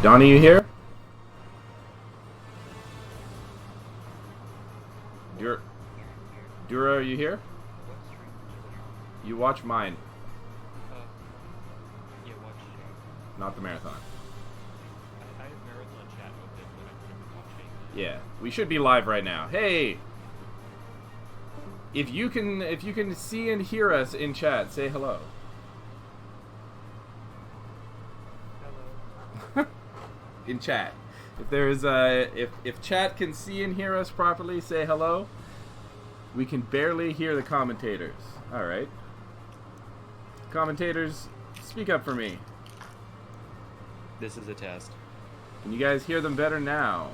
Donnie, you here? Dura, are you here? You watch mine. Yeah, watch. Not the marathon. I have marathon chat open, but I'm gonna be watching. Yeah, we should be live right now. Hey, if you can see and hear us in chat, say hello. Hello. In chat. If there's if chat can see and hear us properly, say hello. We can barely hear the commentators. All right. Commentators, speak up for me. This is a test. Can you guys hear them better now?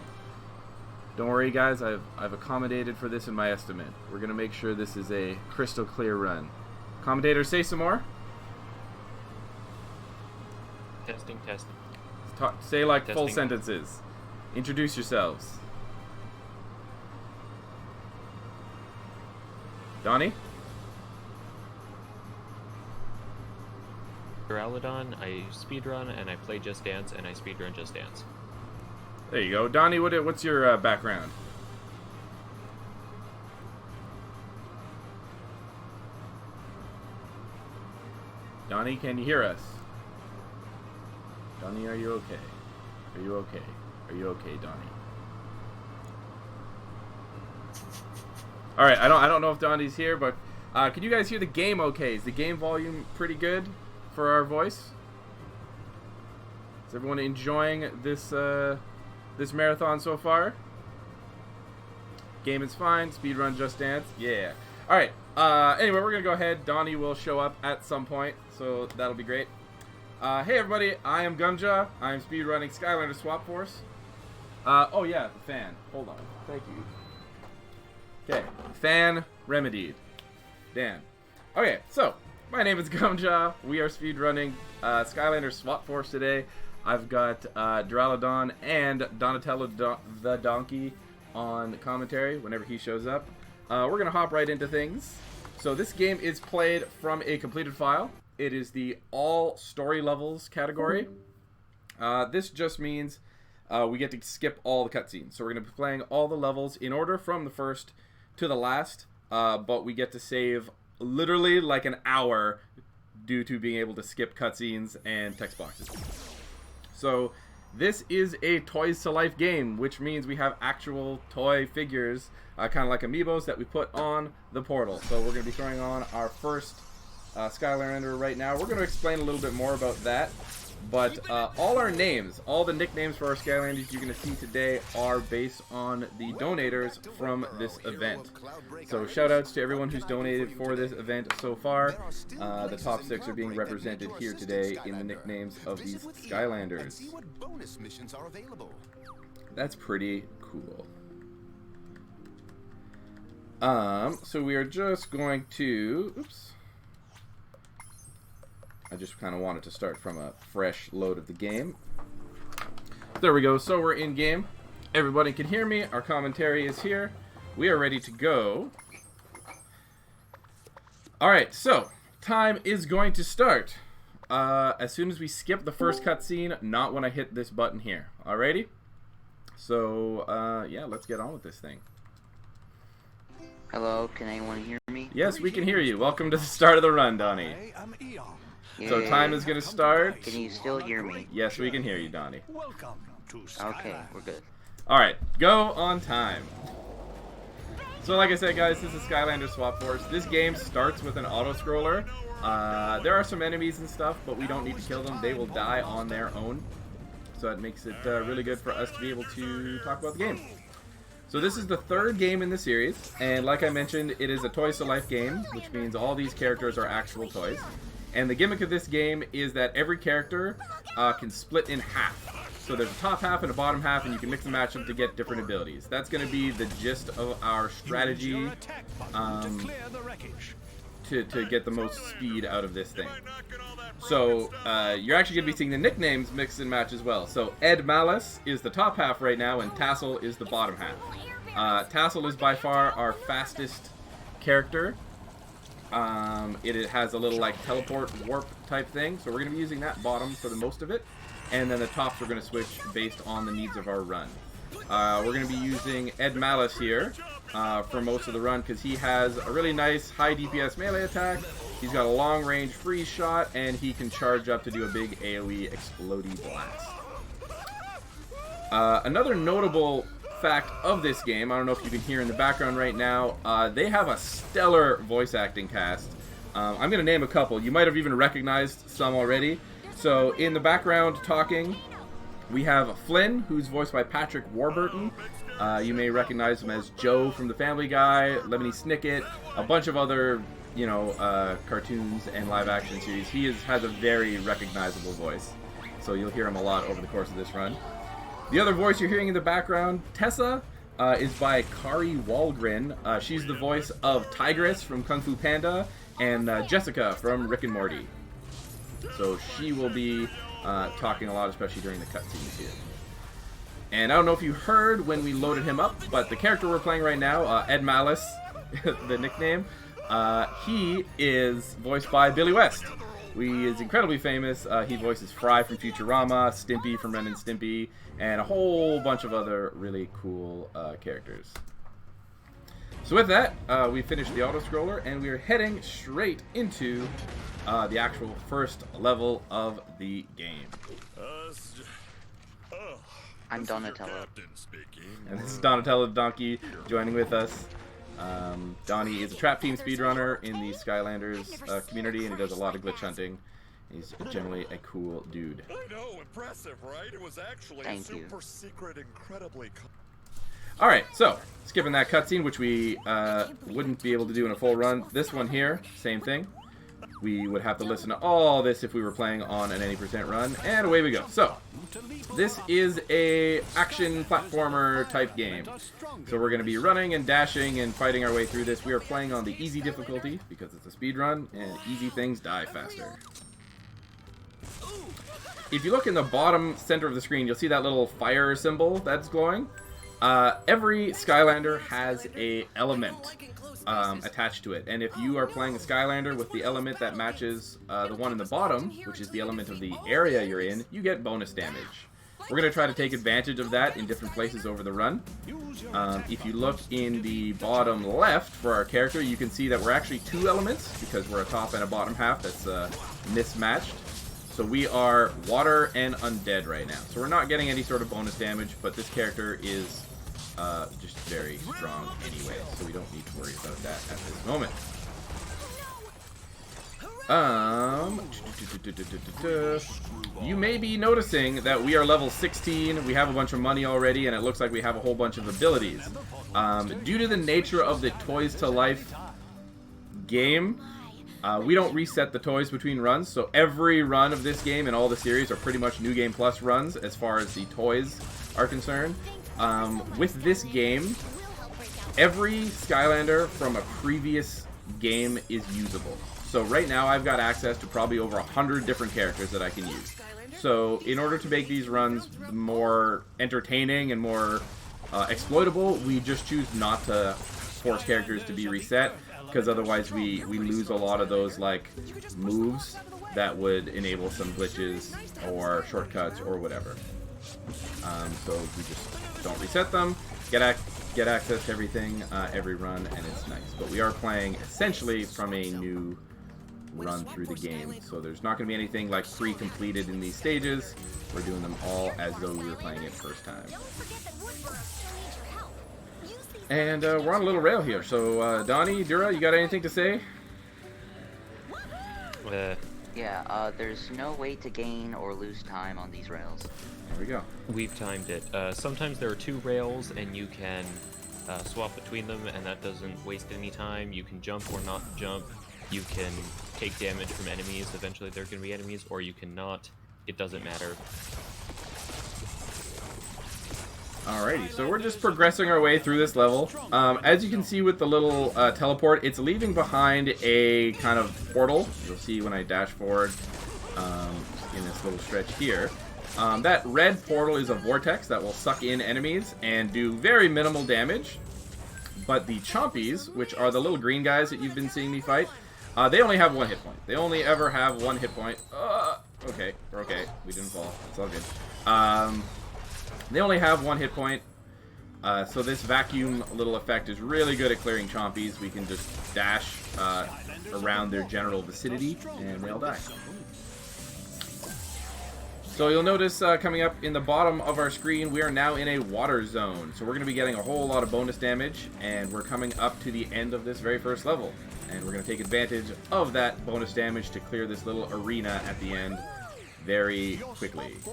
Don't worry, guys. I've accommodated for this in my estimate. We're gonna make sure this is a crystal clear run. Commentators, say some more. Testing. Say like full Testing. sentences. Introduce yourselves. Donnie? Duraludon, I speedrun, and I play Just Dance, and I speedrun Just Dance. There you go. Donnie, what's your background? Donnie, can you hear us? Donnie, are you okay? Are you okay? Are you okay, Donnie? All right, I don't know if Donnie's here, but can you guys hear the game okay? Is the game volume pretty good for our voice? Is everyone enjoying this this marathon so far? Game is fine. Speedrun Just Dance. Yeah. All right. Anyway, we're gonna go ahead. Donnie will show up at some point, so that'll be great. Hey everybody, I am Gumjaw. I'm speedrunning Skylanders Swap Force. Oh yeah, the fan. Hold on. Thank you. Okay, fan remedied. Dan. Okay, so my name is Gumjaw. We are speedrunning Skylanders Swap Force today. I've got Duraludon and Donatello the Donkey on commentary whenever he shows up. We're gonna hop right into things. So this game is played from a completed file. It is the all story levels category. This just means we get to skip all the cutscenes. So we're going to be playing all the levels in order from the first to the last, but we get to save literally like an hour due to being able to skip cutscenes and text boxes. So this is a Toys to Life game, which means we have actual toy figures, kind of like amiibos that we put on the portal. So we're going to be throwing on our first Skylander right now. We're going to explain a little bit more about that, but all our names, all the nicknames for our Skylanders you're going to see today are based on the donators from this event. So shout outs to everyone who's donated for this event so far. The top 6 are being represented here today in the nicknames of these Skylanders. That's pretty cool. So we are just going to, oops. I just kind of wanted to start from a fresh load of the game. There we go. So we're in game. Everybody can hear me. Our commentary is here. We are ready to go. Alright, so time is going to start as soon as we skip the first cutscene, not when I hit this button here. Alrighty? So, yeah, let's get on with this thing. Hello, can anyone hear me? Yes, we can hear you. Welcome to the start of the run, Donnie. Yay. So time is going to start. Can you still hear me? Yes, we can hear you, Donnie. Okay, we're good. Alright, go on time. So like I said, guys, this is Skylanders Swap Force. This game starts with an auto-scroller. There are some enemies and stuff, but we don't need to kill them. They will die on their own. So that makes it really good for us to be able to talk about the game. So this is the third game in the series, and like I mentioned, it is a Toys to Life game, which means all these characters are actual toys. And the gimmick of this game is that every character can split in half. So there's a top half and a bottom half, and you can mix and match them to get different abilities. That's going to be the gist of our strategy to get the most speed out of this thing. So you're actually going to be seeing the nicknames mix and match as well. So Ed Malice is the top half right now, and Tassel is the bottom half. Tassel is by far our fastest character. It has a little like teleport warp type thing, so we're going to be using that bottom for the most of it. and then the tops we're going to switch based on the needs of our run. We're going to be using Ed Malice here for most of the run because he has a really nice high DPS melee attack. He's got a long range freeze shot, and he can charge up to do a big AoE explodey blast. Another notable fact of this game, I don't know if you can hear in the background right now, they have a stellar voice acting cast. I'm going to name a couple. You might have even recognized some already. So in the background talking, we have Flynn, who's voiced by Patrick Warburton. You may recognize him as Joe from The Family Guy, Lemony Snicket, a bunch of other, you know, cartoons and live action series. He has a very recognizable voice, so you'll hear him a lot over the course of this run. The other voice you're hearing in the background, Tessa, is by Kari Walgren. She's the voice of Tigress from Kung Fu Panda and Jessica from Rick and Morty. So she will be talking a lot, especially during the cutscenes here. And I don't know if you heard when we loaded him up, but the character we're playing right now, Ed Malice, the nickname, he is voiced by Billy West. He is incredibly famous. He voices Fry from Futurama, Stimpy from Ren and Stimpy, and a whole bunch of other really cool characters. So with that, we finished the auto-scroller, and we are heading straight into the actual first level of the game. I'm Donatello. And this is Donatello the Donkey joining with us. Donnie is a trap team speedrunner in the Skylanders community, and he does a lot of glitch hunting. He's generally a cool dude. I know, impressive, right? It was actually Thank super you. secret, incredibly. Alright, so, skipping that cutscene, which we wouldn't be able to do in a full run. This one here, same thing. We would have to listen to all this if we were playing on an any % run, and away we go. So, this is a action platformer type game. So we're going to be running and dashing and fighting our way through this. We are playing on the easy difficulty because it's a speed run, and easy things die faster. If you look in the bottom center of the screen, you'll see that little fire symbol that's glowing. Every Skylander has a element attached to it, and if you are playing a Skylander with the element that matches the one in the bottom, which is the element of the area you're in, you get bonus damage. We're going to try to take advantage of that in different places over the run. If you look in the bottom left for our character, you can see that we're actually two elements because we're a top and a bottom half that's mismatched. So we are water and undead right now. So we're not getting any sort of bonus damage, but this character is just very strong anyway, so we don't need to worry about that at this moment. You may be noticing that we are level 16, we have a bunch of money already, and it looks like we have a whole bunch of abilities. Due to the nature of the Toys to Life game, we don't reset the toys between runs, so every run of this game and all the series are pretty much New Game Plus runs as far as the toys are concerned. With this game, every Skylander from a previous game is usable. So right now I've got access to probably over 100 different characters that I can use. So in order to make these runs more entertaining and more exploitable, we just choose not to force characters to be reset, because otherwise we lose a lot of those like moves that would enable some glitches or shortcuts or whatever. So we just don't reset them, get access to everything every run, and it's nice. But we are playing essentially from a new run through the game, so there's not going to be anything like pre-completed in these stages. We're doing them all as though we were playing it first time. And we're on a little rail here, so Donnie, Dura, you got anything to say? Yeah, there's no way to gain or lose time on these rails. There we go. We've timed it. Sometimes there are two rails, and you can swap between them, and that doesn't waste any time. You can jump or not jump. You can take damage from enemies. Eventually there can be enemies, or you cannot. It doesn't matter. Alrighty, so we're just progressing our way through this level. As you can see with the little teleport, it's leaving behind a kind of portal. You'll see when I dash forward in this little stretch here. That red portal is a vortex that will suck in enemies and do very minimal damage. But the chompies, which are the little green guys that you've been seeing me fight, they only have one hit point. They only ever have one hit point. okay. We're okay. We didn't fall. It's all good. They only have 1 hit point. So this vacuum little effect is really good at clearing chompies. We can just dash around their general vicinity, and they'll die. So you'll notice coming up in the bottom of our screen, we are now in a water zone. So we're going to be getting a whole lot of bonus damage, and we're coming up to the end of this very first level. And we're going to take advantage of that bonus damage to clear this little arena at the end very quickly. So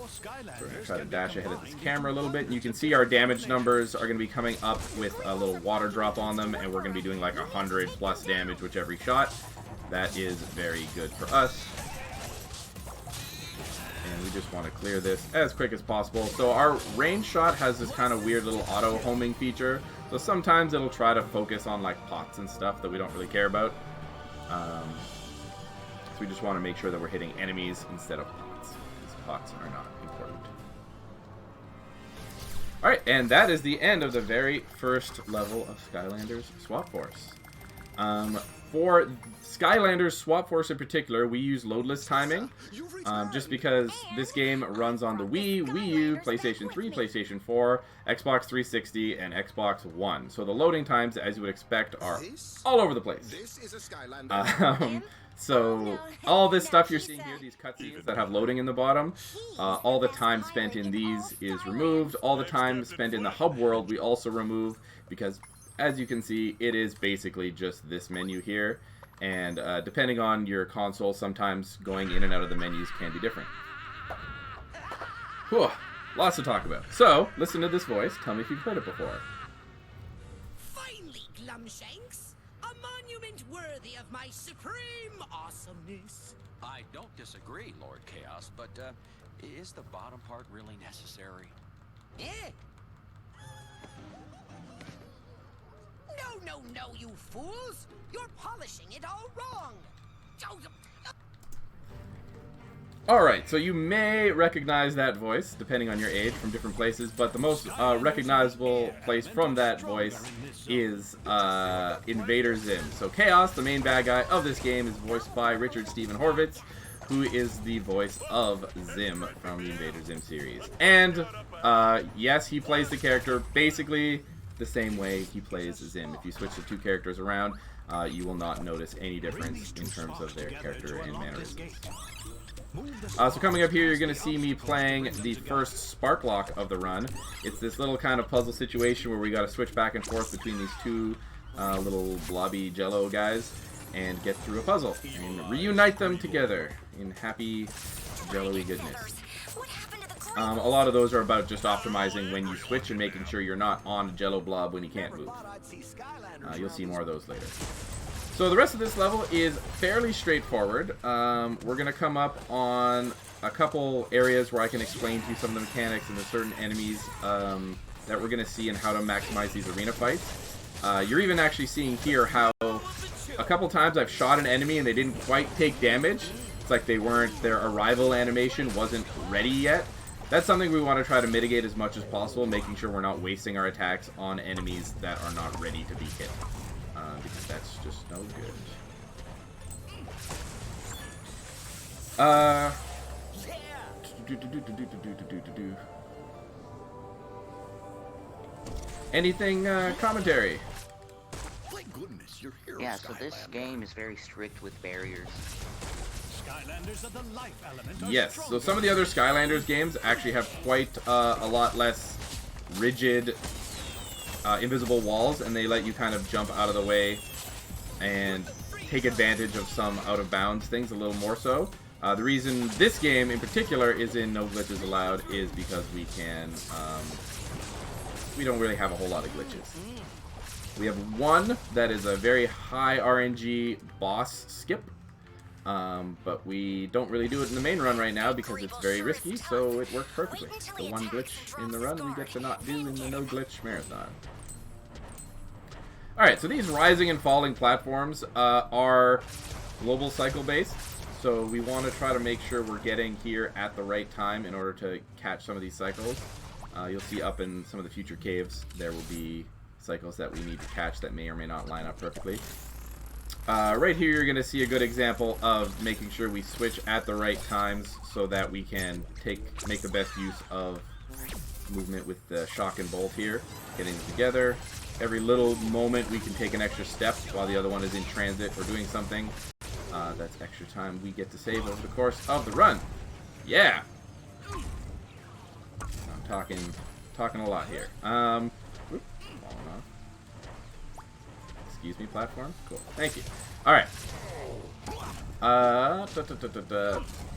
we're going to try to dash ahead of this camera a little bit. And you can see our damage numbers are going to be coming up with a little water drop on them, and we're going to be doing like 100 plus damage with every shot. That is very good for us. And we just want to clear this as quick as possible. So our range shot has this kind of weird little auto homing feature. So sometimes it'll try to focus on like pots and stuff that we don't really care about. So we just want to make sure that we're hitting enemies instead of pots. Because pots are not important. Alright, and that is the end of the very first level of Skylanders Swap Force. For Skylanders Swap Force in particular, we use loadless timing, just because this game runs on the Wii, Wii U, PlayStation 3, PlayStation 4, Xbox 360, and Xbox One. So the loading times, as you would expect, are all over the place. So all this stuff you're seeing here, these cutscenes that have loading in the bottom, all the time spent in these is removed. All the time spent in the hub world we also remove, because as you can see, it is basically just this menu here, and depending on your console, sometimes going in and out of the menus can be different. Whew, lots to talk about. So, listen to this voice. Tell me if you've heard it before. Finally, Glumshanks, a monument worthy of my supreme awesomeness. I don't disagree, Lord Chaos, but is the bottom part really necessary? Eh? No, you fools! You're polishing it all wrong! Alright, so you may recognize that voice, depending on your age, from different places, but the most recognizable place from that voice is Invader Zim. So Chaos, the main bad guy of this game, is voiced by Richard Stephen Horvitz, who is the voice of Zim from the Invader Zim series. And, yes, he plays the character basically the same way he plays Zim. If you switch the two characters around, you will not notice any difference in terms of their character and mannerisms. So coming up here, you're going to see me playing the first Spark Lock of the run. It's this little kind of puzzle situation where we got to switch back and forth between these two little blobby jello guys and get through a puzzle and reunite them together in happy jello-y goodness. A lot of those are about just optimizing when you switch and making sure you're not on a jello blob when you can't move. You'll see more of those later. So the rest of this level is fairly straightforward. We're going to come up on a couple areas where I can explain to you some of the mechanics and the certain enemies that we're going to see and how to maximize these arena fights. You're even actually seeing here how a couple times I've shot an enemy and they didn't quite take damage. It's like their arrival animation wasn't ready yet. That's something we want to try to mitigate as much as possible, making sure we're not wasting our attacks on enemies that are not ready to be hit. Because that's just no good. Anything commentary? Thank goodness you're here. Yeah, so this game is very strict with barriers. Skylanders of the life element. Yes, so some of the other Skylanders games actually have quite a lot less rigid invisible walls, and they let you kind of jump out of the way and take advantage of some out-of-bounds things a little more so. The reason this game in particular is in no glitches allowed is because we don't really have a whole lot of glitches. We have one that is a very high RNG boss skip, but we don't really do it in the main run right now because it's very risky, so it works perfectly. The one glitch in the run we get to not do in the no glitch marathon. Alright, so these rising and falling platforms are global cycle based, so we want to try to make sure we're getting here at the right time in order to catch some of these cycles. You'll see up in some of the future caves there will be cycles that we need to catch that may or may not line up perfectly. Right here, you're going to see a good example of making sure we switch at the right times so that we can make the best use of movement with the shock and bolt here. Getting them together. Every little moment we can take an extra step while the other one is in transit or doing something. That's extra time we get to save over the course of the run. Yeah! I'm talking a lot here. Falling off. Excuse me, platform? Cool. Thank you. Alright.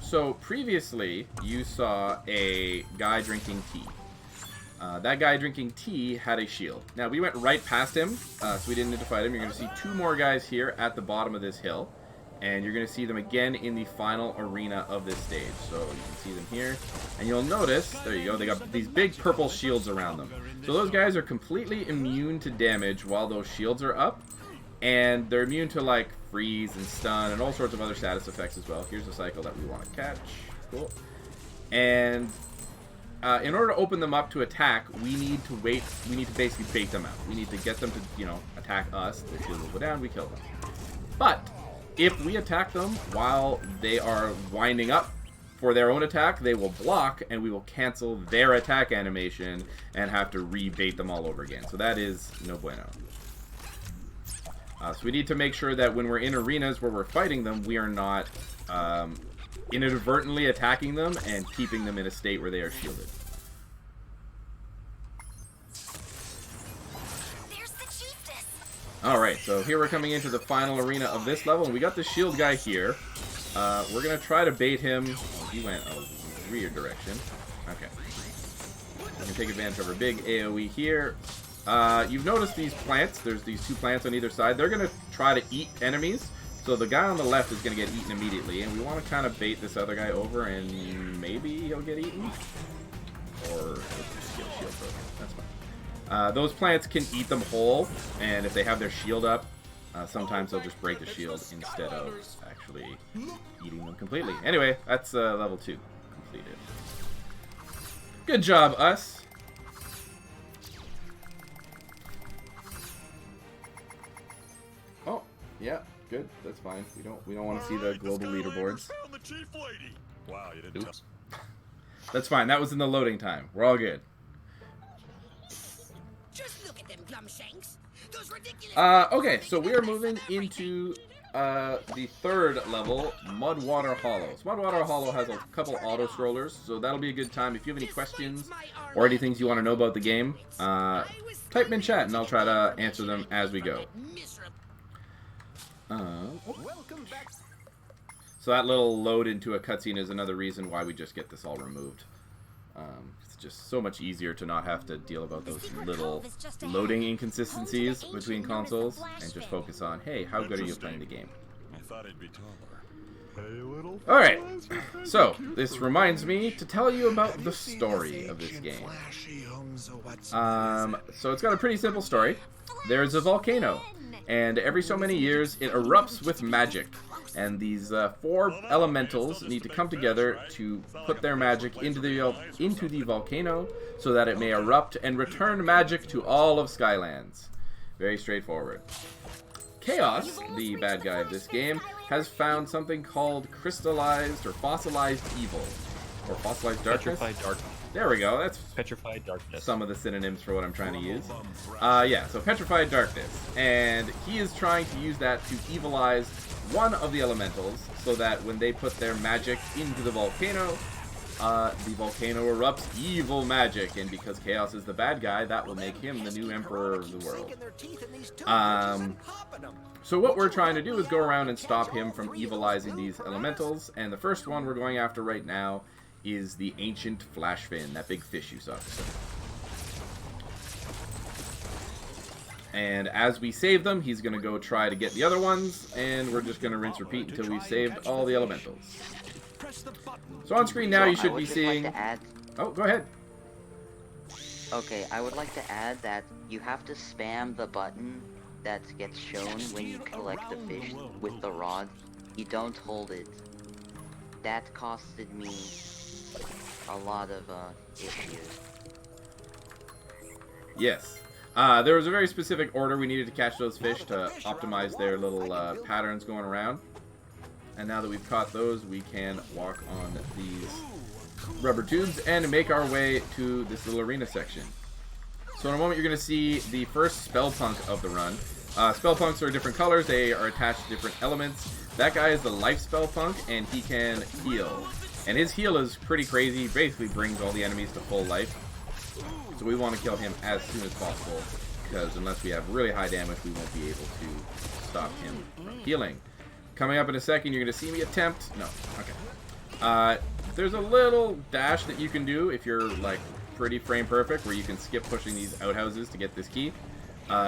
So, previously, you saw a guy drinking tea. That guy drinking tea had a shield. Now, we went right past him, so we didn't need to fight him. You're going to see two more guys here at the bottom of this hill. And you're going to see them again in the final arena of this stage. So, you can see them here. And you'll notice, there you go, they got these big purple shields around them. So, those guys are completely immune to damage while those shields are up. And they're immune to, like, freeze and stun and all sorts of other status effects as well. Here's a cycle that we want to catch. Cool. And in order to open them up to attack, we need to wait. We need to basically bait them out. We need to get them to, you know, attack us. The shield will go down, we kill them. But if we attack them while they are winding up for their own attack, they will block, and we will cancel their attack animation and have to rebait them all over again. So that is no bueno. So we need to make sure that when we're in arenas where we're fighting them, we are not inadvertently attacking them and keeping them in a state where they are shielded. Alright, so here we're coming into the final arena of this level, and we got the shield guy here. We're going to try to bait him. Oh, he went a weird direction. Okay. We can take advantage of our big AoE here. You've noticed these plants. There's these two plants on either side. They're going to try to eat enemies. So the guy on the left is going to get eaten immediately. And we want to kind of bait this other guy over, and maybe he'll get eaten. Or he'll just get a shield broken. That's fine. Those plants can eat them whole. And if they have their shield up, sometimes they'll just break the shield instead of actually eating them completely. Anyway, that's level 2 completed. Good job, us. Oh, yeah, good. That's fine. We don't want to see the global leaderboards. Wow, you didn't Oops. That's fine. That was in the loading time. We're all good. Just look at them glumshanks. Those ridiculous. Okay, so we are moving into the third level, Mudwater Hollow. So Mudwater Hollow has a couple auto scrollers, so that'll be a good time. If you have any questions or any things you want to know about the game, type them in chat and I'll try to answer them as we go. Welcome back. So that little load into a cutscene is another reason why we just get this all removed. It's just so much easier to not have to deal about those little loading inconsistencies between consoles and just focus on, hey, how good are you playing the game? I thought he'd be taller. Hey, little. Alright, so this reminds me to tell you about the story of this game. So it's got a pretty simple story. There's a volcano, and every so many years it erupts with magic. And these 4 elementals need to come together to put their magic into the volcano so that it may erupt and return magic to all of Skylands. Very straightforward. Chaos, the bad guy of this game, has found something called crystallized or fossilized evil. Or fossilized darkness? Petrified darkness. There we go. That's Petrified darkness. some of the synonyms for what I'm trying to use. Yeah, so petrified darkness. And he is trying to use that to evilize one of the elementals so that when they put their magic into the volcano erupts evil magic. And because Chaos is the bad guy, that will make him the new emperor of the world. So what we're trying to do is go around and stop him from evilizing these elementals. And the first one we're going after right now is the ancient flash fin, that big fish you saw. And as we save them, he's going to go try to get the other ones, and we're just going to rinse repeat until we've saved all the elementals. So on screen now you should be seeing... Oh, go ahead. Okay, I would like to add that you have to spam the button that gets shown when you collect the fish with the rod. You don't hold it. That costed me a lot of issues. Yes. There was a very specific order we needed to catch those fish to optimize their little patterns going around. And now that we've caught those, we can walk on these rubber tubes and make our way to this little arena section. So in a moment, you're going to see the first spell punk of the run. Spell punks are different colors. They are attached to different elements. That guy is the life spell punk, and he can heal. And his heal is pretty crazy. Basically brings all the enemies to full life. So we want to kill him as soon as possible, because unless we have really high damage, we won't be able to stop him from healing. Coming up in a second, you're going to see me attempt... No. Okay. There's a little dash that you can do if you're, like, pretty frame perfect, where you can skip pushing these outhouses to get this key.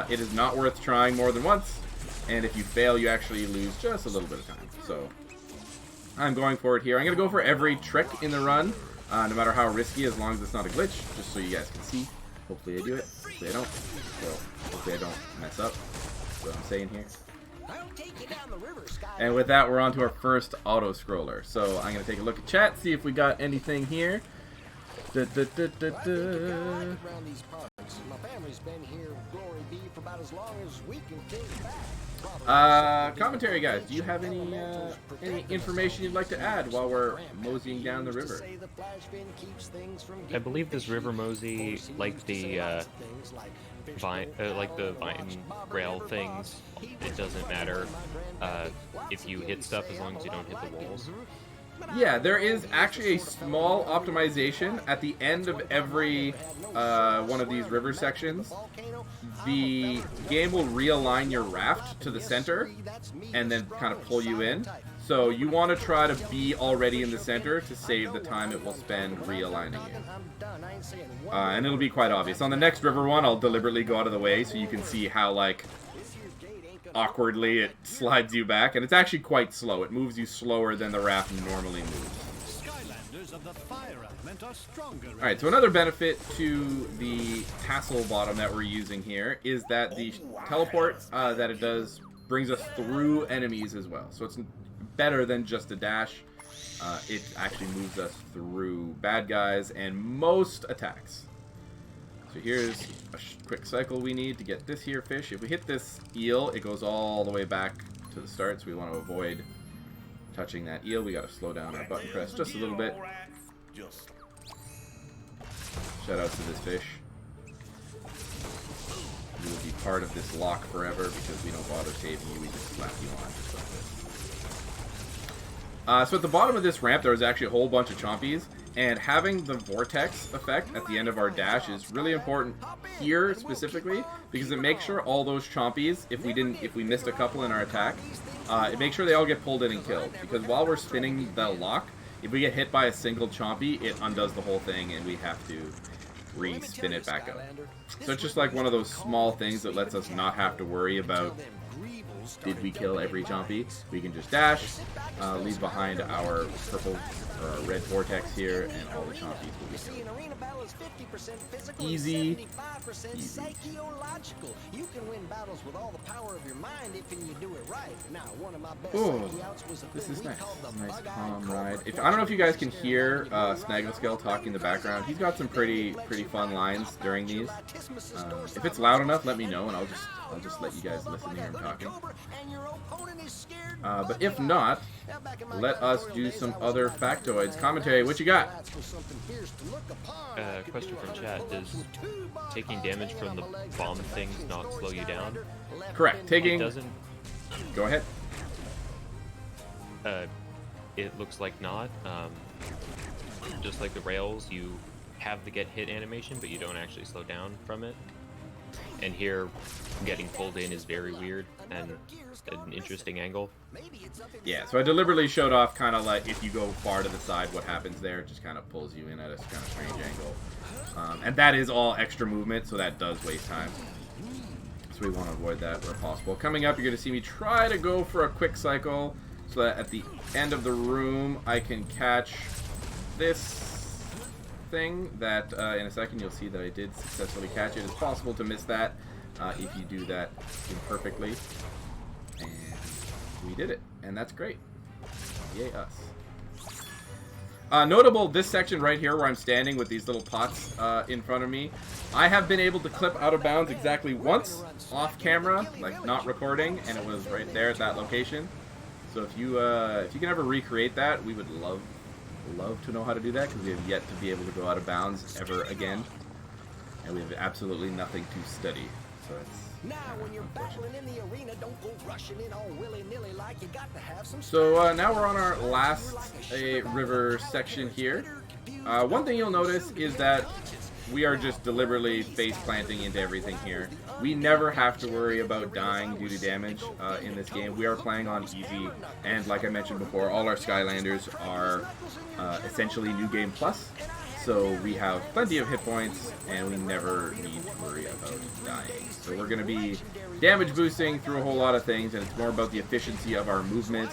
It is not worth trying more than once, and if you fail, you actually lose just a little bit of time. So, I'm going for it here. I'm going to go for every trick in the run, no matter how risky, as long as it's not a glitch, just so you guys can see. Hopefully I do it. Hopefully I don't. So, hopefully I don't mess up. That's what I'm saying here. And with that, we're on to our first auto-scroller. So I'm going to take a look at chat, see if we got anything here. Commentary, guys. Do you have any information you'd like to add while we're moseying down the river? I believe this river mosey, like the vine rail things, it doesn't matter if you hit stuff as long as you don't hit the walls. Yeah, there is actually a small optimization at the end of every one of these river sections. The game will realign your raft to the center and then kind of pull you in. So you want to try to be already in the center to save the time it will spend realigning you. And it'll be quite obvious. On the next river one, I'll deliberately go out of the way so you can see how, like, awkwardly it slides you back. And it's actually quite slow. It moves you slower than the raft normally moves. Skylanders of the fire element are stronger. Alright, so another benefit to the tassel bottom that we're using here is that the teleport that it does brings us through enemies as well. So it's better than just a dash. It actually moves us through bad guys and most attacks. So here's a quick cycle we need to get this here fish. If we hit this eel, it goes all the way back to the start, so we want to avoid touching that eel. We got to slow down our button press just a little bit. Shout out to this fish. You will be part of this lock forever because we don't bother saving you, we just slap you on just like this. So at the bottom of this ramp, there was actually a whole bunch of chompies, and having the vortex effect at the end of our dash is really important here specifically because it makes sure all those chompies, if we missed a couple in our attack, it makes sure they all get pulled in and killed. Because while we're spinning the lock, if we get hit by a single chompy, it undoes the whole thing, and we have to re-spin it back up. So it's just like one of those small things that lets us not have to worry about did we kill every chompy. We can just dash, leave behind our purple or our red vortex here, and all the chompies will be killed. Easy. Easy. Oh, this is nice. Nice calm ride. I don't know if you guys can hear Snaggleskull talking in the background. He's got some pretty fun lines during these. If it's loud enough, let me know, and I'll just let you guys listen to him talking. But if not, let us do some other factoids. Commentary, what you got? Question from chat: does taking damage from the bomb things not slow you down? Correct. Taking. It doesn't. Go ahead. It looks like not. Just like the rails, you have the get hit animation, but you don't actually slow down from it. And here, getting pulled in is very weird and an interesting angle. Yeah, so I deliberately showed off kind of like if you go far to the side, what happens there. It just kind of pulls you in at a kind of strange angle. And that is all extra movement, so that does waste time. So we want to avoid that where possible. Coming up, you're going to see me try to go for a quick cycle so that at the end of the room, I can catch this thing that in a second you'll see that I did successfully catch it. It's possible to miss that if you do that imperfectly. And we did it, and that's great. Yay us. Notable, this section right here where I'm standing with these little pots in front of me, I have been able to clip out of bounds exactly once off camera, like not recording, and it was right there at that location. So if you can ever recreate that, we would love to know how to do that, because we have yet to be able to go out of bounds ever again, and we have absolutely nothing to study. So it's now, when you're battling in the arena, don't go rushing in all willy-nilly like you got to have some. So now we're on our last river section here. One thing you'll notice is that we are just deliberately face planting into everything here. We never have to worry about dying due to damage in this game. We are playing on easy, and like I mentioned before, all our Skylanders are essentially New Game Plus. So we have plenty of hit points, and we never need to worry about dying. So we're going to be damage boosting through a whole lot of things, and it's more about the efficiency of our movement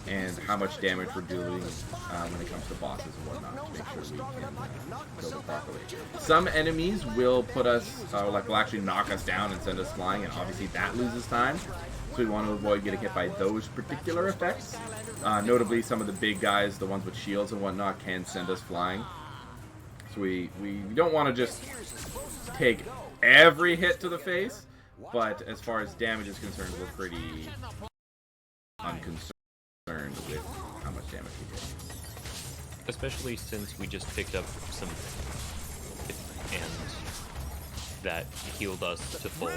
and how much damage we're doing when it comes to bosses and whatnot, to make sure we can build it properly. Some enemies will put us, will actually knock us down and send us flying, and obviously that loses time. So we want to avoid getting hit by those particular effects. Notably, some of the big guys, the ones with shields and whatnot, can send us flying. So we don't want to just take every hit to the face, but as far as damage is concerned, we're pretty unconcerned with how much damage we take. Especially since we just picked up some and that healed us to full.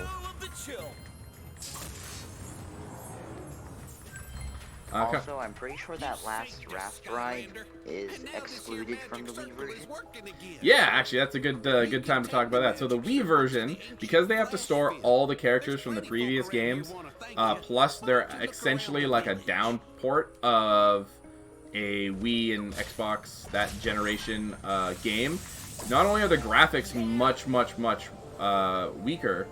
Also, I'm pretty sure that last raft ride is excluded from the Wii version. Yeah, actually, that's a good time to talk about that. So the Wii version, because they have to store all the characters from the previous games, plus they're essentially like a down port of a Wii and Xbox, that generation game, not only are the graphics much weaker,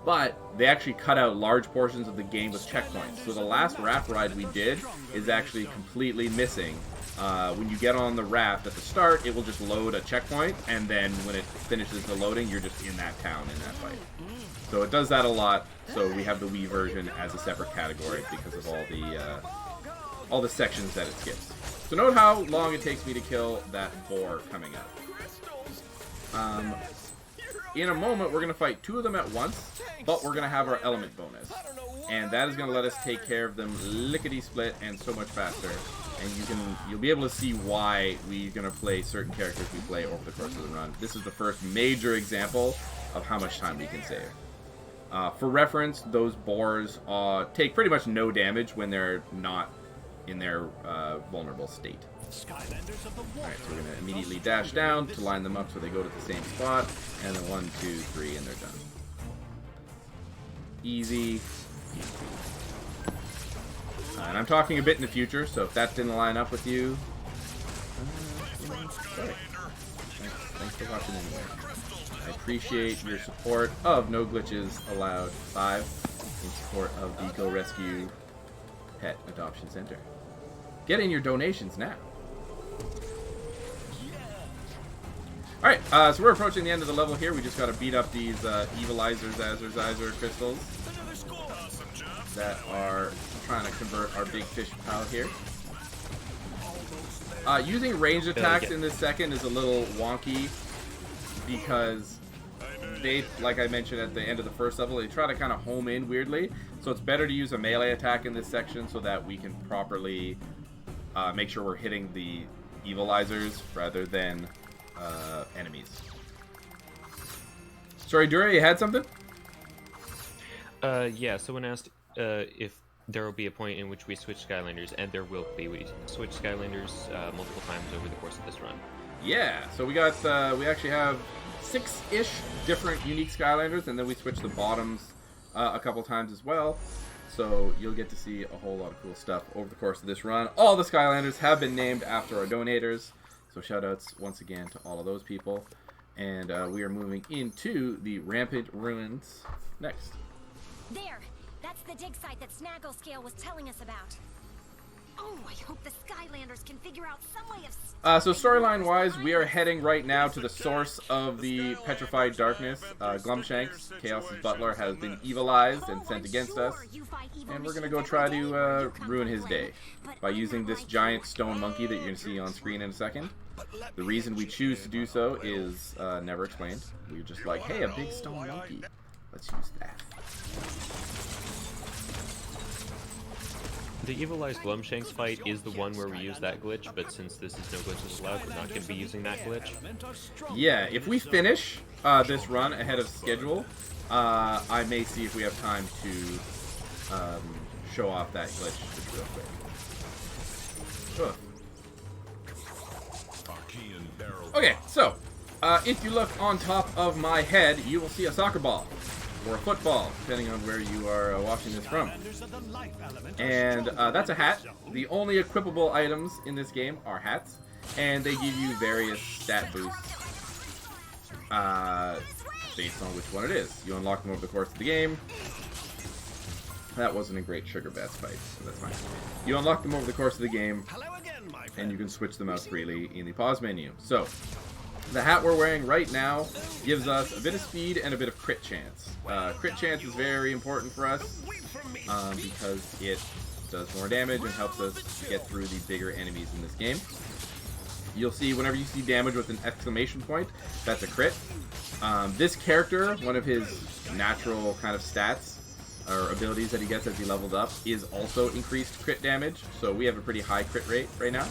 but they actually cut out large portions of the game with checkpoints. So the last raft ride we did is actually completely missing. When you get on the raft at the start, it will just load a checkpoint, and then when it finishes the loading, you're just in that town in that fight. So it does that a lot. So we have the Wii version as a separate category because of all the sections that it skips. So note how long it takes me to kill that boar coming up. In a moment, we're going to fight two of them at once, but we're going to have our element bonus. And that is going to let us take care of them lickety-split and so much faster. And you'll be able to see why we're going to play certain characters we play over the course of the run. This is the first major example of how much time we can save. For reference, those boars take pretty much no damage when they're not in their vulnerable state. Alright, so we're going to immediately dash down to line them up so they go to the same spot, and then 1, 2, 3, and they're done. Easy. And I'm talking a bit in the future, so if that didn't line up with you, sorry. Thanks for watching anyway. I appreciate your support of No Glitches Allowed 5 in support of the Go Rescue Pet Adoption Center. Get in your donations now. Alright, so we're approaching the end of the level here. We just got to beat up these Evilizers, crystals that are trying to convert our big fish pile here. Using ranged attacks in this second is a little wonky because they, like I mentioned at the end of the first level, they try to kind of home in weirdly. So it's better to use a melee attack in this section so that we can properly make sure we're hitting the Evilizers rather than enemies. Sorry, Dura, you had something? Yeah, someone asked if there will be a point in which we switch Skylanders, and there will be. We switch Skylanders multiple times over the course of this run. Yeah, so we actually have 6-ish different unique Skylanders, and then we switch the bottoms a couple times as well. So you'll get to see a whole lot of cool stuff over the course of this run. All the Skylanders have been named after our donators, so shoutouts once again to all of those people. And we are moving into the Rampant Ruins next. There! That's the dig site that Snagglescale was telling us about. Oh, I hope the Skylanders can figure So storyline-wise, we are heading right now to the source of the petrified darkness. Glumshanks, Chaos's butler, has been evilized and sent against us, and we're gonna go try to ruin his day by using this giant stone monkey that you're gonna see on screen in a second. The reason we choose to do so is never explained. We're just like, hey, a big stone monkey. Let's use that. The evilized Glumshanks fight is the one where we use that glitch, but since this is no glitches allowed, we're not going to be using that glitch. Yeah, if we finish this run ahead of schedule, I may see if we have time to show off that glitch just real quick. Okay, so if you look on top of my head, you will see a soccer ball. Or a football, depending on where you are watching this from. And that's a hat. The only equipable items in this game are hats, and they give you various stat boosts based on which one it is. You unlock them over the course of the game. That wasn't a great Sugar Bats fight, so that's fine. You unlock them over the course of the game, and you can switch them out freely in the pause menu. So, the hat we're wearing right now gives us a bit of speed and a bit of crit chance. Crit chance is very important for us because it does more damage and helps us get through the bigger enemies in this game. You'll see whenever you see damage with an exclamation point, that's a crit. This character, one of his natural kind of stats or abilities that he gets as he levels up is also increased crit damage, so we have a pretty high crit rate right now.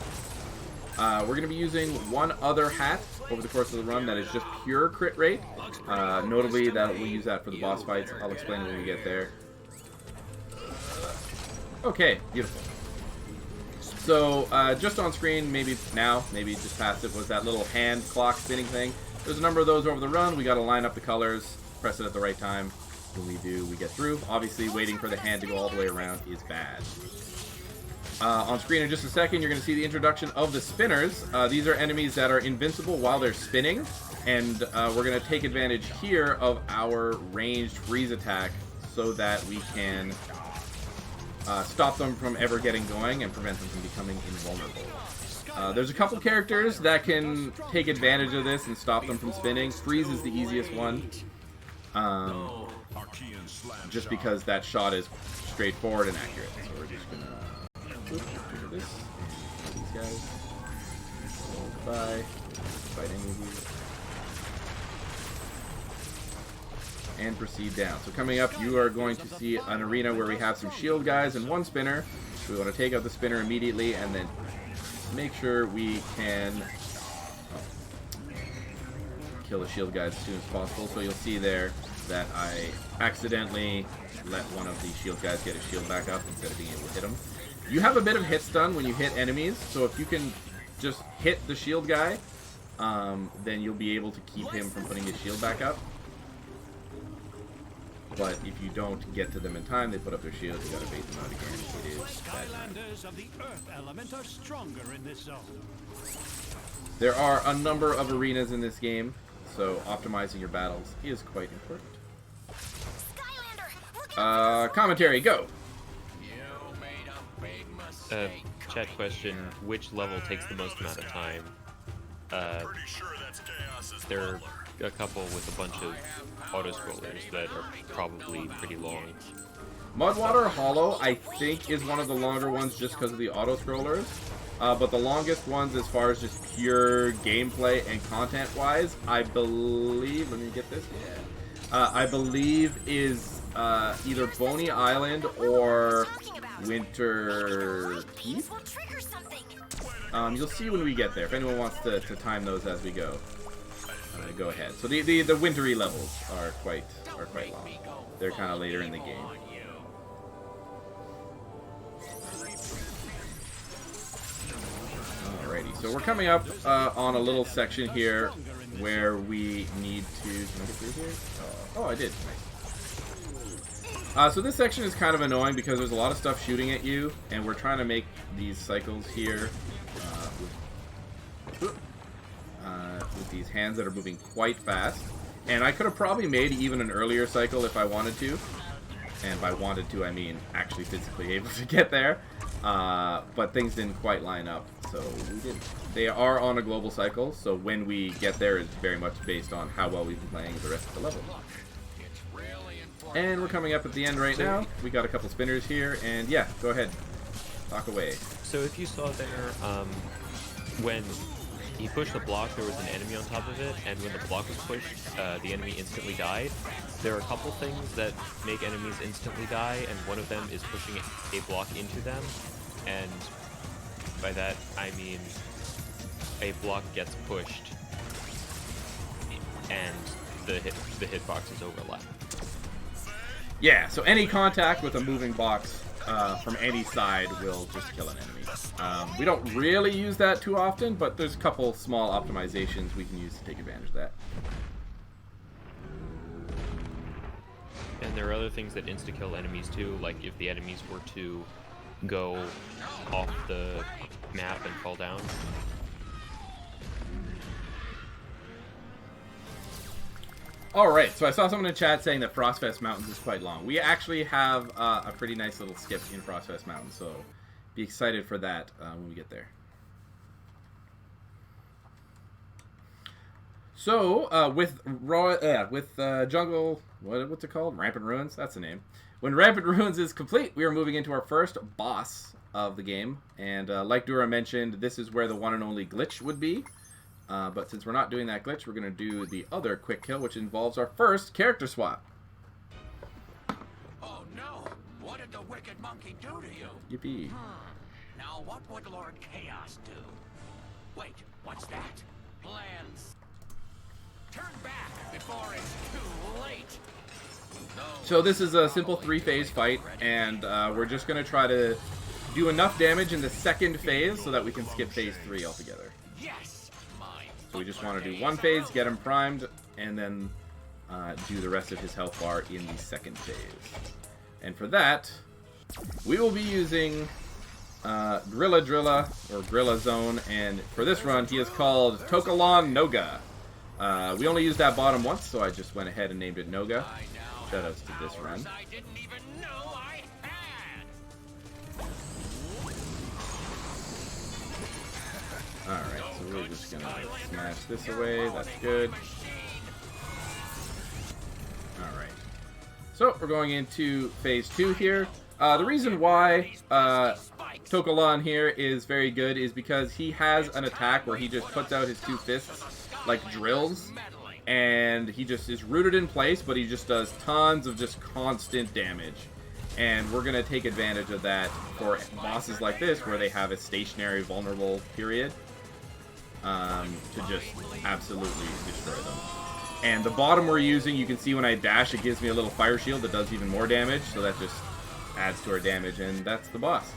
We're going to be using one other hat over the course of the run that is just pure crit rate. Notably, that we'll use that for the boss fights. I'll explain when we get there. Okay, beautiful. So, just on screen, maybe now, maybe just past it, was that little hand clock spinning thing. There's a number of those over the run. We got to line up the colors, press it at the right time. When we do, we get through. Obviously, waiting for the hand to go all the way around is bad. On screen in just a second, you're going to see the introduction of the spinners. These are enemies that are invincible while they're spinning, and we're going to take advantage here of our ranged freeze attack so that we can stop them from ever getting going and prevent them from becoming invulnerable. There's a couple characters that can take advantage of this and stop them from spinning. Freeze is the easiest one, just because that shot is straightforward and accurate. So we're just going to this. These guys. Bye. Fight any of these. And proceed down. So coming up, you are going to see an arena where we have some shield guys and one spinner. We want to take out the spinner immediately and then make sure we can kill the shield guys as soon as possible. So you'll see there that I accidentally let one of the shield guys get his shield back up instead of being able to hit him. You have a bit of hit stun when you hit enemies, so if you can just hit the shield guy, then you'll be able to keep him from putting his shield back up. But if you don't get to them in time, they put up their shield, you gotta bait them out again. It is Skylanders of the Earth element are stronger in this zone. There are a number of arenas in this game, so optimizing your battles is quite important. Commentary, go! Chat question, which level takes the most amount of time? There are a couple with a bunch of auto-scrollers that are probably pretty long. Mudwater Hollow, I think, is one of the longer ones just because of the auto-scrollers. But the longest ones as far as just pure gameplay and content-wise, I believe, let me get this, I believe is either Boney Island or Winter Keep. You'll see when we get there. If anyone wants to time those as we go, go ahead. So the wintry levels are quite long. They're kind of later in the game. Alrighty, so we're coming up on a little section here where we need to. Can I get through here? Oh, I did. Nice. So this section is kind of annoying because there's a lot of stuff shooting at you, and we're trying to make these cycles here with these hands that are moving quite fast. And I could have probably made even an earlier cycle if I wanted to. And by wanted to, I mean actually physically able to get there. But things didn't quite line up. So they are on a global cycle, so when we get there is very much based on how well we've been playing the rest of the level. And we're coming up at the end right now. We got a couple spinners here, and yeah, go ahead. Talk away. So if you saw there, when he pushed the block, there was an enemy on top of it, and when the block was pushed, the enemy instantly died. There are a couple things that make enemies instantly die, and one of them is pushing a block into them, and by that I mean a block gets pushed and the hitboxes overlap. Yeah, so any contact with a moving box from any side will just kill an enemy. We don't really use that too often, but there's a couple small optimizations we can use to take advantage of that. And there are other things that insta-kill enemies too, like if the enemies were to go off the map and fall down. Alright, so I saw someone in chat saying that Frostfest Mountains is quite long. We actually have a pretty nice little skip in Frostfest Mountains, so be excited for that when we get there. So, with Jungle, what's it called? Rampant Ruins? That's the name. When Rampant Ruins is complete, we are moving into our first boss of the game. And like Dura mentioned, this is where the one and only glitch would be. But since we're not doing that glitch, we're going to do the other quick kill, which involves our first character swap. Oh no! What did the wicked monkey do to you? Yippee. Now what would Lord Chaos do? Wait, what's that? Plans. Turn back before it's too late. No. So this is a simple 3-phase fight, and we're just going to try to do enough damage in the second phase so that we can skip phase 3 altogether. Yes. So we just want to do one phase, get him primed, and then do the rest of his health bar in the second phase. And for that, we will be using Drilla, or Grilla Zone, and for this run, he is called Tokalon Noga. We only used that bottom once, so I just went ahead and named it Noga. Shoutouts to this run. I didn't even know I had. Alright, so we're just gonna smash this away. That's good. Alright. So, we're going into phase 2 here. The reason why Tokalon here is very good is because he has an attack where he just puts out his two fists like drills, and he just is rooted in place, but he just does tons of just constant damage. And we're going to take advantage of that for bosses like this, where they have a stationary vulnerable period, to just absolutely destroy them. And the bottom we're using, you can see when I dash, it gives me a little fire shield that does even more damage, so that just adds to our damage, and that's the boss.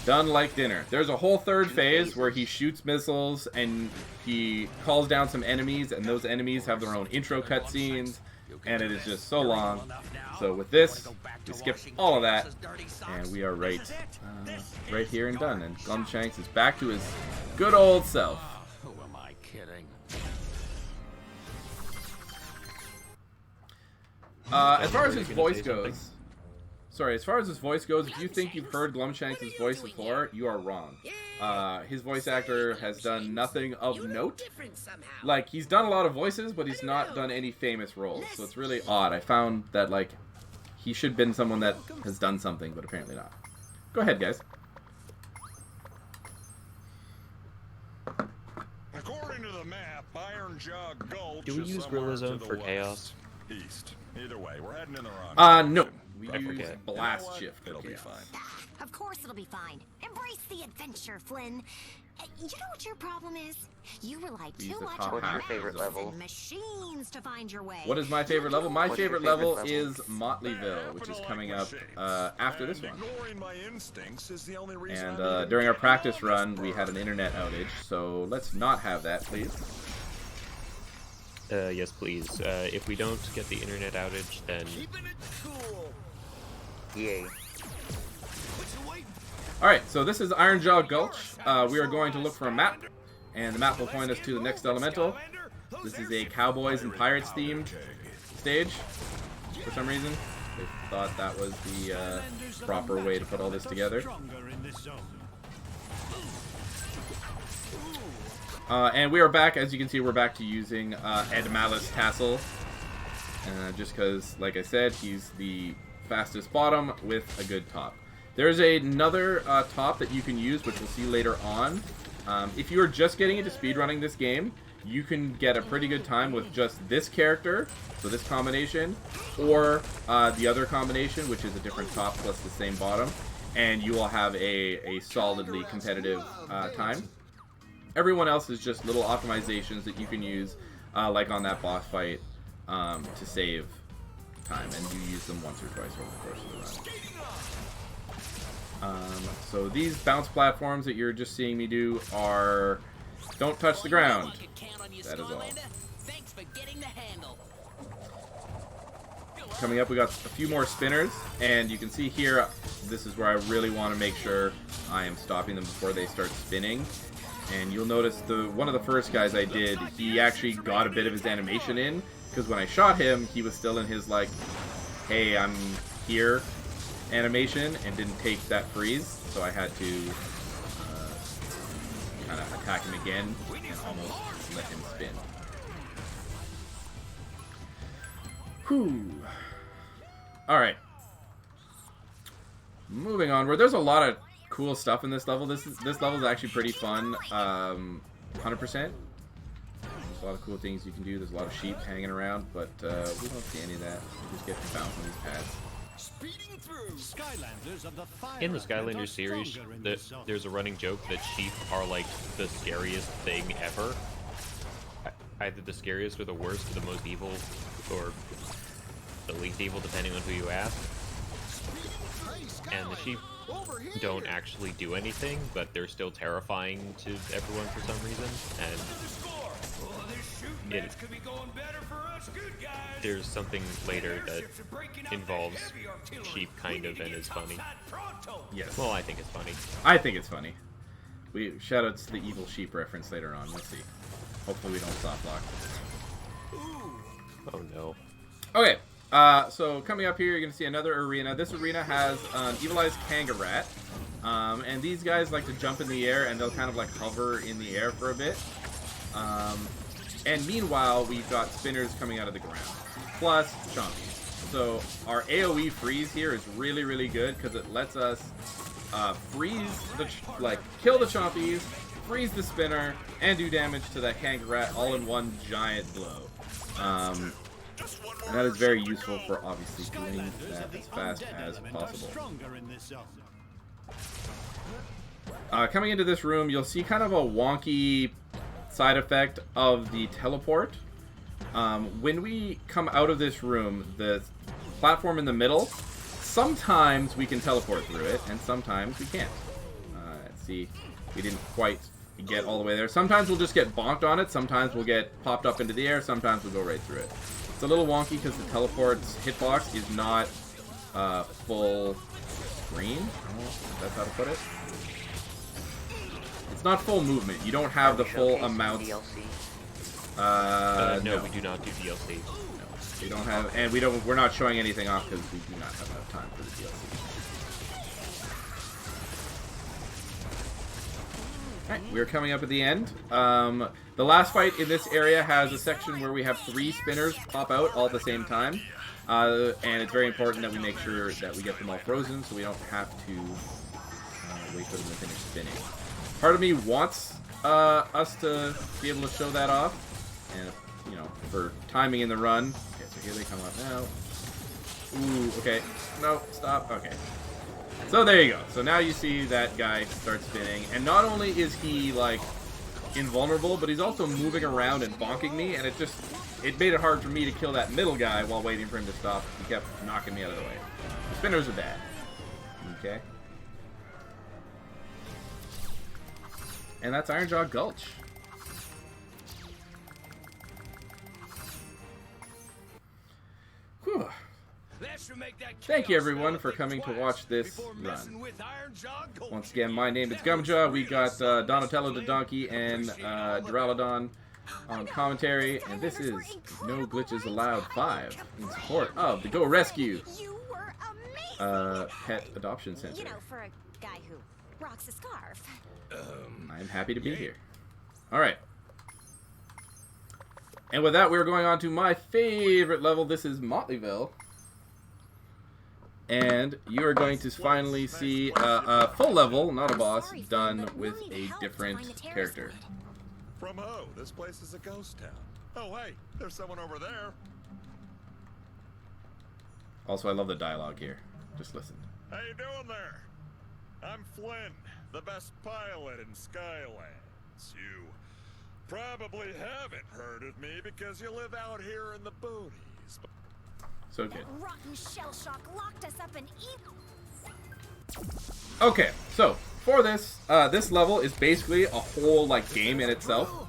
Done like dinner. There's a whole third phase where he shoots missiles and he calls down some enemies, and those enemies have their own intro cutscenes, and it is just so long. So with this, we skip all of that, and we are right here and done. And Gumshanks is back to his good old self. Who am I kidding? As far as his voice goes, if you think you've heard Glumshanks' voice before, you are wrong. His voice actor has done nothing of note. Like, he's done a lot of voices, but he's not done any famous roles, so it's really odd. I found that, like, he should have been someone that has done something, but apparently not. Go ahead, guys. According to the map, Ironjaw Gulch Do we use Gorilla Zone for Chaos? East. Either way, we're heading in the wrong No. direction. We I use forget. Blast Shift. It'll for be chaos. fine. Of course it'll be fine. Embrace the adventure, Flynn. You know what your problem is? You rely Use too the much top on half. What's your favorite maps level? and machines to find your way. What is my favorite level? My What's your favorite favorite level level? is Motleyville, which is coming up after this one. Ignoring my instincts is the only reason And I'm even during our getting practice all this run, we burn. had an internet outage, so let's not have that, please. Yes, please. If we don't get the internet outage, then Keeping it cool. Yay. Alright, so this is Ironjaw Gulch. We are going to look for a map, and the map will point us to the next elemental. This is a Cowboys and Pirates themed stage, for some reason. They thought that was the proper way to put all this together. Stronger in this zone. And we are back. As you can see, we're back to using Ed Malice Tassel. Just because, like I said, he's the fastest bottom with a good top. There's another top that you can use, which we'll see later on. If you are just getting into speedrunning this game, you can get a pretty good time with just this character, so this combination, or the other combination, which is a different top plus the same bottom, and you will have a solidly competitive time. Everyone else is just little optimizations that you can use, like on that boss fight, to save time, and you use them once or twice over the course of the run. So these bounce platforms that you're just seeing me do are don't touch the ground. That is all. Coming up, we got a few more spinners, and you can see here, this is where I really want to make sure I am stopping them before they start spinning. And you'll notice one of the first guys I did, he actually got a bit of his animation in, because when I shot him, he was still in his, like, hey, I'm here animation, and didn't take that freeze, so I had to kind of attack him again and almost let him spin. Whew. Alright. Moving onward. There's a lot of cool stuff in this level. This level is actually pretty fun. 100%. There's a lot of cool things you can do. There's a lot of sheep hanging around, but we don't see any of that. We just get to bounce on these pads. In the Skylanders series, there's a running joke that sheep are like the scariest thing ever. Either the scariest or the worst or the most evil or the least evil, depending on who you ask. And the sheep don't actually do anything, but they're still terrifying to everyone for some reason. And there's something later that involves sheep, kind of, and is funny. Yes. Well, I think it's funny. I think it's funny. Shoutouts to the evil sheep reference later on. We'll see. Hopefully we don't stop block. Oh no. Okay. So coming up here, you're going to see another arena. This arena has an evilized kangaroo. And these guys like to jump in the air, and they'll kind of like hover in the air for a bit. And meanwhile, we've got spinners coming out of the ground, plus chompies. So our AoE freeze here is really, really good because it lets us freeze kill the chompies, freeze the spinner, and do damage to that kangaroo all in one giant blow. And that is very useful for obviously doing that as fast as possible. Coming into this room, you'll see kind of a wonky side effect of the teleport. When we come out of this room, the platform in the middle, sometimes we can teleport through it, and sometimes we can't. See, we didn't quite get all the way there. Sometimes we'll just get bonked on it, sometimes we'll get popped up into the air, sometimes we'll go right through it. It's a little wonky because the teleport's hitbox is not full screen. I don't know if that's how to put it. It's not full movement. You don't have the full amount. No, we do not do DLC. No, we don't have, and we're not showing anything off because we do not have enough time for the DLC. Alright, we're coming up at the end. The last fight in this area has a section where we have 3 spinners pop out all at the same time. And it's very important that we make sure that we get them all frozen so we don't have to wait for them to finish spinning. Part of me wants us to be able to show that off, and you know, for timing in the run. Okay, so here they come up now. Ooh, okay. No, stop. Okay. So there you go. So now you see that guy start spinning, and not only is he like invulnerable, but he's also moving around and bonking me, and it made it hard for me to kill that middle guy while waiting for him to stop. He kept knocking me out of the way. The spinners are bad. Okay. And that's Ironjaw Gulch. Whew. Thank you everyone for coming to watch this run. Once again, my name is Gumjaw. We got Donatello the Donkey and Duraludon on commentary, and this is No Glitches Allowed 5 in support of the Go Rescue Pet Adoption Center. You know, for a guy who rocks a scarf. I'm happy to be here. Alright, And with that, we're going on to my favorite level. This is Motleyville. And you are going to finally see a full level, not a boss, done with a different character. From who? This place is a ghost town. Oh, hey, there's someone over there. Also, I love the dialogue here. Just listen. How you doing there? I'm Flynn, the best pilot in Skylands. You probably haven't heard of me because you live out here in the boonies. So good. Rotten shell shock locked us up in Okay, so for this, this level is basically a whole like game in itself.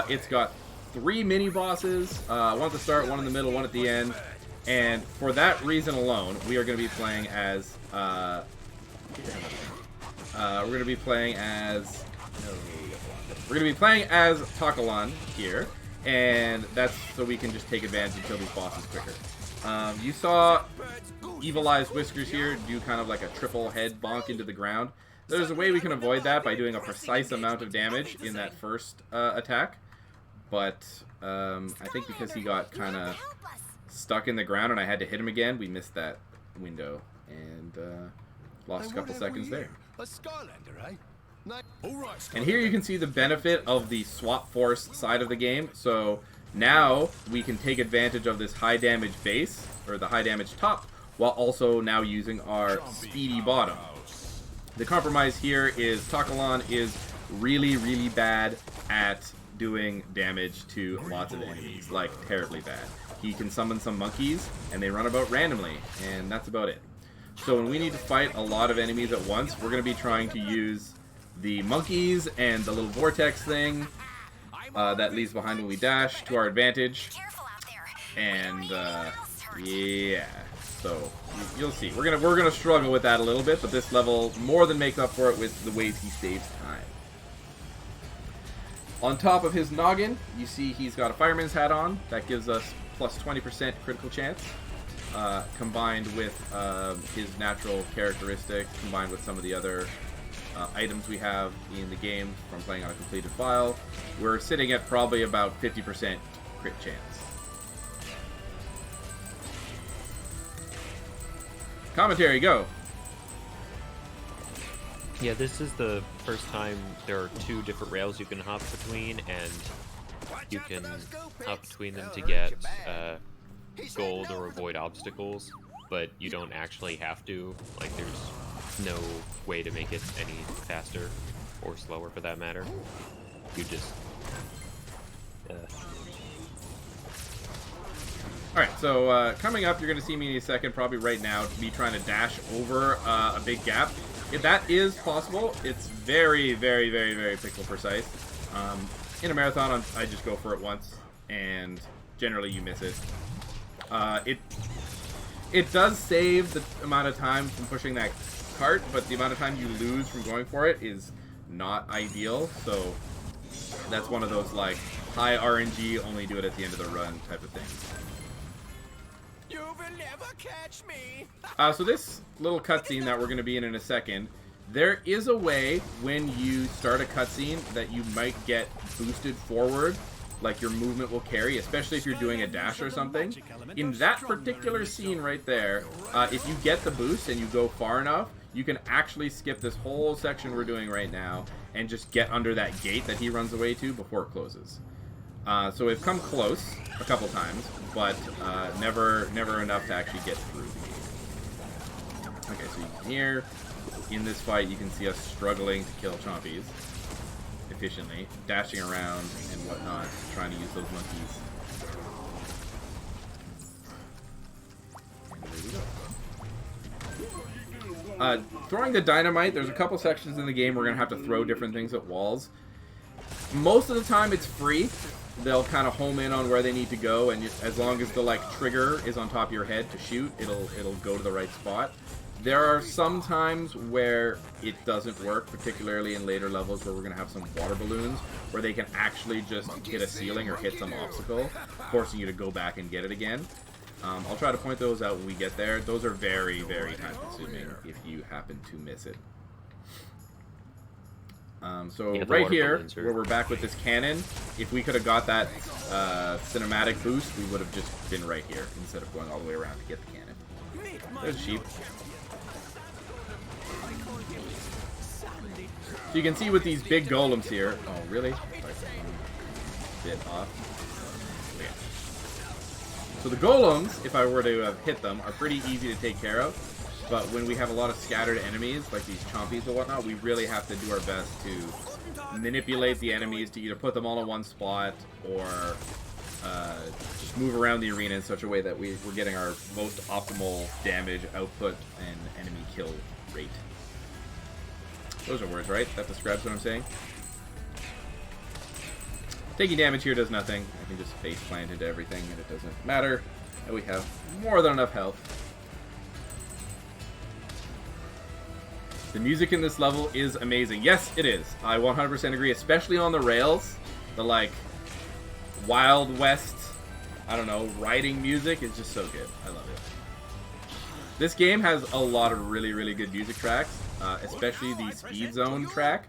It's got 3 mini bosses, one at the start, one in the middle, one at the end, and for that reason alone, we are going to be playing as. We're going to be playing as. We're going to be playing as Takalon here, and that's so we can just take advantage and kill these bosses quicker. You saw Evil Eye's Whiskers here do kind of like a triple head bonk into the ground. There's a way we can avoid that by doing a precise amount of damage in that first attack. But I think because he got kind of stuck in the ground and I had to hit him again, we missed that window and lost a couple seconds there. A Skylander, eh? And here you can see the benefit of the swap force side of the game. So now we can take advantage of this high damage base, or the high damage top, while also now using our speedy bottom. The compromise here is Takalon is really, really bad at doing damage to lots of enemies, like terribly bad. He can summon some monkeys, and they run about randomly, and that's about it. So when we need to fight a lot of enemies at once, we're going to be trying to use the monkeys and the little vortex thing that leaves behind when we dash to our advantage. And yeah, so you'll see. We're gonna struggle with that a little bit, but this level more than makes up for it with the ways he saves time. On top of his noggin, you see he's got a fireman's hat on. That gives us plus 20% critical chance, combined with his natural characteristic, combined with some of the other items we have in the game from playing on a completed file. We're sitting at probably about 50% crit chance. Commentary, go! Yeah, this is the first time there are 2 different rails you can hop between, and you can hop between them to get gold or avoid obstacles, but you don't actually have to. Like, there's no way to make it any faster or slower for that matter. You just Alright, so coming up, you're going to see me in a second, probably right now, me trying to dash over a big gap. If that is possible, it's very, very, very, very pixel precise. In a marathon, I just go for it once, and generally you miss it. It does save the amount of time from pushing that cart, but the amount of time you lose from going for it is not ideal, so that's one of those like high RNG, only do it at the end of the run type of thing. You will never catch me. So this little cutscene that we're going to be in a second, there is a way when you start a cutscene that you might get boosted forward, like your movement will carry, especially if you're doing a dash or something. In that particular scene right there, if you get the boost and you go far enough, you can actually skip this whole section we're doing right now and just get under that gate that he runs away to before it closes. So we've come close a couple times, but never enough to actually get through the gate. Okay, so you can hear in this fight, you can see us struggling to kill Chompies efficiently, dashing around and whatnot, trying to use those monkeys. And there we go. Throwing the dynamite, there's a couple sections in the game we're going to have to throw different things at walls. Most of the time it's free. They'll kind of home in on where they need to go, and as long as the like trigger is on top of your head to shoot, it'll go to the right spot. There are some times where it doesn't work, particularly in later levels where we're going to have some water balloons where they can actually just hit a ceiling or hit some obstacle, forcing you to go back and get it again. I'll try to point those out when we get there. Those are very, very time consuming if you happen to miss it. So Yeah, the right water here, balloons are where we're back with great. this cannon, if we could have got that cinematic boost, we would have just been right here instead of going all the way around to get the cannon. There's a sheep. So you can see with these big golems here. Oh, really? Bit off. Okay. So the golems, if I were to have hit them, are pretty easy to take care of. But when we have a lot of scattered enemies, like these chompies and whatnot, we really have to do our best to manipulate the enemies to either put them all in one spot or just move around the arena in such a way that we're getting our most optimal damage output and enemy kill rate. Those are words, right? That describes what I'm saying. Taking damage here does nothing. I can just face plant into everything and it doesn't matter. And we have more than enough health. The music in this level is amazing. Yes, it is. I 100% agree, especially on the rails. The, like, Wild West, I don't know, riding music is just so good. I love it. This game has a lot of really, really good music tracks, especially the Speed Zone track.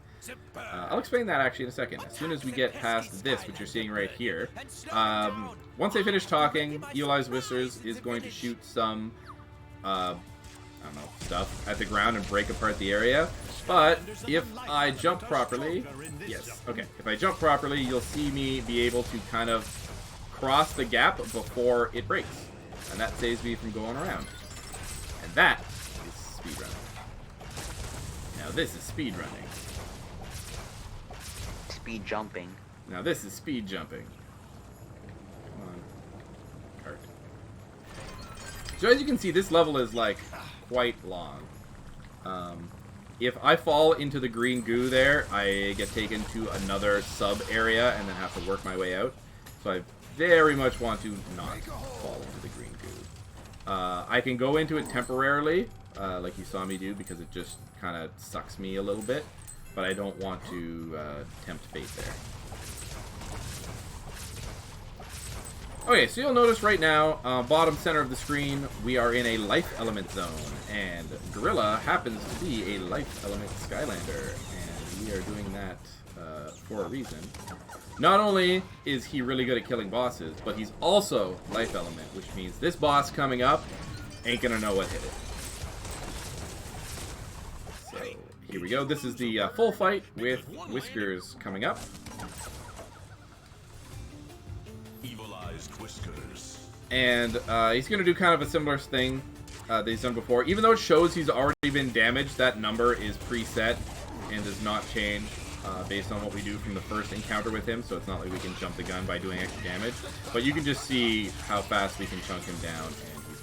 I'll explain that actually in a second. As soon as we get past this, which you're seeing right here, once I finish talking, Eli's Whisters is going to shoot some, I don't know, stuff at the ground and break apart the area. But if I jump properly, yes, okay, if I jump properly, you'll see me be able to kind of cross the gap before it breaks. And that saves me from going around. And that is speedrunning. Now this is speedrunning. Speed jumping. Now this is speed jumping. Come on. Cart. So as you can see, this level is like quite long. If I fall into the green goo there, I get taken to another sub area and then have to work my way out. So I very much want to not fall into the green goo. I can go into it temporarily, like you saw me do, because it just kind of sucks me a little bit. But I don't want to tempt fate there. Okay, so you'll notice right now, bottom center of the screen, we are in a life element zone. And Gorilla happens to be a life element Skylander. And we are doing that for a reason. Not only is he really good at killing bosses, but he's also life element, which means this boss coming up ain't gonna know what hit it. So here we go. This is the full fight with Whiskers coming up. Evil-eyed Whiskers. And he's going to do kind of a similar thing that he's done before. Even though it shows he's already been damaged, that number is preset and does not change based on what we do from the first encounter with him. So it's not like we can jump the gun by doing extra damage. But you can just see how fast we can chunk him down, and he's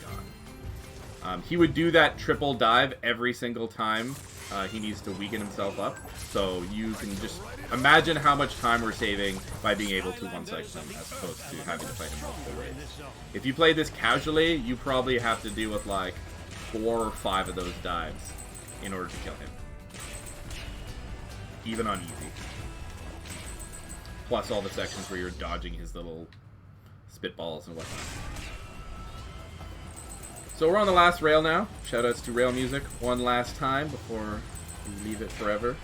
gone. He would do that triple dive every single time he needs to weaken himself up. So you can just imagine how much time we're saving by being able to one-sect him as opposed to having to fight him multiple ways. If you play this casually, you probably have to deal with like 4 or 5 of those dives in order to kill him. Even on easy. Plus all the sections where you're dodging his little spitballs and whatnot. So we're on the last rail now. Shoutouts to rail music one last time before we leave it forever.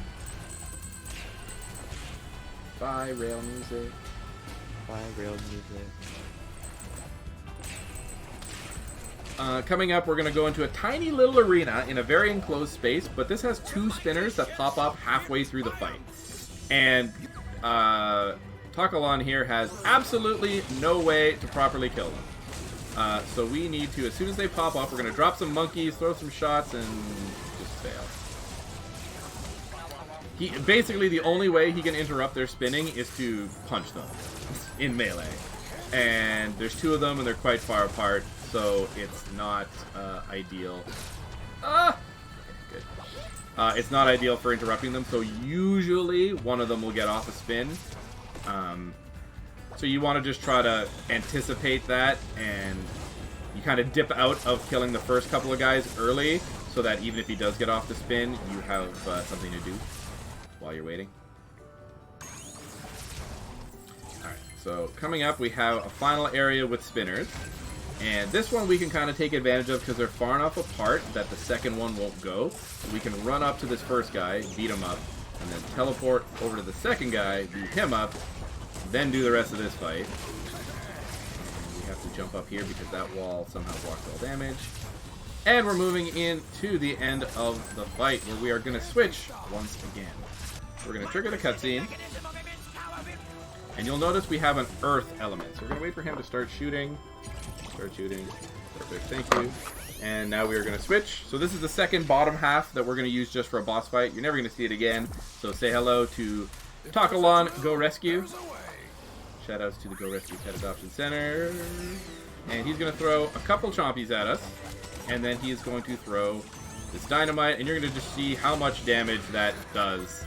Bye, rail music. Bye, rail music. Coming up, we're going to go into a tiny little arena in a very enclosed space, but this has 2 spinners that pop up halfway through the fight. And Takalan here has absolutely no way to properly kill them. So we need to, as soon as they pop up, we're going to drop some monkeys, throw some shots, and just fail. Basically, the only way he can interrupt their spinning is to punch them in melee. And there's 2 of them, and they're quite far apart, so it's not ideal. Good. It's not ideal for interrupting them, so usually one of them will get off a spin. So you want to just try to anticipate that, and you kind of dip out of killing the first couple of guys early, so that even if he does get off the spin, you have something to do while you're waiting. Alright, so coming up we have a final area with spinners. And this one we can kind of take advantage of because they're far enough apart that the second one won't go. So we can run up to this first guy, beat him up, and then teleport over to the second guy, beat him up, then do the rest of this fight. And we have to jump up here because that wall somehow blocks all damage. And we're moving into the end of the fight, where we are going to switch once again. We're going to trigger the cutscene. And you'll notice we have an earth element. So we're going to wait for him to start shooting. Start shooting. Perfect, thank you. And now we are going to switch. So this is the second bottom half that we're going to use just for a boss fight. You're never going to see it again. So say hello to Takalon Go Rescue. Shoutouts to the Go Rescue Pet Adoption Center. And he's going to throw a couple chompies at us. And then he is going to throw this dynamite. And you're going to just see how much damage that does.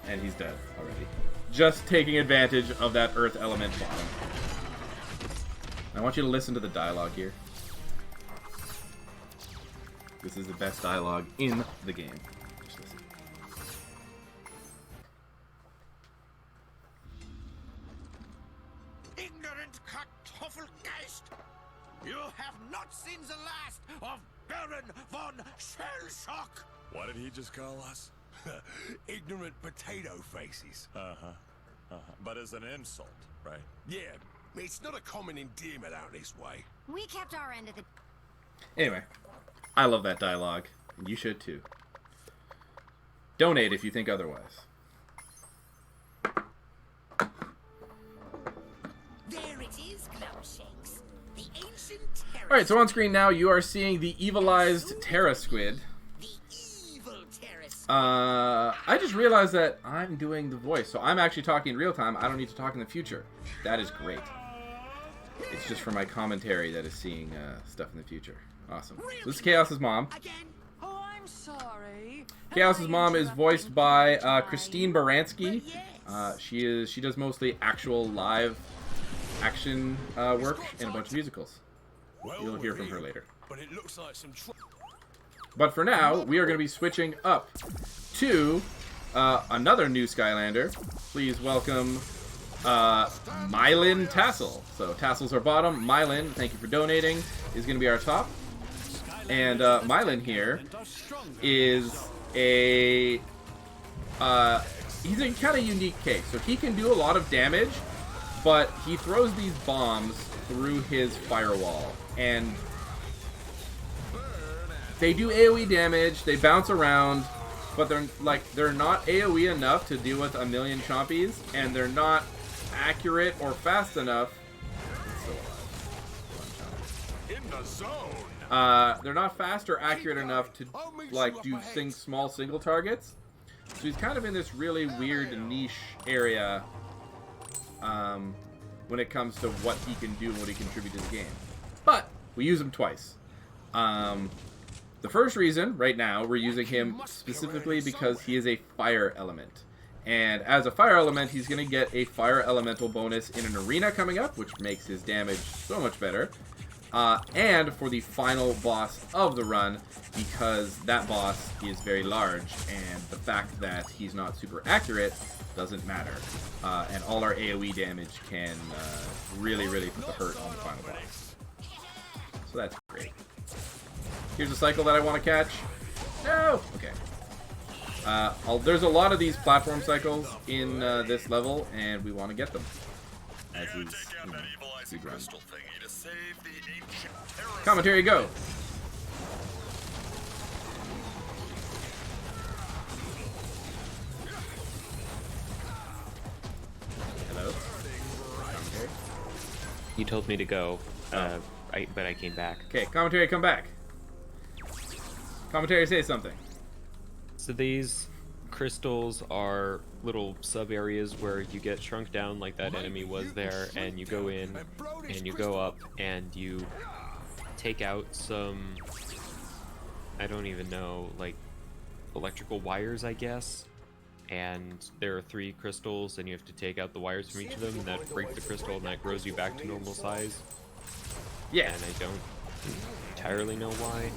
And he's dead already. Just taking advantage of that earth element bottom. I want you to listen to the dialogue here. This is the best dialogue in the game. Just listen. Ignorant Kartoffelgeist! You have not seen the last of Baron von Shellshock! What did he just call us? Ignorant potato faces. But as an insult, right? Yeah, it's not a common endearment out this way. We kept our end of the... Anyway, I love that dialogue, and you should too. Donate if you think otherwise. There it is, Glumshakes. The ancient terror. Alright, so on screen now you are seeing the evilized Terra Squid. I just realized that I'm doing the voice, so I'm actually talking in real time. I don't need to talk in the future. That is great. It's just for my commentary that is seeing stuff in the future. Awesome. So this is Chaos's mom. Oh, I'm sorry. Chaos's mom is voiced by Christine Baranski. She does mostly actual live action work and a bunch of musicals. You'll hear from her later. But it looks like some But for now, we are going to be switching up to another new Skylander. Please welcome Mylin Tassel. So Tassels are bottom. Mylin, thank you for donating, is going to be our top. And Mylin here is a... he's a kind of unique case. So he can do a lot of damage, but he throws these bombs through his firewall. And... they do AoE damage, they bounce around, but they're not AoE enough to deal with a million chompies, and they're not accurate or fast enough. in the zone. They're not fast or accurate enough to do small single targets. So he's kind of in this really weird niche area when it comes to what he can do and what he contributes to the game. But we use him twice. The first reason, right now, we're using him specifically because he is a fire element. And as a fire element, he's going to get a fire elemental bonus in an arena coming up, which makes his damage so much better. And for the final boss of the run, because that boss is very large, and the fact that he's not super accurate doesn't matter. And all our AoE damage can really, really put the hurt on the final boss. So that's great. Here's a cycle that I want to catch. No! Okay. There's a lot of these platform cycles in this level, and we want to get them. As he's, speed run. Commentary, go! Hello? Commentary? You told me to go, but I came back. Okay, commentary, come back. Commentary, say something. So these crystals are little sub-areas where you get shrunk down like that enemy was there, and you go in, and you go up, and you take out some, I don't even know, like, electrical wires, I guess. And there are 3 crystals, and you have to take out the wires from each of them, and that breaks the crystal, and that grows you back to normal size. Yeah. And I don't entirely know why.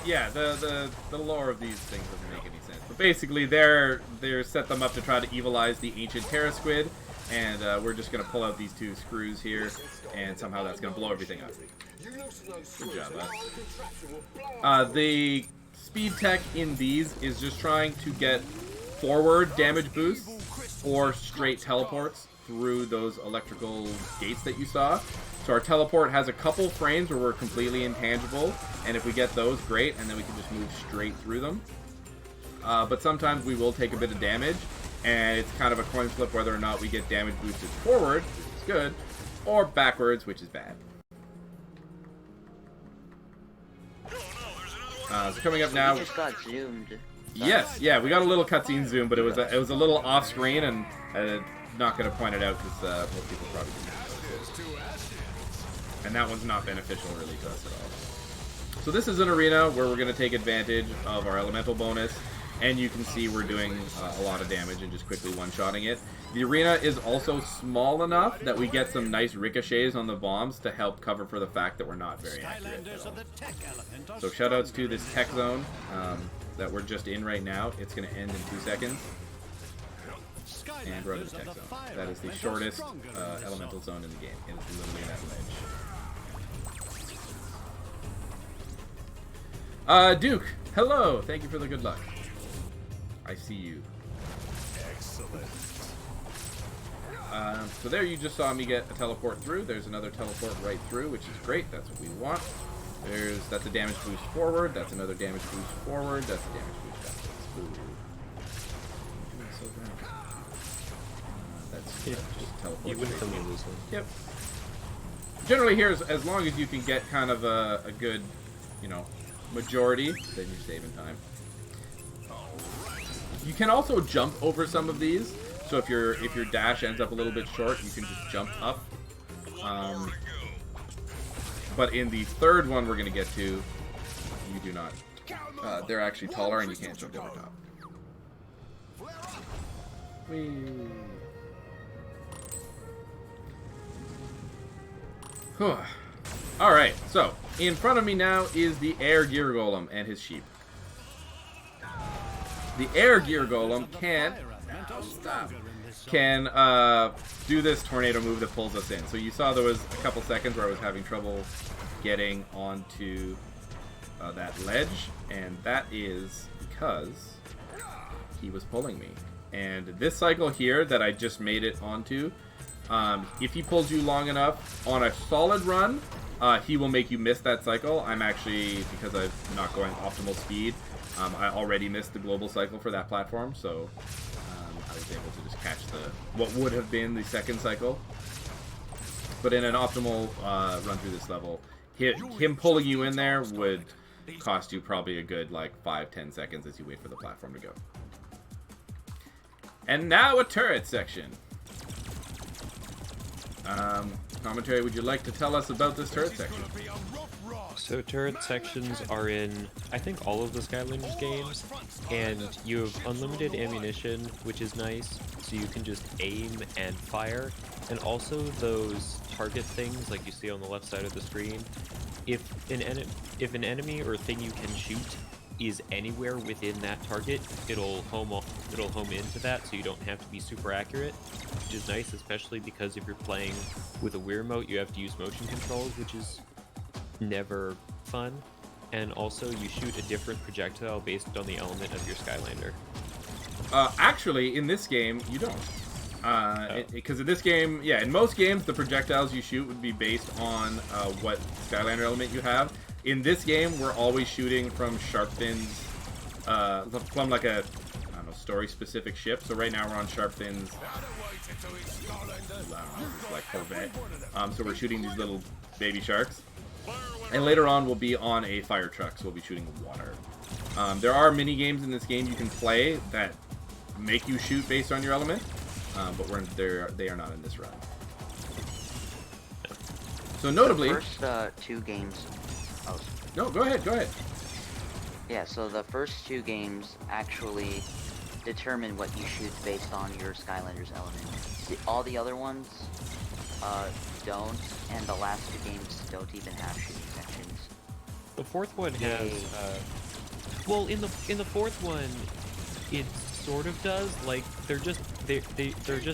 Yeah, the lore of these things doesn't make any sense. But basically, they're set them up to try to evilize the ancient Terra Squid, and we're just gonna pull out these 2 screws here, and somehow that's gonna blow everything up. Good job, us. The speed tech in these is just trying to get forward damage boosts or straight teleports through those electrical gates that you saw. So our teleport has a couple frames where we're completely intangible, and if we get those, great, and then we can just move straight through them. But sometimes we will take a bit of damage, and it's kind of a coin flip whether or not we get damage boosted forward, which is good, or backwards, which is bad. So coming up now. We just got zoomed. Yes, yeah, we got a little cutscene zoom, but it was a little off screen, and I'm not going to point it out because most people probably didn't. And that one's not beneficial really to us at all. So this is an arena where we're going to take advantage of our elemental bonus, and you can see we're doing a lot of damage and just quickly one-shotting it. The arena is also small enough that we get some nice ricochets on the bombs to help cover for the fact that we're not very accurate at all. So shoutouts to this tech zone that we're just in right now. It's going to end in 2 seconds. And we're in the tech zone. That is the shortest elemental zone in the game. And it's literally that ledge. Duke, hello! Thank you for the good luck. I see you. Excellent. So there you just saw me get a teleport through. There's another teleport right through, which is great. That's what we want. That's a damage boost forward. That's another damage boost forward. That's a damage boost backwards. Ooh. Doing so bad. That's just teleport. You win from this one. Yep. Generally here, as long as you can get kind of a good, you know, majority, then you're saving time. You can also jump over some of these. So if your dash ends up a little bit short, you can just jump up. But in the third one we're going to get to, you do not. They're actually taller and you can't jump over top. Whee. Alright, so in front of me now is the air gear golem and his sheep. The air gear golem can do this tornado move that pulls us in. So you saw there was a couple seconds where I was having trouble getting onto that ledge, and that is because he was pulling me. And this cycle here that I just made it onto, if he pulls you long enough on a solid run, he will make you miss that cycle. I'm actually, because I'm not going optimal speed, I already missed the global cycle for that platform, so I was able to just catch what would have been the second cycle. But in an optimal run through this level, him pulling you in there would cost you probably a good like 5-10 seconds as you wait for the platform to go. And now a turret section. Commentary, would you like to tell us about this turret section? So turret sections are in, I think, all of the Skylanders games, and you have unlimited ammunition, which is nice, so you can just aim and fire, and also those target things like you see on the left side of the screen. If an enemy or thing you can shoot is anywhere within that target, it'll home into that, so you don't have to be super accurate, which is nice, especially because if you're playing with a Wii remote, you have to use motion controls, which is never fun. And also, you shoot a different projectile based on the element of your Skylander. Actually, in this game, you don't. Because in this game, yeah, in most games, the projectiles you shoot would be based on what Skylander element you have. In this game, we're always shooting from Sharpfin's, from like a, I don't know, story-specific ship. So right now we're on Sharpfin's, like Corvette. So we're shooting these little baby sharks. And later on, we'll be on a fire truck, so we'll be shooting water. There are mini games in this game you can play that make you shoot based on your element, but they are not in this run. So notably, the first two games. Oh. No, go ahead. Yeah, so the first two games actually determine what you shoot based on your Skylanders element. All the other ones don't, and the last two games don't even have shooting sections. The fourth one has, well, in the fourth one, it sort of does. Like they're just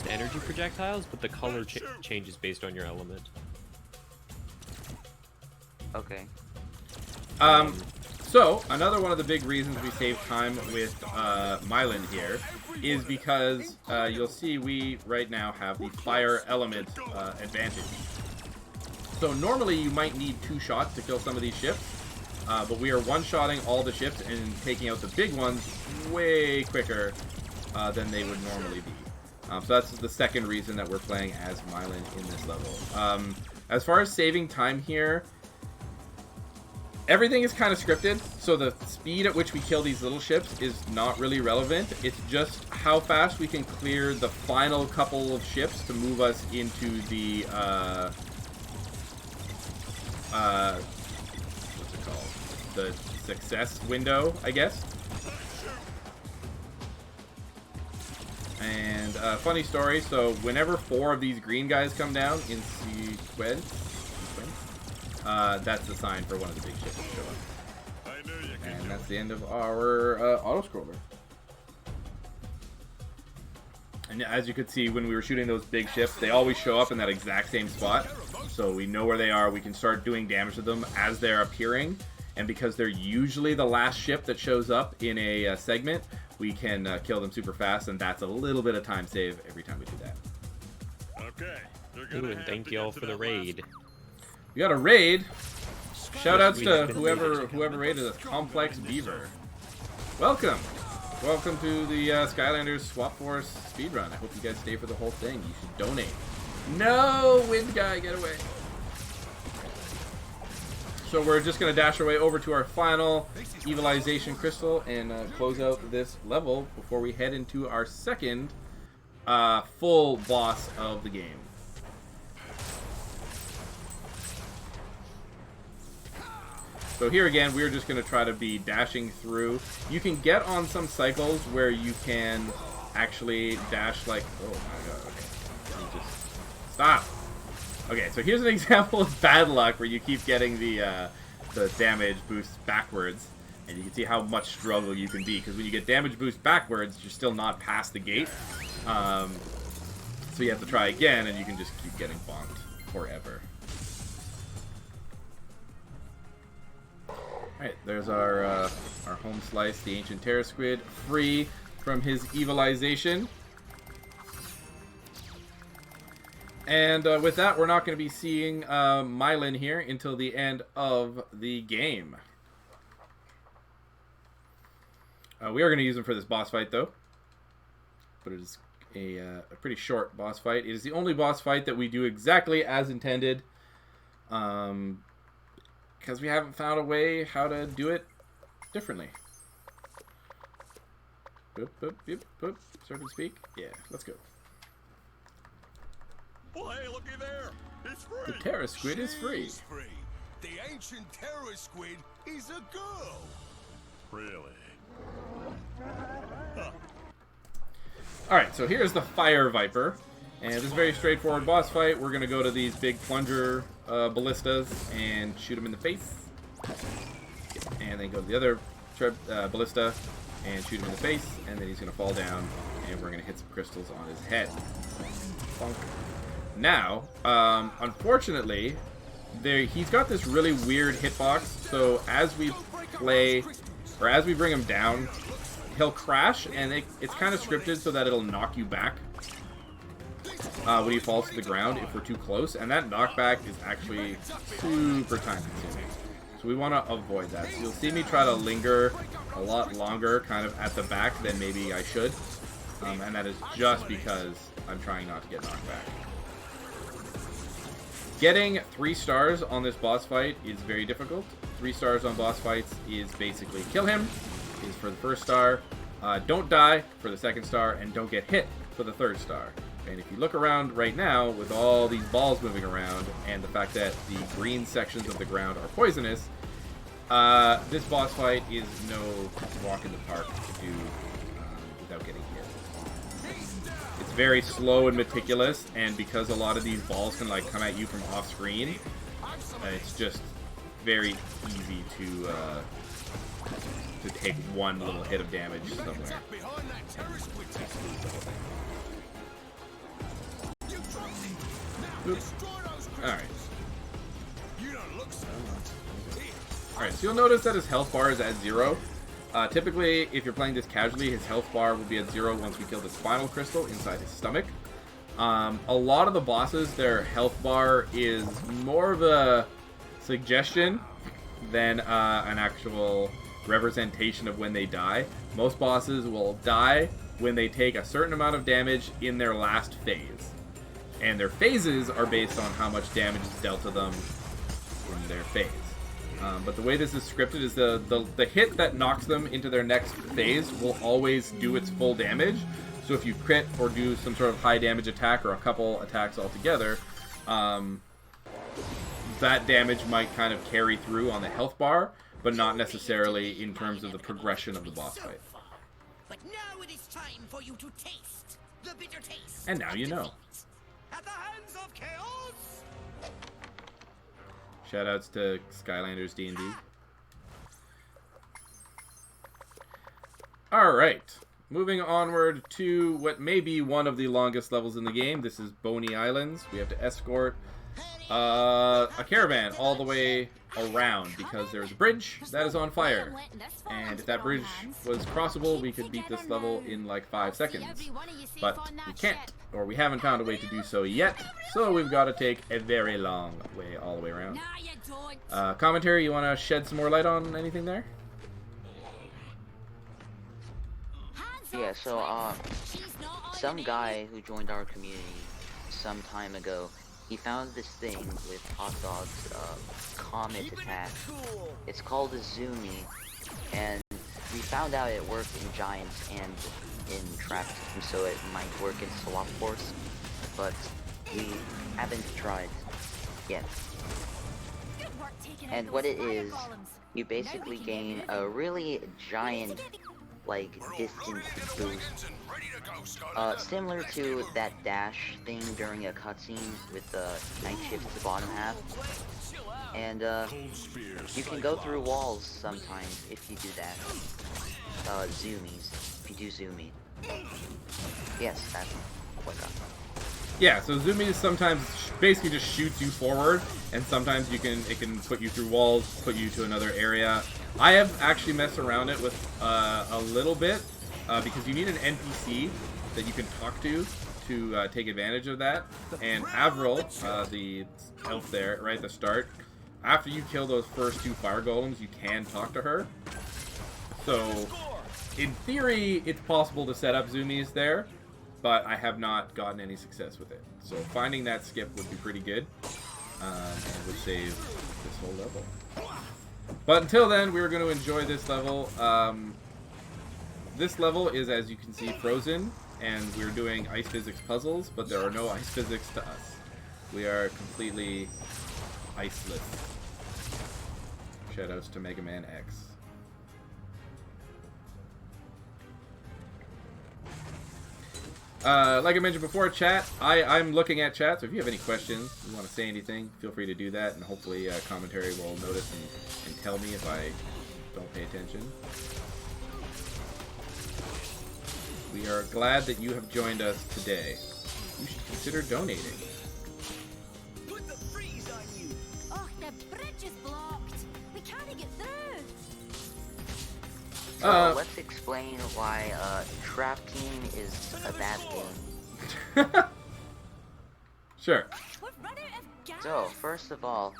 energy projectiles, but the color changes based on your element. Okay. So, another one of the big reasons we save time with Mylan here is because you'll see we right now have the fire element advantage. So normally you might need 2 shots to kill some of these ships, but we are one-shotting all the ships and taking out the big ones way quicker than they would normally be. So that's the second reason that we're playing as Mylan in this level. As far as saving time here, everything is kind of scripted, so the speed at which we kill these little ships is not really relevant. It's just how fast we can clear the final couple of ships to move us into the, what's it called? The success window, I guess. And funny story, so whenever 4 of these green guys come down in sequence, that's the sign for one of the big ships to show up. And that's the end of our auto-scroller. And as you could see, when we were shooting those big ships, they always show up in that exact same spot. So we know where they are, we can start doing damage to them as they're appearing. And because they're usually the last ship that shows up in a segment, we can kill them super fast, and that's a little bit of time save every time we do that. Okay. Ooh, and thank you all for the raid. We got a raid. Shoutouts to whoever raided us. Complex Beaver. Welcome. Welcome to the Skylanders Swap Force speedrun. I hope you guys stay for the whole thing. You should donate. No! Wind guy, get away. So we're just going to dash our way over to our final Evilization Crystal and close out this level before we head into our second full boss of the game. So here again, we're just going to try to be dashing through. You can get on some cycles where you can actually dash like... Oh my god, okay. Let me just... Stop! Okay, so here's an example of bad luck where you keep getting the damage boost backwards. And you can see how much struggle you can be. Because when you get damage boost backwards, you're still not past the gate. So you have to try again, and you can just keep getting bonked forever. Alright, there's our home slice, the Ancient Terror Squid, free from his evilization. And with that, we're not going to be seeing Mylan here until the end of the game. We are going to use him for this boss fight, though. But it is a pretty short boss fight. It is the only boss fight that we do exactly as intended. Because we haven't found a way how to do it differently. Boop, boop, boop, boop. Start to speak? Yeah, let's go. Well, hey, looky there. It's free. The Terror Squid is free. She's free. The Ancient Terror Squid is a girl. Really? Huh. Alright, so here's the Fire Viper. And this is a very straightforward boss fight. We're going to go to these big plunger ballistas and shoot him in the face. And then go to the other ballista and shoot him in the face. And then he's going to fall down. And we're going to hit some crystals on his head. Bonk. Now, unfortunately, he's got this really weird hitbox. So as we play, or as we bring him down, he'll crash. And it's kind of scripted so that it'll knock you back. When he falls to the ground if we're too close, and that knockback is actually super time consuming. So we want to avoid that. So you'll see me try to linger a lot longer kind of at the back than maybe I should. And that is just because I'm trying not to get knocked back. Getting 3 stars on this boss fight is very difficult. 3 stars on boss fights is basically kill him, is for the first star, don't die for the second star, and don't get hit for the third star. And if you look around right now, with all these balls moving around, and the fact that the green sections of the ground are poisonous, this boss fight is no walk in the park to do without getting hit. It's very slow and meticulous, and because a lot of these balls can like come at you from off screen, it's just very easy to take one little hit of damage somewhere. Alright. Alright, so you'll notice that his health bar is at 0. Typically, if you're playing this casually, his health bar will be at 0 once we kill the spinal crystal inside his stomach. A lot of the bosses, their health bar is more of a suggestion than an actual representation of when they die. Most bosses will die when they take a certain amount of damage in their last phase. And their phases are based on how much damage is dealt to them in their phase. But the way this is scripted is the hit that knocks them into their next phase will always do its full damage. So if you crit or do some sort of high damage attack or a couple attacks altogether, that damage might kind of carry through on the health bar, but not necessarily in terms of the progression of the boss fight. But now it is time for you to taste the bitter taste. And now you know. At the hands of chaos. Shoutouts to Skylanders D&D. Alright, moving onward to what may be one of the longest levels in the game. This is Boney Islands. We have to escort a caravan all the way around because there's a bridge that is on fire. And if that bridge was crossable, we could beat this level in like 5 seconds. But we can't, or we haven't found a way to do so yet, so we've got to take a very long way all the way around. Commentary, you want to shed some more light on anything there? Yeah, so, some guy who joined our community some time ago, he found this thing with Hot Dog's, comet attack. It's called a Zoomy, and we found out it worked in Giants and in Trap Team, so it might work in Swap Force, but we haven't tried yet. And what it is, you basically gain a really giant, like, distance boost. Similar to that dash thing during a cutscene with the night shift at the bottom half. And, you can go through walls sometimes if you do that. Zoomies. If you do Zoomy. Yes, that's what I got. Yeah, so Zoomies sometimes basically just shoots you forward, and sometimes it can put you through walls, put you to another area. I have actually messed around it with a little bit, because you need an NPC that you can talk to take advantage of that. And Avril, the elf there, right at the start, after you kill those first 2 fire golems, you can talk to her. So, in theory, it's possible to set up Zoomies there, but I have not gotten any success with it. So finding that skip would be pretty good, and would save this whole level. But until then, we're going to enjoy this level. This level is, as you can see, frozen, and we're doing ice physics puzzles, but there are no ice physics to us. We are completely iceless. Shoutouts to Mega Man X. Like I mentioned before, chat, I'm looking at chat, so if you have any questions, you want to say anything, feel free to do that, and hopefully commentary will notice and tell me if I don't pay attention. We are glad that you have joined us today. You should consider donating. Put the freeze on you. Oh, the bridge is blocked. We can't get through. So let's explain why Trap Team is a bad game. Sure. So, first of all,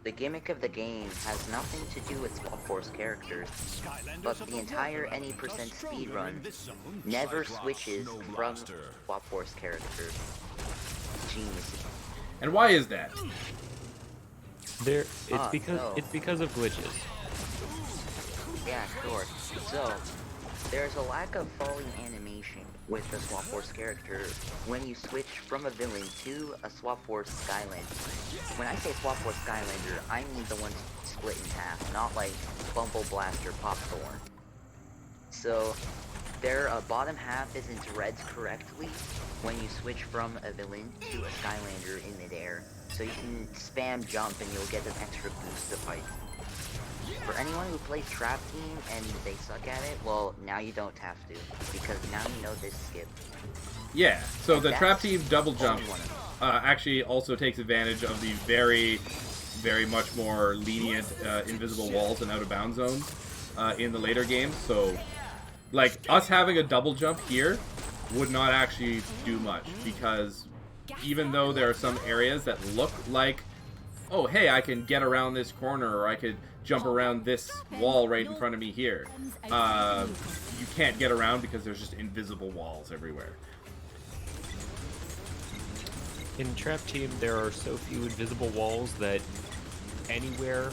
the gimmick of the game has nothing to do with Swap Force characters, but the entire any % speedrun never switches from Swap Force characters. Genius. And why is that? It's because of glitches. Yeah, sure. So, there's a lack of falling animation with the Swap Force character when you switch from a villain to a Swap Force Skylander. When I say Swap Force Skylander, I mean the one split in half, not like Bumble Blast or Popthorn. So, their bottom half isn't read correctly when you switch from a villain to a Skylander in midair. So you can spam jump and you'll get an extra boost to fight. For anyone who plays Trap Team and they suck at it, well, now you don't have to, because now you know this skip. Yeah, so the Trap Team double jump actually also takes advantage of the very very much more lenient invisible walls and out of bounds zones in the later games. So, like, us having a double jump here would not actually do much, because even though there are some areas that look like, oh, hey, I can get around this corner, or I could jump around this wall right in front of me here, you can't get around because there's just invisible walls everywhere. In Trap Team, there are so few invisible walls that anywhere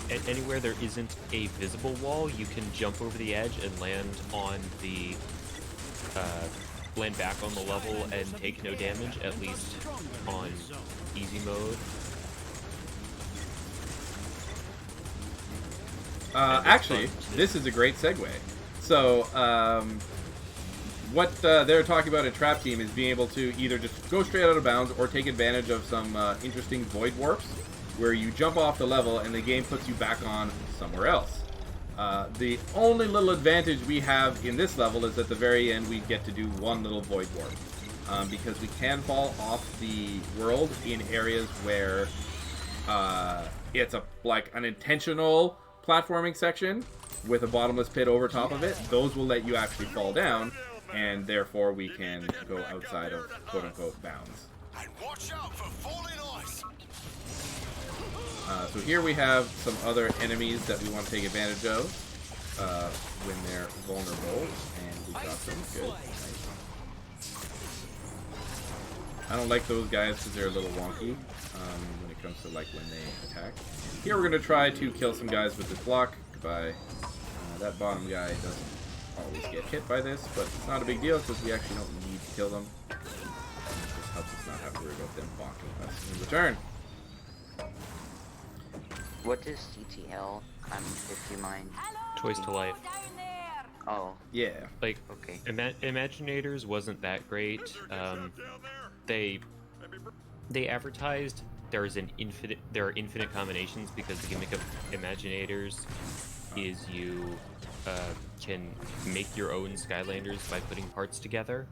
there isn't a visible wall, you can jump over the edge and land on the land back on the level and take no damage, at least on easy mode. Actually, this is a great segue. So, what they're talking about in Trap Team is being able to either just go straight out of bounds or take advantage of some interesting void warps, where you jump off the level and the game puts you back on somewhere else. The only little advantage we have in this level is at the very end we get to do one little void warp, because we can fall off the world in areas where it's like an intentional platforming section with a bottomless pit over top of it. Those will let you actually fall down, and therefore we can go outside of quote-unquote bounds. And watch out for falling ice. So here we have some other enemies that we want to take advantage of when they're vulnerable, and we got them. Good. Nice. I don't like those guys because they're a little wonky when it comes to like when they attack. Here we're going to try to kill some guys with this block. Goodbye. That bottom guy doesn't always get hit by this, but it's not a big deal because we actually don't need to kill them. It just helps us not have to worry about them bonking us in return. What is CTL? If you mind. Toys to Life. Oh. Yeah. Like, okay. Imaginators wasn't that great. They advertised there are infinite combinations, because the gimmick of Imaginators is you can make your own Skylanders by putting parts together.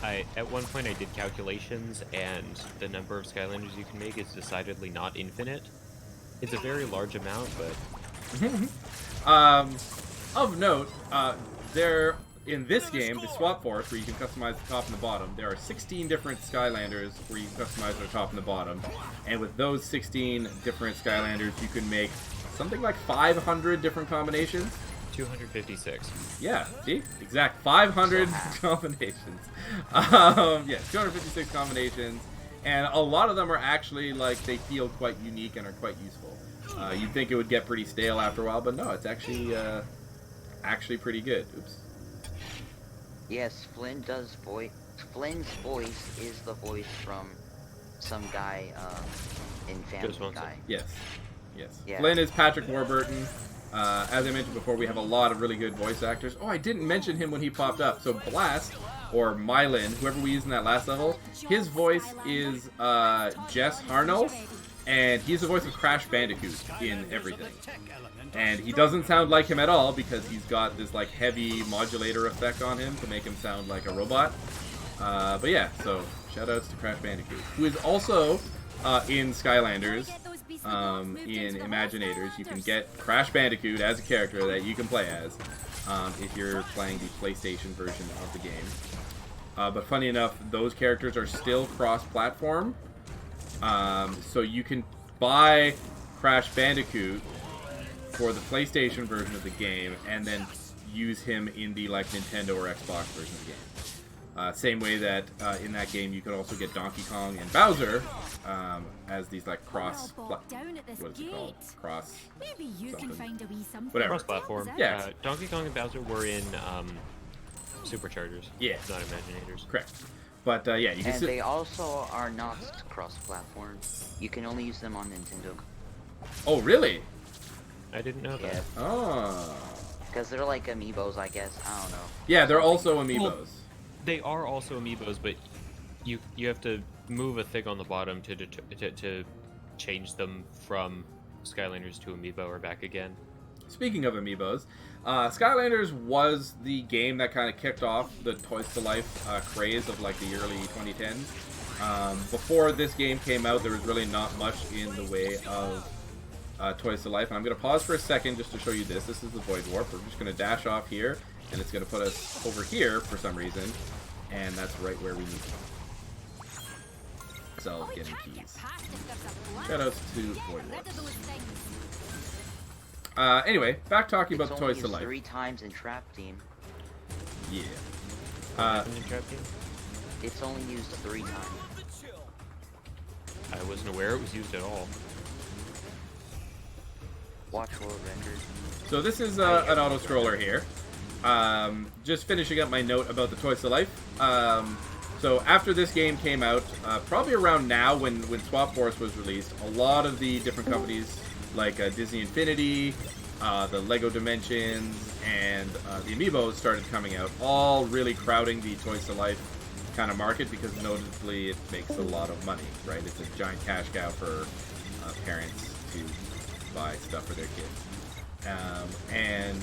At one point I did calculations, and the number of Skylanders you can make is decidedly not infinite. It's a very large amount, but... Of note, there in this game, the Swap Force, where you can customize the top and the bottom, there are 16 different Skylanders where you can customize the top and the bottom. And with those 16 different Skylanders, you can make something like 500 different combinations. 256. Yeah, see? Exact 500 combinations. Yeah, 256 combinations. And a lot of them are actually, like, they feel quite unique and are quite useful. You'd think it would get pretty stale after a while, but no, it's actually pretty good. Oops. Yes, Flynn's voice is the voice from some guy in Family Guy. Yes. Yes. Yeah. Flynn is Patrick Warburton. As I mentioned before, we have a lot of really good voice actors. Oh, I didn't mention him when he popped up. So Blast, or Mylan, whoever we used in that last level, his voice is Jess Harnell, and he's the voice of Crash Bandicoot in everything. And he doesn't sound like him at all, because he's got this like heavy modulator effect on him to make him sound like a robot. But yeah, so shoutouts to Crash Bandicoot, who is also in Skylanders. In Imaginators, you can get Crash Bandicoot as a character that you can play as if you're playing the PlayStation version of the game. But funny enough, those characters are still cross-platform, so you can buy Crash Bandicoot for the PlayStation version of the game and then use him in the like Nintendo or Xbox version of the game. Same way that in that game you could also get Donkey Kong and Bowser as these like cross what is it called? Cross Maybe you can find a wee something. Whatever. Cross-platform. Yeah. Donkey Kong and Bowser were in Superchargers. Yeah. Not Imaginators. Correct. But yeah, you can And they also are not cross-platform. You can only use them on Nintendo. Oh, really? I didn't know that. Oh. Because they're like amiibos, I guess. I don't know. Yeah, they're also amiibos. Well, they are also amiibos, but you have to move a thing on the bottom to change them from Skylanders to amiibo or back again. Speaking of amiibos, Skylanders was the game that kind of kicked off the Toys to Life craze of like the early 2010s. Before this game came out, there was really not much in the way of Toys to Life. And I'm going to pause for a second just to show you this. This is the Void Warp. We're just going to dash off here, and it's going to put us over here for some reason. And that's right where we need to be. So, getting keys. Shoutouts to Void Warp. Anyway, back talking about Toys to Life. 3 times in Trap Team. Yeah. In Trap Team? It's only used 3 times. I wasn't aware it was used at all. Watch world rendered. So this is an auto-scroller here. Just finishing up my note about the Toys to Life. So after this game came out, probably around now when Swap Force was released, a lot of the different companies like Disney Infinity, the Lego Dimensions, and the Amiibos started coming out, all really crowding the Toys to Life kind of market because notably it makes a lot of money, right? It's a giant cash cow for parents to buy stuff for their kids. And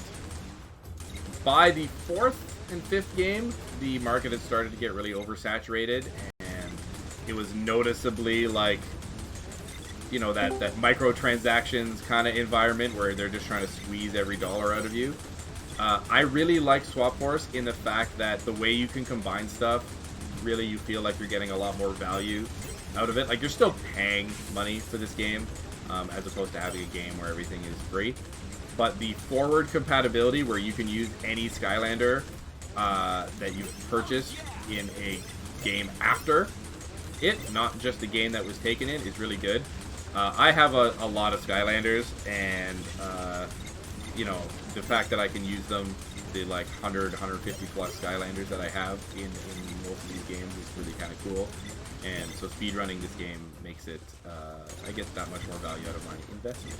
by the 4th and 5th game, the market had started to get really oversaturated, and it was noticeably like, you know, that microtransactions kind of environment where they're just trying to squeeze every dollar out of you. I really like Swap Force in the fact that the way you can combine stuff, really you feel like you're getting a lot more value out of it. Like, you're still paying money for this game, as opposed to having a game where everything is free. But the forward compatibility where you can use any Skylander that you've purchased in a game after it, not just the game that was taken in, is really good. I have a lot of Skylanders, and you know, the fact that I can use them, the like 100, 150 plus Skylanders that I have in most of these games is really kind of cool. And so speedrunning this game makes it, I get that much more value out of my investment.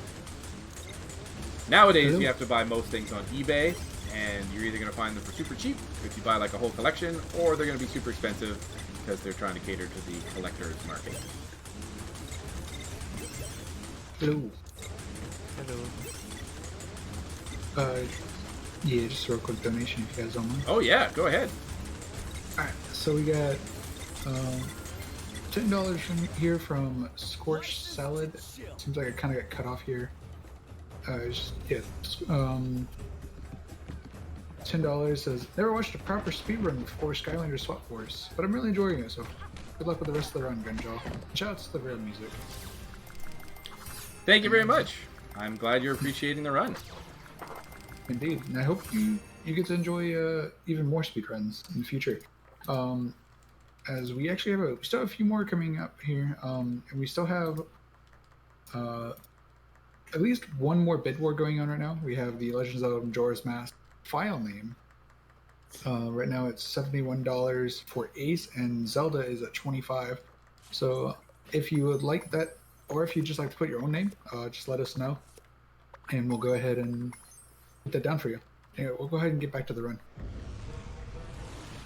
Nowadays, you have to buy most things on eBay, and you're either going to find them for super cheap if you buy like a whole collection, or they're going to be super expensive because they're trying to cater to the collector's market. Hello. Hello. Yeah, just a real quick donation if you guys don't mind. Oh yeah, go ahead. Alright, so we got $10 from here from Scorched Salad. Seems like I kind of got cut off here. $10 says, never watched a proper speedrun before Skylanders Swap Force, but I'm really enjoying it, so good luck with the rest of the run, Gumjaw. Shoutouts to the real music. Thank you very much. I'm glad you're appreciating the run. Indeed, and I hope you get to enjoy even more speedruns in the future. As we actually have we still have a few more coming up here. And we still have at least one more bid war going on right now. We have the Legends of Majora's Mask file name. Right now it's $71 for Ace, and Zelda is at $25. So if you would like that, or if you just like to put your own name, just let us know, and we'll go ahead and put that down for you. Anyway, we'll go ahead and get back to the run.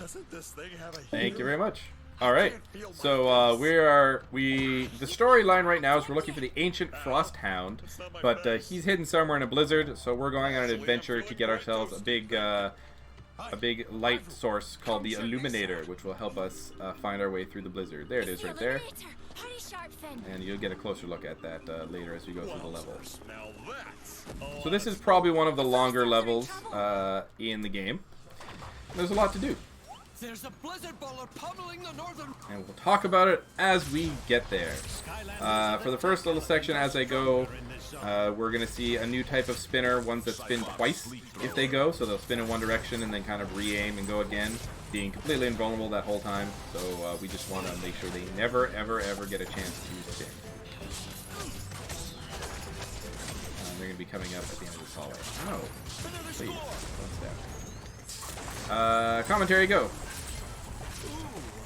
Doesn't this thing have a Thank you very much. All right, so the storyline right now is we're looking for the ancient Frost Hound, but he's hidden somewhere in a blizzard. So we're going on an adventure to get ourselves a big light source called the Illuminator, which will help us find our way through the blizzard. There it is, right there. And you'll get a closer look at that later as we go through the level. So this is probably one of the longer levels in the game. There's a lot to do. There's a blizzard bowler pummeling the northern. And we'll talk about it as we get there. For the first little section as I go, we're going to see a new type of spinner, ones that spin twice if they go. So they'll spin in one direction and then kind of re-aim and go again, being completely invulnerable that whole time. So we just want to make sure they never, ever, ever get a chance to spin. They're going to be coming up at the end of this hallway. Oh, please. What's that? Commentary, go.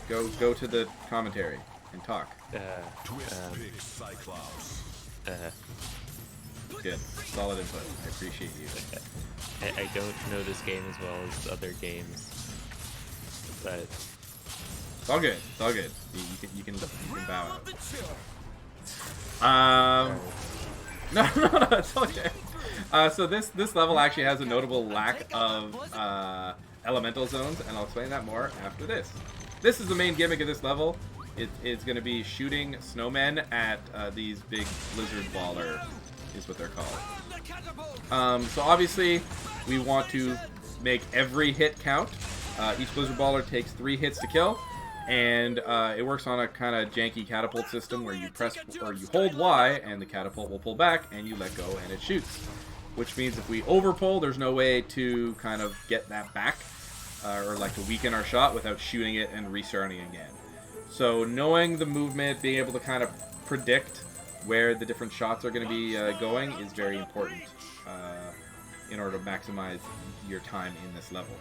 Go to the commentary and talk. Good. Solid input. I appreciate you. I don't know this game as well as other games, but it's all good. It's all good. You can bow out. No, it's okay. So this level actually has a notable lack of elemental zones, and I'll explain that more after this. This is the main gimmick of this level. It's going to be shooting snowmen at these big blizzard baller, is what they're called. So obviously, we want to make every hit count. Each blizzard baller takes 3 hits to kill, and it works on a kind of janky catapult system where you press or you hold Y, and the catapult will pull back, and you let go, and it shoots. Which means if we overpull, there's no way to kind of get that back, or like to weaken our shot without shooting it and restarting again. So knowing the movement, being able to kind of predict where the different shots are going to be going is very important in order to maximize your time in this level.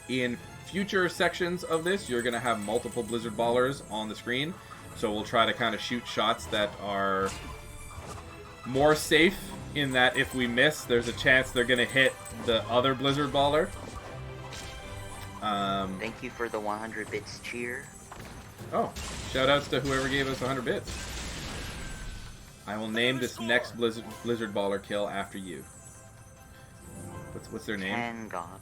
In future sections of this, you're going to have multiple blizzard ballers on the screen, so we'll try to kind of shoot shots that are more safe in that if we miss, there's a chance they're going to hit the other blizzard baller. Thank you for the 100 bits cheer. Oh, shoutouts to whoever gave us 100 bits. I will name this next blizzard baller kill after you. What's their name? Tangoth.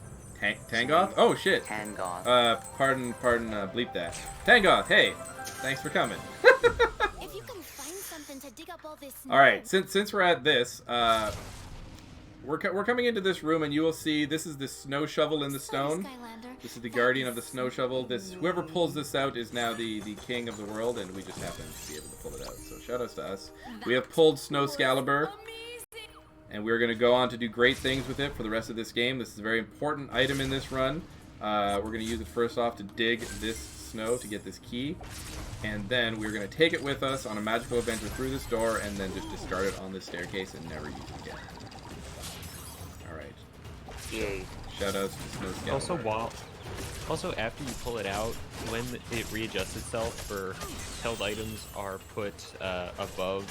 Tangoth? Oh shit. Tangoth. Pardon, bleep that. Tangoth, hey, thanks for coming. If you can find something to dig up all this snow. All right, since we're at this, we're coming into this room, and you will see this is the snow shovel in the stone. This is the guardian of the snow shovel. Whoever pulls this out is now the king of the world, and we just happen to be able to pull it out. So shout outs to us. We have pulled Snow Excalibur, and we're going to go on to do great things with it for the rest of this game. This is a very important item in this run. We're going to use it first off to dig this snow to get this key, and then we're going to take it with us on a magical adventure through this door, and then just discard it on this staircase and never use it again. Alright. Yay. Shoutouts to Snow Excalibur. Also, after you pull it out, when it readjusts itself, for held items are put above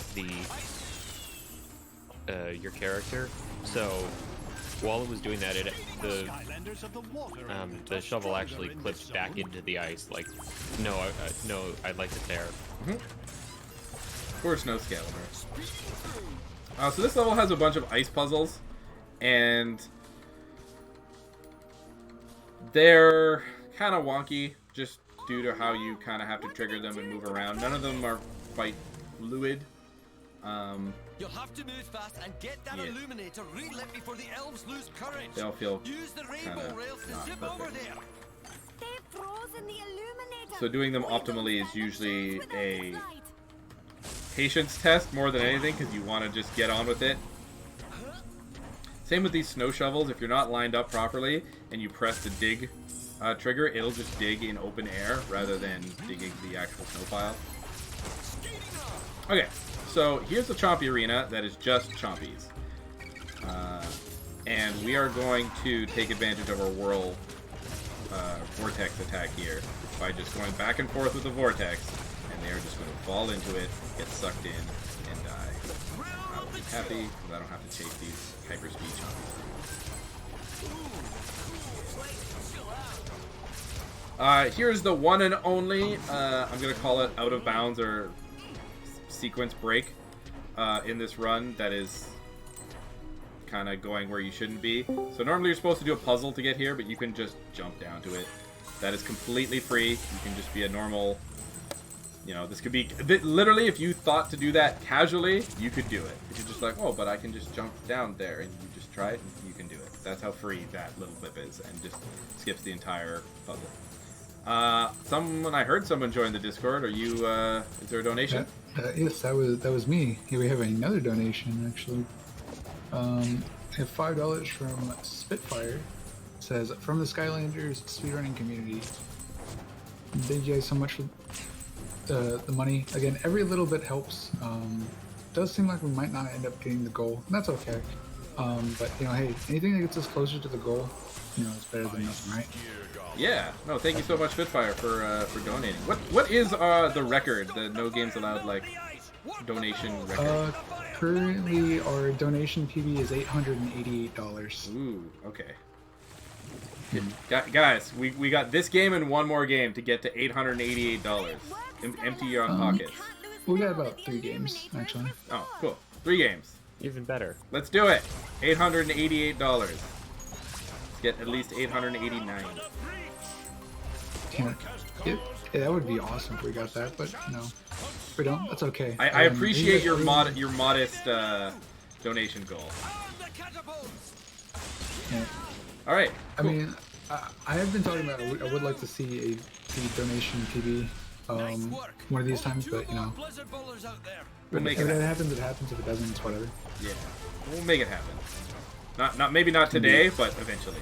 your character. So while it was doing that, the shovel actually clips back into the ice. Like, no, I'd like it there. Poor Snow Excalibur. So this level has a bunch of ice puzzles, and they're kind of wonky just due to how you kind of have to trigger them and move around. None of them are quite fluid. You'll have to move fast and get that illuminator relit before the elves lose courage. They all feel Use the rainbow rails to zip over there. They've frozen the illuminator. So doing them optimally is usually a patience test more than anything, because you want to just get on with it. Same with these snow shovels. If you're not lined up properly and you press the dig trigger, it'll just dig in open air rather than digging the actual snow pile. Okay, so here's the Chompy Arena that is just Chompies. And we are going to take advantage of our whirl vortex attack here by just going back and forth with the vortex, and they are just going to fall into it, get sucked in, and die. I will be happy because I don't have to chase these hyperspeed Chompies. Here's the one and only, I'm going to call it out of bounds or sequence break in this run that is kind of going where you shouldn't be. So normally you're supposed to do a puzzle to get here, but you can just jump down to it. That is completely free. You can just be a normal, you know, this could be, literally if you thought to do that casually, you could do it. If you're just like, oh, but I can just jump down there, and you just try it, and you can do it. That's how free that little clip is, and just skips the entire puzzle. I heard someone join the Discord. Are you, is there a donation? Yes, that was me. Here we have another donation, actually. I have $5 from Spitfire. It says, from the Skylanders speedrunning community. Thank you guys so much for the money. Again, every little bit helps. Does seem like we might not end up getting the goal. And that's okay. But, you know, hey, anything that gets us closer to the goal, you know, it's better than nothing, right? Yeah. No, thank you so much, Spitfire, for donating. What is the record, the No Games Allowed, like, donation record? Currently, our donation PB is $888. Ooh, okay. Guys, we got this game and one more game to get to $888. Empty your own pockets. We got about 3 games, actually. Oh, cool. 3 games. Even better. Let's do it. $888. Let's get at least $889. Yeah, that would be awesome if we got that, but no, we don't. That's okay. I appreciate your modest donation goal. Yeah. All right. Cool. I mean, I have been talking about. I would like to see a donation TV one of these times, but you know, we'll make if it it happens, it happens. If it doesn't, it's whatever. Yeah, we'll make it happen. Maybe not today, but eventually.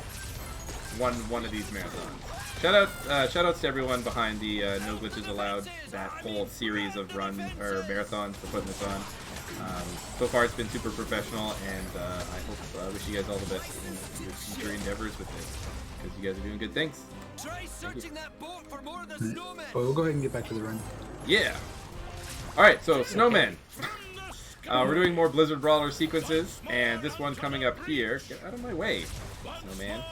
One of these marathons. Shoutouts to everyone behind the No Glitches Allowed, that whole series of marathons for putting this on. So far it's been super professional, and I wish you guys all the best in your future endeavors with this, because you guys are doing good things. Well, we'll go ahead and get back to the run. Yeah. Alright, so Snowmen. We're doing more Blizzard Brawler sequences, and this one coming up here. Get out of my way, Snowman.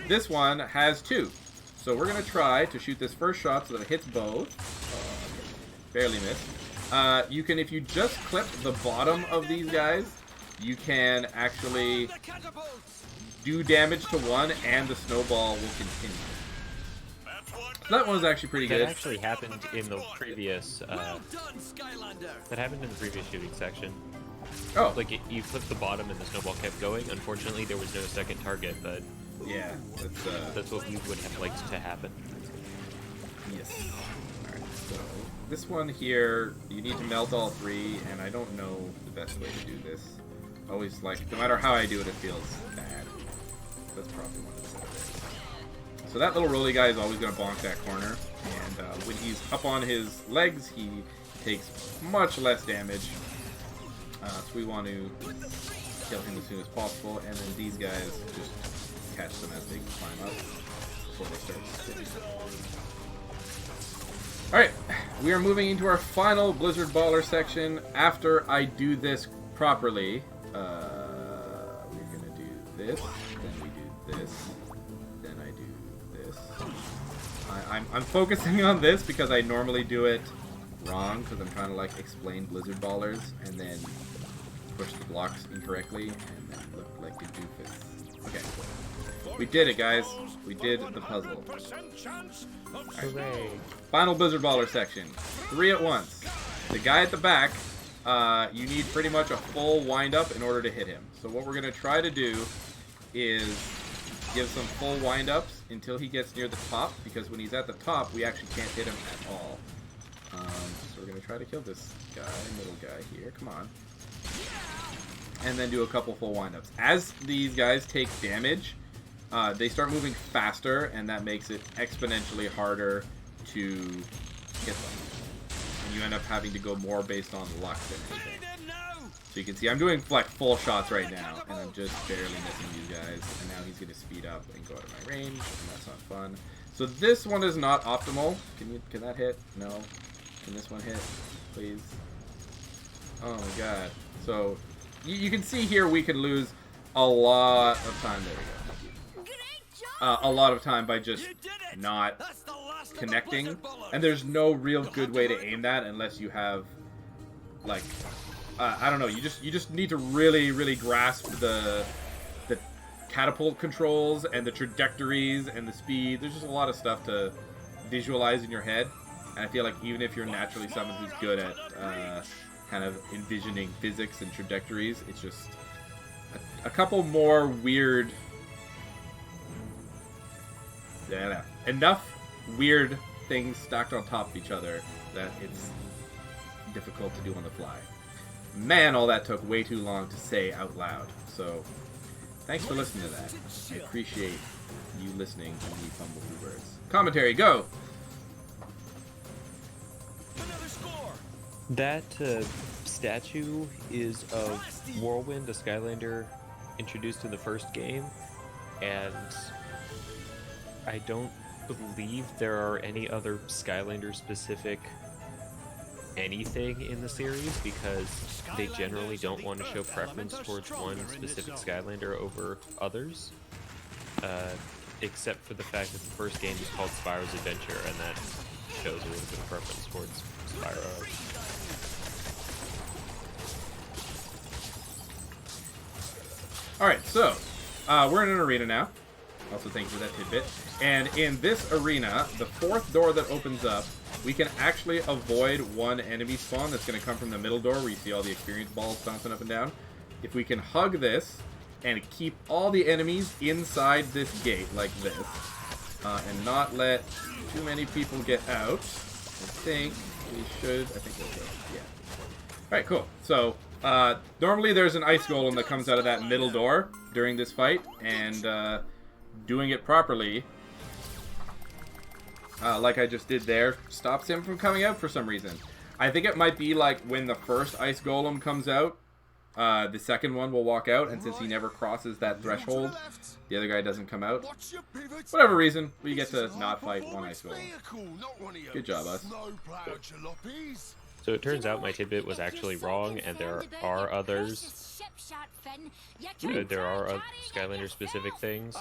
This one has 2. So we're going to try to shoot this first shot so that it hits both. Barely missed. You can, if you just clip the bottom of these guys, you can actually do damage to one, and the snowball will continue. So that one was actually pretty good. That actually happened in the previous. That happened in the previous shooting section. Oh, like you clipped the bottom and the snowball kept going. Unfortunately, there was no second target, but yeah, that's what we would have liked to happen. Yes. All right. So this one here, you need to melt all 3, and I don't know the best way to do this. Always like, no matter how I do it, it feels bad. That's probably one of the settings. So that little roly guy is always going to bonk that corner, and when he's up on his legs, he takes much less damage. So we want to kill him as soon as possible, and then these guys just catch them as they climb up before they start spinning. Alright, we are moving into our final Blizzard Baller section. After I do this properly, we're going to do this, then we do this, then I do this. I'm focusing on this because I normally do it wrong, because I'm trying to like explain Blizzard Ballers and then push the blocks incorrectly and then look like a doofus. Okay, we did it, guys. We did the puzzle. Right. Final Blizzard Baller section. 3 at once. The guy at the back, you need pretty much a full wind-up in order to hit him. So what we're going to try to do is give some full wind-ups until he gets near the top, because when he's at the top, we actually can't hit him at all. So we're going to try to kill this guy, middle guy here. Come on. And then do a couple full wind-ups. As these guys take damage, they start moving faster, and that makes it exponentially harder to hit them. And you end up having to go more based on luck than anything. So you can see I'm doing like full shots right now, and I'm just barely missing these guys. And now he's going to speed up and go out of my range, and that's not fun. So this one is not optimal. Can that hit? No. Can this one hit, please? Oh my god. So you can see here we can lose a lot of time. There we go. A lot of time by just not connecting, and there's no real good way to aim that unless you have like I don't know. You just need to really grasp the catapult controls and the trajectories and the speed. There's just a lot of stuff to visualize in your head, and I feel like even if you're naturally someone who's good at kind of envisioning physics and trajectories, it's just a couple more weird. Yeah, enough weird things stacked on top of each other that it's difficult to do on the fly. Man, all that took way too long to say out loud. So, thanks for listening to that. I appreciate you listening to me fumble through words. Commentary, go! That statue is of Whirlwind, a Skylander introduced in the first game, and I don't believe there are any other Skylander-specific anything in the series, because they generally don't want to show preference towards one specific Skylander over others, except for the fact that the first game is called Spyro's Adventure, and that shows a little bit of preference towards Spyro. Alright, so, we're in an arena now. Also, thank you for that tidbit. And in this arena, the fourth door that opens up, we can actually avoid one enemy spawn that's going to come from the middle door where you see all the experience balls bouncing up and down. If we can hug this and keep all the enemies inside this gate like this, and not let too many people get out, I think we should... I think we'll go. Yeah. Alright, cool. So, normally there's an ice golem that comes out of that middle door during this fight, and doing it properly, like I just did there, stops him from coming out for some reason. I think it might be like when the first ice golem comes out, the second one will walk out, and since he never crosses that threshold, the other guy doesn't come out. Whatever reason, we get to not fight one ice golem. Good job, us. So it turns out my tidbit was actually wrong, and there are others. There are Skylander specific things,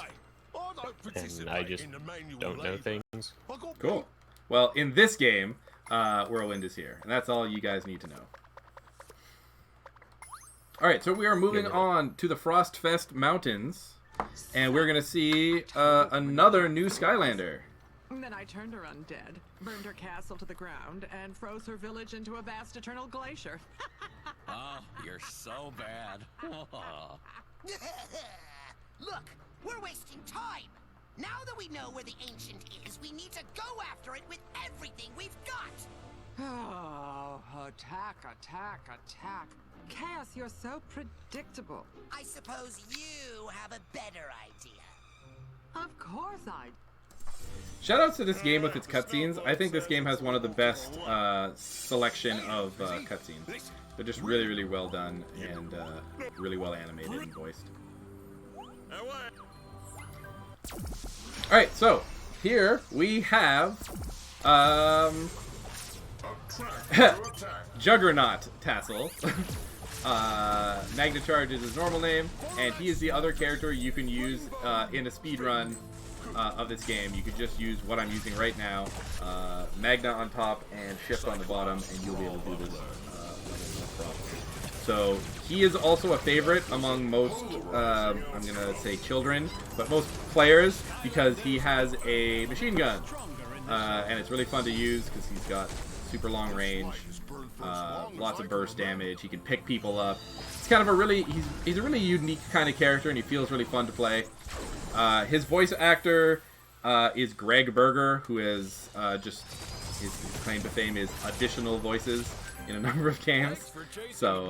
and I just don't know things. Cool. Well, in this game, Whirlwind is here, and that's all you guys need to know. Alright, so we are moving on to the Frostfest Mountains, and we're going to see another new Skylander. Then I turned her undead, burned her castle to the ground, and froze her village into a vast eternal glacier. Oh, you're so bad. Look, we're wasting time. Now that we know where the Ancient is, we need to go after it with everything we've got. Oh, attack, attack, attack. Chaos, you're so predictable. I suppose you have a better idea. Of course I... Shoutouts to this game with its cutscenes. I think this game has one of the best selection of cutscenes. They're just really, really well done and really well animated and voiced. Alright, so here we have Juggernaut Tassel. Magna Charge is his normal name, and he is the other character you can use in a speedrun of this game. You could just use what I'm using right now, Magna on top and Shift on the bottom, and you'll be able to do this no problem. So he is also a favorite among most, I'm gonna say children, but most players, because he has a machine gun, and it's really fun to use because he's got super long range, lots of burst damage. He can pick people up. It's kind of a really, he's a really unique kind of character, and he feels really fun to play. His voice actor is Greg Berger, who is just, his claim to fame is additional voices in a number of games. So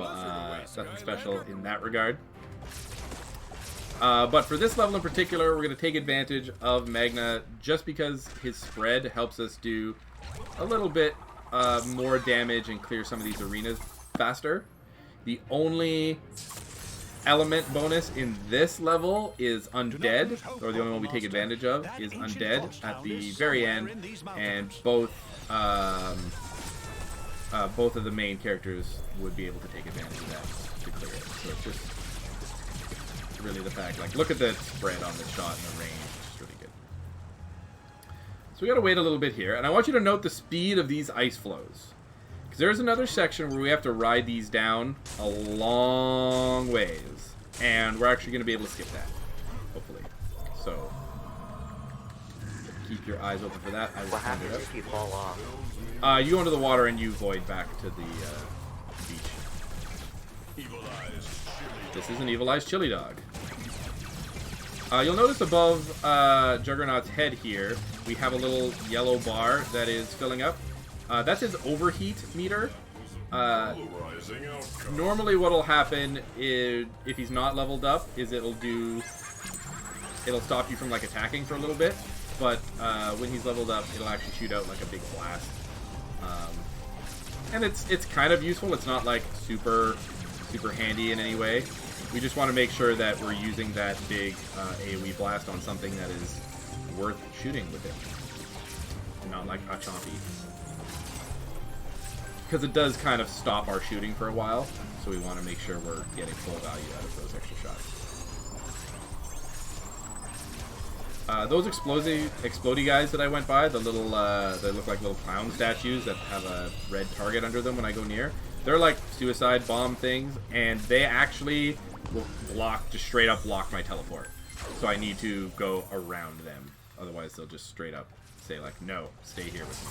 nothing special in that regard. But for this level in particular, we're going to take advantage of Magna just because his spread helps us do a little bit more damage and clear some of these arenas faster. The only element bonus in this level is Undead, or the only one we take advantage of is Undead at the very end, and both of the main characters would be able to take advantage of that to clear it. So it's just really the fact, like, look at the spread on the shot and the range, it's just really good. So we gotta wait a little bit here, and I want you to note the speed of these ice flows. Because there's another section where we have to ride these down a long ways, and we're actually going to be able to skip that, hopefully. So, keep your eyes open for that. What happens if you fall off? You go into the water and you void back to the beach. This is an Evilized Chili Dog. You'll notice above Juggernaut's head here, we have a little yellow bar that is filling up. That's his overheat meter. Normally what'll happen is, if he's not leveled up, is it'll stop you from like attacking for a little bit, but when he's leveled up, it'll actually shoot out like a big blast. And it's kind of useful. It's not like super handy in any way. We just want to make sure that we're using that big AoE blast on something that is worth shooting with it, and not like a chompy. Because it does kind of stop our shooting for a while, so we want to make sure we're getting full value out of those extra shots. Those explodey guys that I went by, the little, they look like little clown statues that have a red target under them when I go near. They're like suicide bomb things, and they actually will just straight up block my teleport. So I need to go around them. Otherwise, they'll just straight up say, like, no, stay here with me.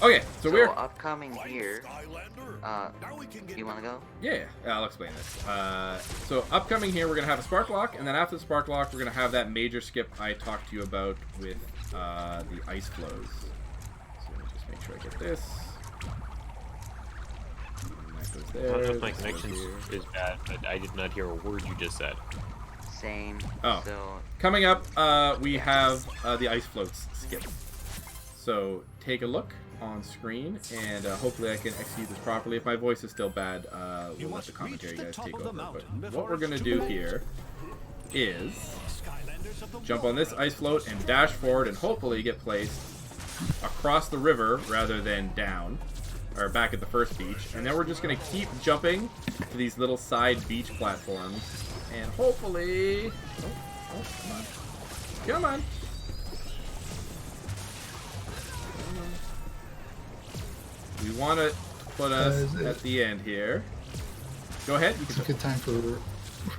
Okay, so we're... upcoming here, you want to go? Yeah, I'll explain this. So upcoming here, we're going to have a Spark Lock, and then after the Spark Lock, we're going to have that major skip I talked to you about with the ice flows. So let me just make sure I get this. I don't know if my connection is bad, but I did not hear a word you just said. Same. Oh. So... Coming up, we have the ice floats skip. So take a look on screen, and hopefully I can execute this properly. If my voice is still bad, we'll let the commentary guys take over. But what we're going to do here is jump on this ice float and dash forward and hopefully get placed across the river rather than down, or back at the first beach. And then we're just going to keep jumping to these little side beach platforms, and hopefully... Oh, come on. Come on. We want to put us at the end here. Go ahead. It's a good time for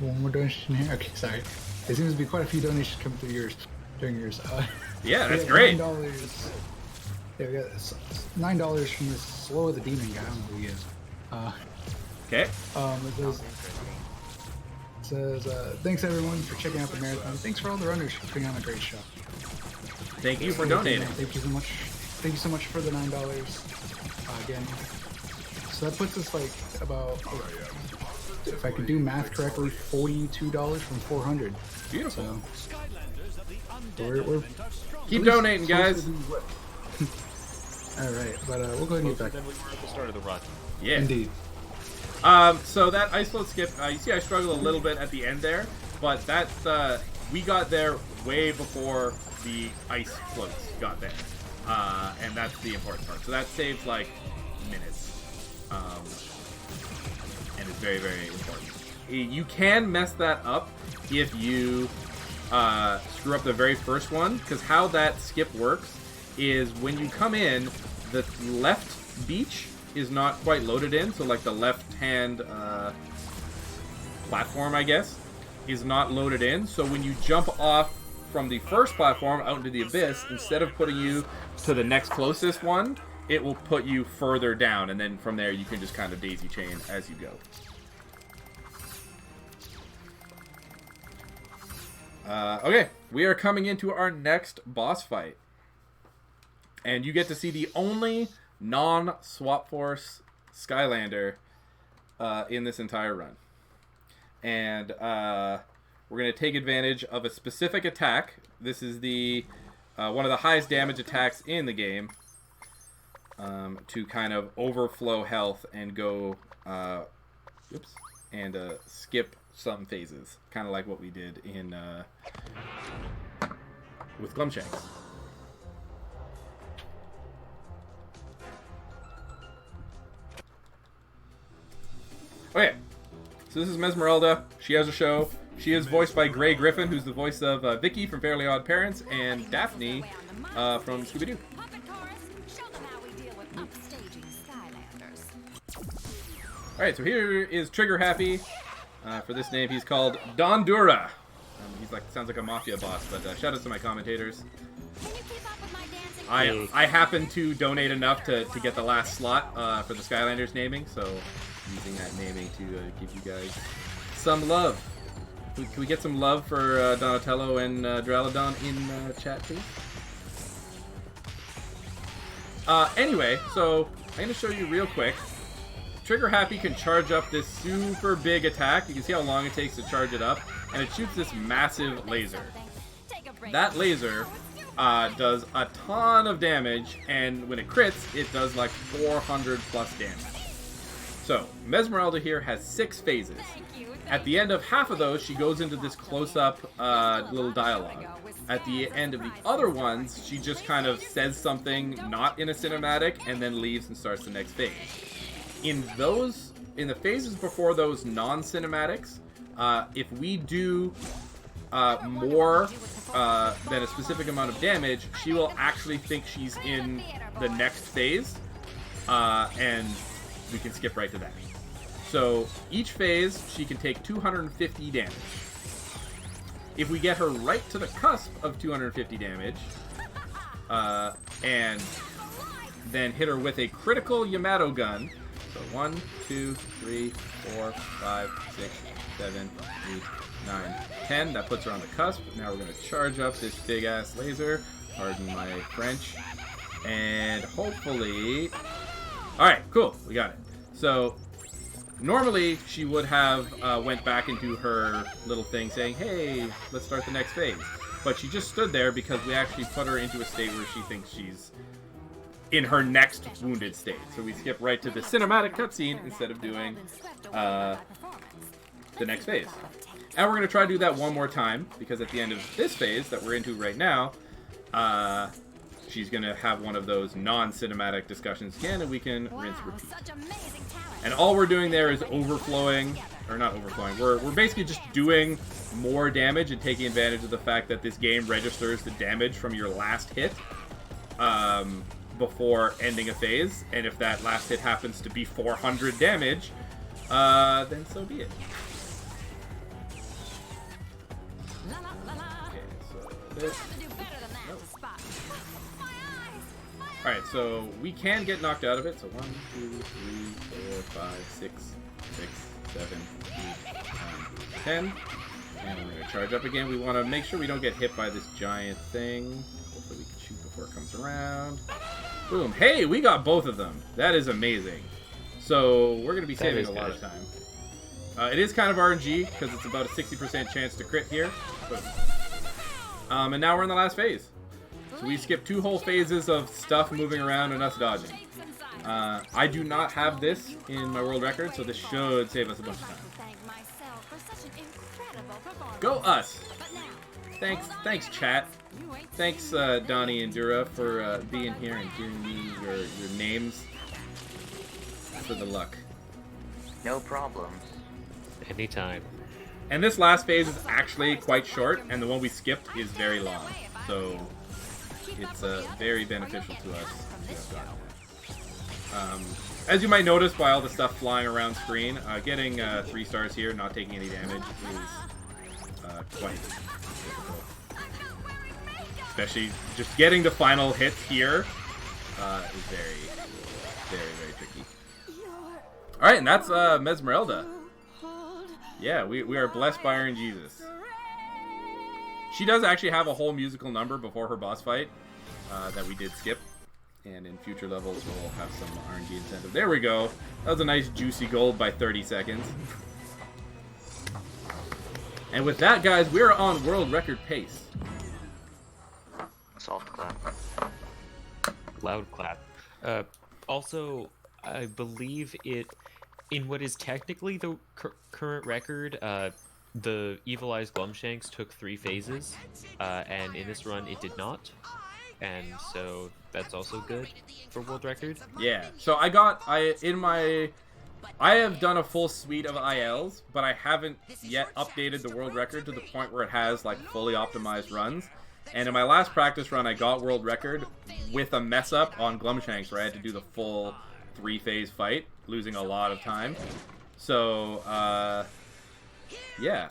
one more donation here. Okay, sorry. There seems to be quite a few donations coming through during yours. Yeah, that's great. $9. Yeah, we got $9 from this Slow the Demon guy. I don't know who he is. Okay. It says, thanks everyone for checking out the marathon. Thanks for all the runners for putting on a great show. Thank you for donating. Thank you so much. Thank you so much for the $9 again. So that puts us like about, if I could do math correctly, $42 from 400. Beautiful. So we're keep donating, guys. All right, but we'll go ahead and get back. Then we were at the start of the run. Yeah. Indeed. So that ice float skip, you see I struggled a little bit at the end there, but that's, we got there way before the ice floats got there. And that's the important part. So that saves, like, minutes. And it's very, very important. You can mess that up if you screw up the very first one, because how that skip works is when you come in, the left beach is not quite loaded in, so like the left-hand platform, I guess, is not loaded in. So when you jump off from the first platform out into the abyss, instead of putting you to the next closest one, it will put you further down, and then from there you can just kind of daisy chain as you go. Okay, we are coming into our next boss fight, and you get to see the only non-Swap Force Skylander in this entire run. And we're going to take advantage of a specific attack. This is the one of the highest damage attacks in the game, to kind of overflow health and go skip some phases, kind of like what we did in with Gumjaw. Okay, so this is Mesmeralda. She has a show. She is voiced by Gray Griffin, who's the voice of Vicky from Fairly Odd Parents, and Daphne from Scooby-Doo. Alright, so here is Trigger Happy. For this name, he's called Don Dura. He's like, sounds like a mafia boss, but shout out to my commentators. I happen to donate enough to get the last slot for the Skylanders naming, so using that naming to give you guys some love. Can we get some love for Donatello and Duraludon in chat, please? Anyway, so I'm going to show you real quick. Trigger Happy can charge up this super big attack. You can see how long it takes to charge it up, and it shoots this massive laser. That laser does a ton of damage, and when it crits, it does like 400 plus damage. So, Mesmeralda here has 6 phases. At the end of half of those, she goes into this close-up little dialogue. At the end of the other ones, she just kind of says something not in a cinematic, and then leaves and starts the next phase. In the phases before those non-cinematics, if we do more than a specific amount of damage, she will actually think she's in the next phase, and we can skip right to that. So each phase, she can take 250 damage. If we get her right to the cusp of 250 damage, and then hit her with a critical Yamato gun. So 1, 2, 3, 4, 5, 6, 7, 8, 9, 10. That puts her on the cusp. Now we're going to charge up this big-ass laser. Pardon my French. And hopefully... Alright, cool. We got it. So, normally she would have went back into her little thing saying, hey, let's start the next phase. But she just stood there because we actually put her into a state where she thinks she's in her next wounded state. So we skip right to the cinematic cutscene instead of doing the next phase. And we're going to try to do that one more time, because at the end of this phase that we're into right now, she's going to have one of those non-cinematic discussions again, and we can rinse repeat. And all we're doing there is overflowing, or not overflowing, we're basically just doing more damage and taking advantage of the fact that this game registers the damage from your last hit before ending a phase. And if that last hit happens to be 400 damage, then so be it. Okay, so this... Alright, so we can get knocked out of it. So 1, 2, 3, 4, 5, 6, 7, 8, 9, 10. And we're going to charge up again. We want to make sure we don't get hit by this giant thing. Hopefully we can shoot before it comes around. Boom. Hey, we got both of them. That is amazing. So we're going to be saving a lot of time. It is kind of RNG, because it's about a 60% chance to crit here. And now we're in the last phase. So we skipped 2 whole phases of stuff moving around and us dodging. I do not have this in my world record, so this should save us a bunch of time. Go us! Thanks chat. Thanks Donnie and Dura for being here and giving me your names for the luck. No problem. Anytime. And this last phase is actually quite short, and the one we skipped is very long. So it's very beneficial to us. As you might notice by all the stuff flying around screen, getting 3 stars here, not taking any damage, is quite difficult. Especially just getting the final hit here is very tricky. Alright, and that's Mesmerelda. Yeah, we are blessed by her in Jesus. She does actually have a whole musical number before her boss fight that we did skip. And in future levels, we'll have some RNG incentive. There we go. That was a nice juicy gold by 30 seconds. And with that, guys, we're on world record pace. Soft clap. Loud clap. Also, I believe it, in what is technically the current record, the Evil Eyes Glumshanks took 3 phases, and in this run it did not. And so that's also good for world record. Yeah. So I have done a full suite of ILs, but I haven't yet updated the world record to the point where it has like fully optimized runs. And in my last practice run, I got world record with a mess up on Glumshanks where I had to do the full 3-phase fight, losing a lot of time. So yeah,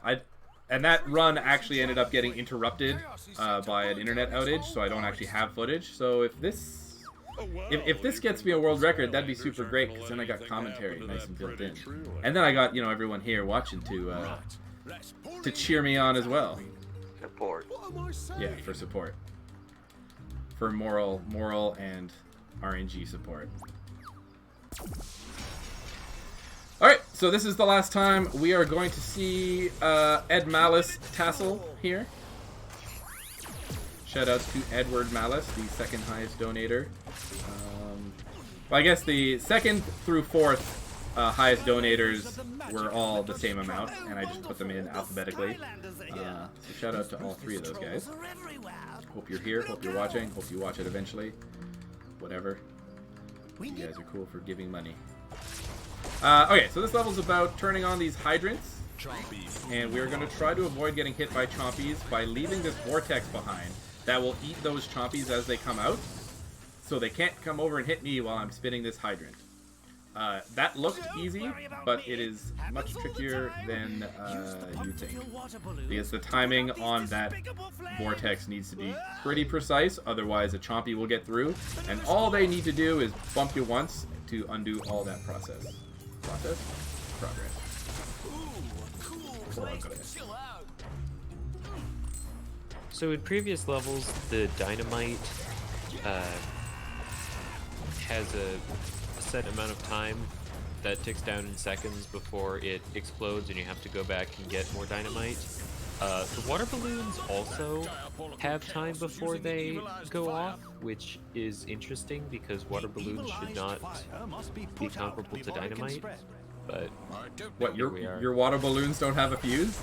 and that run actually ended up getting interrupted by an internet outage, so I don't actually have footage. So if this gets me a world record, that'd be super great, because then I got commentary nice and built in, and then I got everyone here watching to cheer me on as well. Support. Yeah, for support, for moral and RNG support. Alright, so this is the last time we are going to see Ed Malice tassel here. Shoutouts to Edward Malice, the 2nd highest donator. Well, I guess the 2nd through 4th highest donators were all the same amount, and I just put them in alphabetically. So shout out to all 3 of those guys. Hope you're here, hope you're watching, hope you watch it eventually. Whatever. You guys are cool for giving money. Okay, so this level's about turning on these hydrants, and we're going to try to avoid getting hit by chompies by leaving this vortex behind that will eat those chompies as they come out, so they can't come over and hit me while I'm spinning this hydrant. That looked easy, but it is much trickier than you think. Because the timing on that vortex needs to be pretty precise, otherwise a chompy will get through. And all they need to do is bump you once to undo all that process. Progress? So in previous levels, the dynamite has a set amount of time that ticks down in seconds before it explodes, and you have to go back and get more dynamite. The water balloons also have time before they go off, which is interesting because water balloons should not be comparable to dynamite. But what, your water balloons don't have a fuse?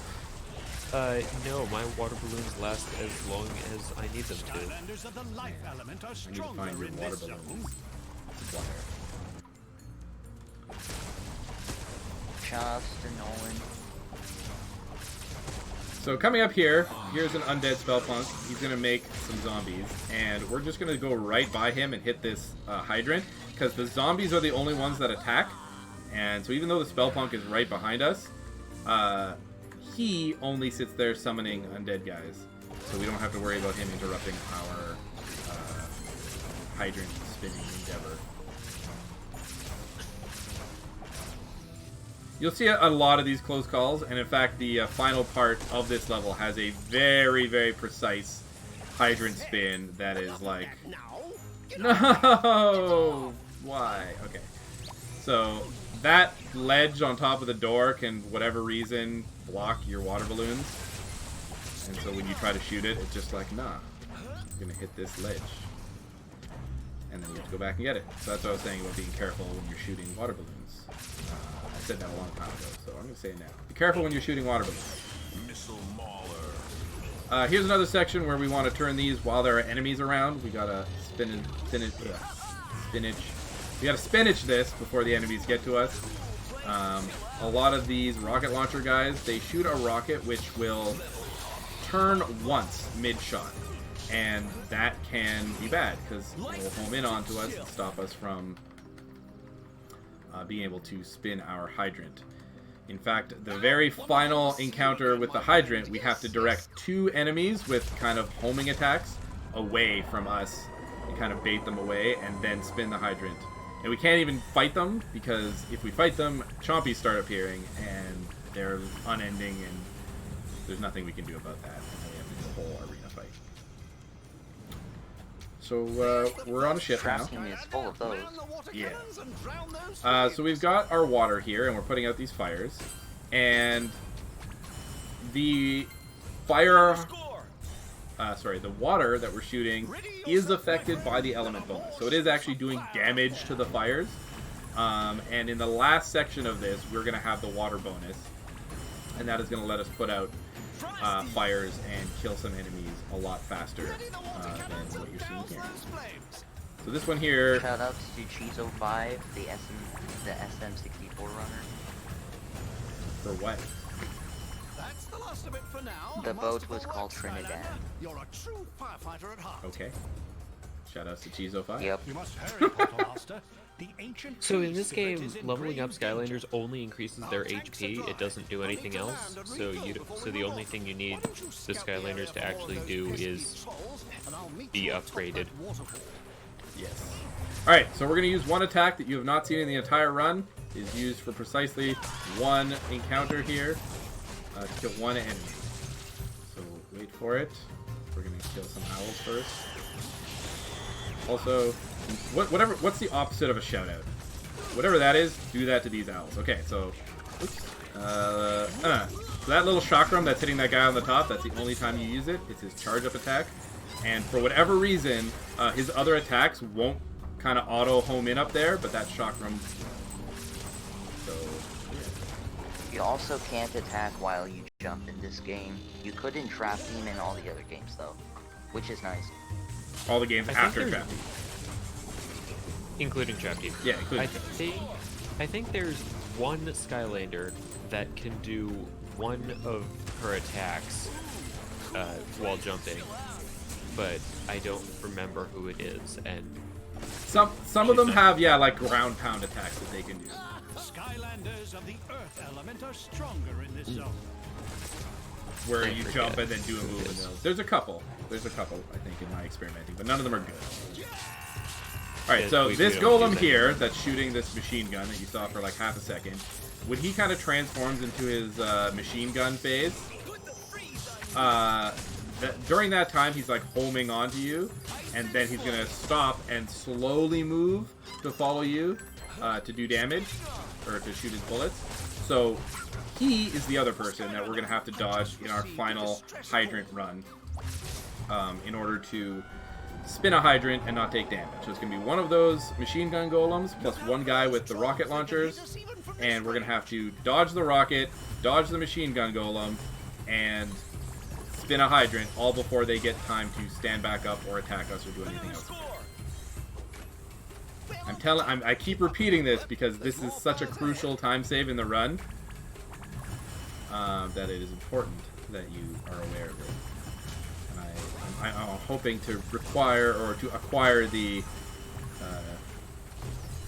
No, my water balloons last as long as I need them to. I need to find your water balloons. Justin Nolan. So coming up here, here's an undead spellpunk. He's gonna make some zombies, and we're just gonna go right by him and hit this hydrant, because the zombies are the only ones that attack. And so even though the spellpunk is right behind us, he only sits there summoning undead guys. So we don't have to worry about him interrupting our hydrant spinning endeavor. You'll see a lot of these close calls, and in fact the final part of this level has a very, very precise hydrant spin that is like... No! Why? Okay. So that ledge on top of the door can, whatever reason, block your water balloons. And so when you try to shoot it, it's just like, nah, I'm gonna hit this ledge. And then you have to go back and get it. So that's what I was saying about being careful when you're shooting water balloons. I said that a long time ago, so I'm gonna say it now. Be careful when you're shooting water balloons. Missile Mauler. Here's another section where we want to turn these while there are enemies around. We gotta spinach. We gotta spinach this before the enemies get to us. A lot of these rocket launcher guys, they shoot a rocket which will turn once mid-shot. And that can be bad, because it will home in onto us and stop us from being able to spin our hydrant. In fact, the very final encounter with the hydrant, we have to direct two enemies with kind of homing attacks away from us and kind of bait them away and then spin the hydrant. And we can't even fight them, because if we fight them, chompies start appearing and they're unending, and there's nothing we can do about that. And we have to do a whole arena fight. So we're on a ship now. Is full of those. Yeah. So we've got our water here, and we're putting out these fires. And the fire... the water that we're shooting is affected by the element bonus. So it is actually doing damage to the fires. And in the last section of this, we're going to have the water bonus. And that is going to let us put out fires and kill some enemies a lot faster than what you're seeing here. So this one here... Shoutouts to Chizo 5, the SM64 runner. For what? That's the last of it for now. The boat was called Trinidad. You're a true firefighter at heart. Okay. Shoutouts to Chizo 5. Yep. You must hurry, Quartermaster. The ancient So in this game, leveling up Skylanders only increases their HP. It doesn't do anything else. So the only thing you need the Skylanders to actually do is be upgraded. Yes. Alright, so we're going to use one attack that you have not seen in the entire run. It is used for precisely one encounter here to kill one enemy. So wait for it. We're going to kill some owls first. Also, what's the opposite of a shoutout? Whatever that is, do that to these owls. Okay, so, oops. So that little chakram that's hitting that guy on the top, that's the only time you use it. It's his charge-up attack. And for whatever reason, his other attacks won't kind of auto-home in up there, but that chakram... So, yeah. You also can't attack while you jump in this game. You could in Trap Team and all the other games, though, which is nice. All the games after Trap Team. Including Trap Team. Yeah, including I think there's one Skylander that can do one of her attacks while jumping, but I don't remember who it is, and Some of them have, yeah, like ground pound attacks that they can do. Skylanders of the earth element are stronger in this zone. Where you jump and then do a move. And there's a couple. There's a couple, I think, in my experimenting, but none of them are good. Alright, so this golem here that's shooting this machine gun that you saw for like half a second, when he kind of transforms into his machine gun phase, during that time he's like homing onto you, and then he's going to stop and slowly move to follow you to do damage, or to shoot his bullets. So he is the other person that we're going to have to dodge in our final hydrant run in order to spin a hydrant and not take damage. So it's going to be one of those machine gun golems plus one guy with the rocket launchers, and we're going to have to dodge the rocket, dodge the machine gun golem, and spin a hydrant all before they get time to stand back up or attack us or do anything else. I keep repeating this because this is such a crucial time save in the run that it is important that you are aware of it. And I'm hoping to acquire the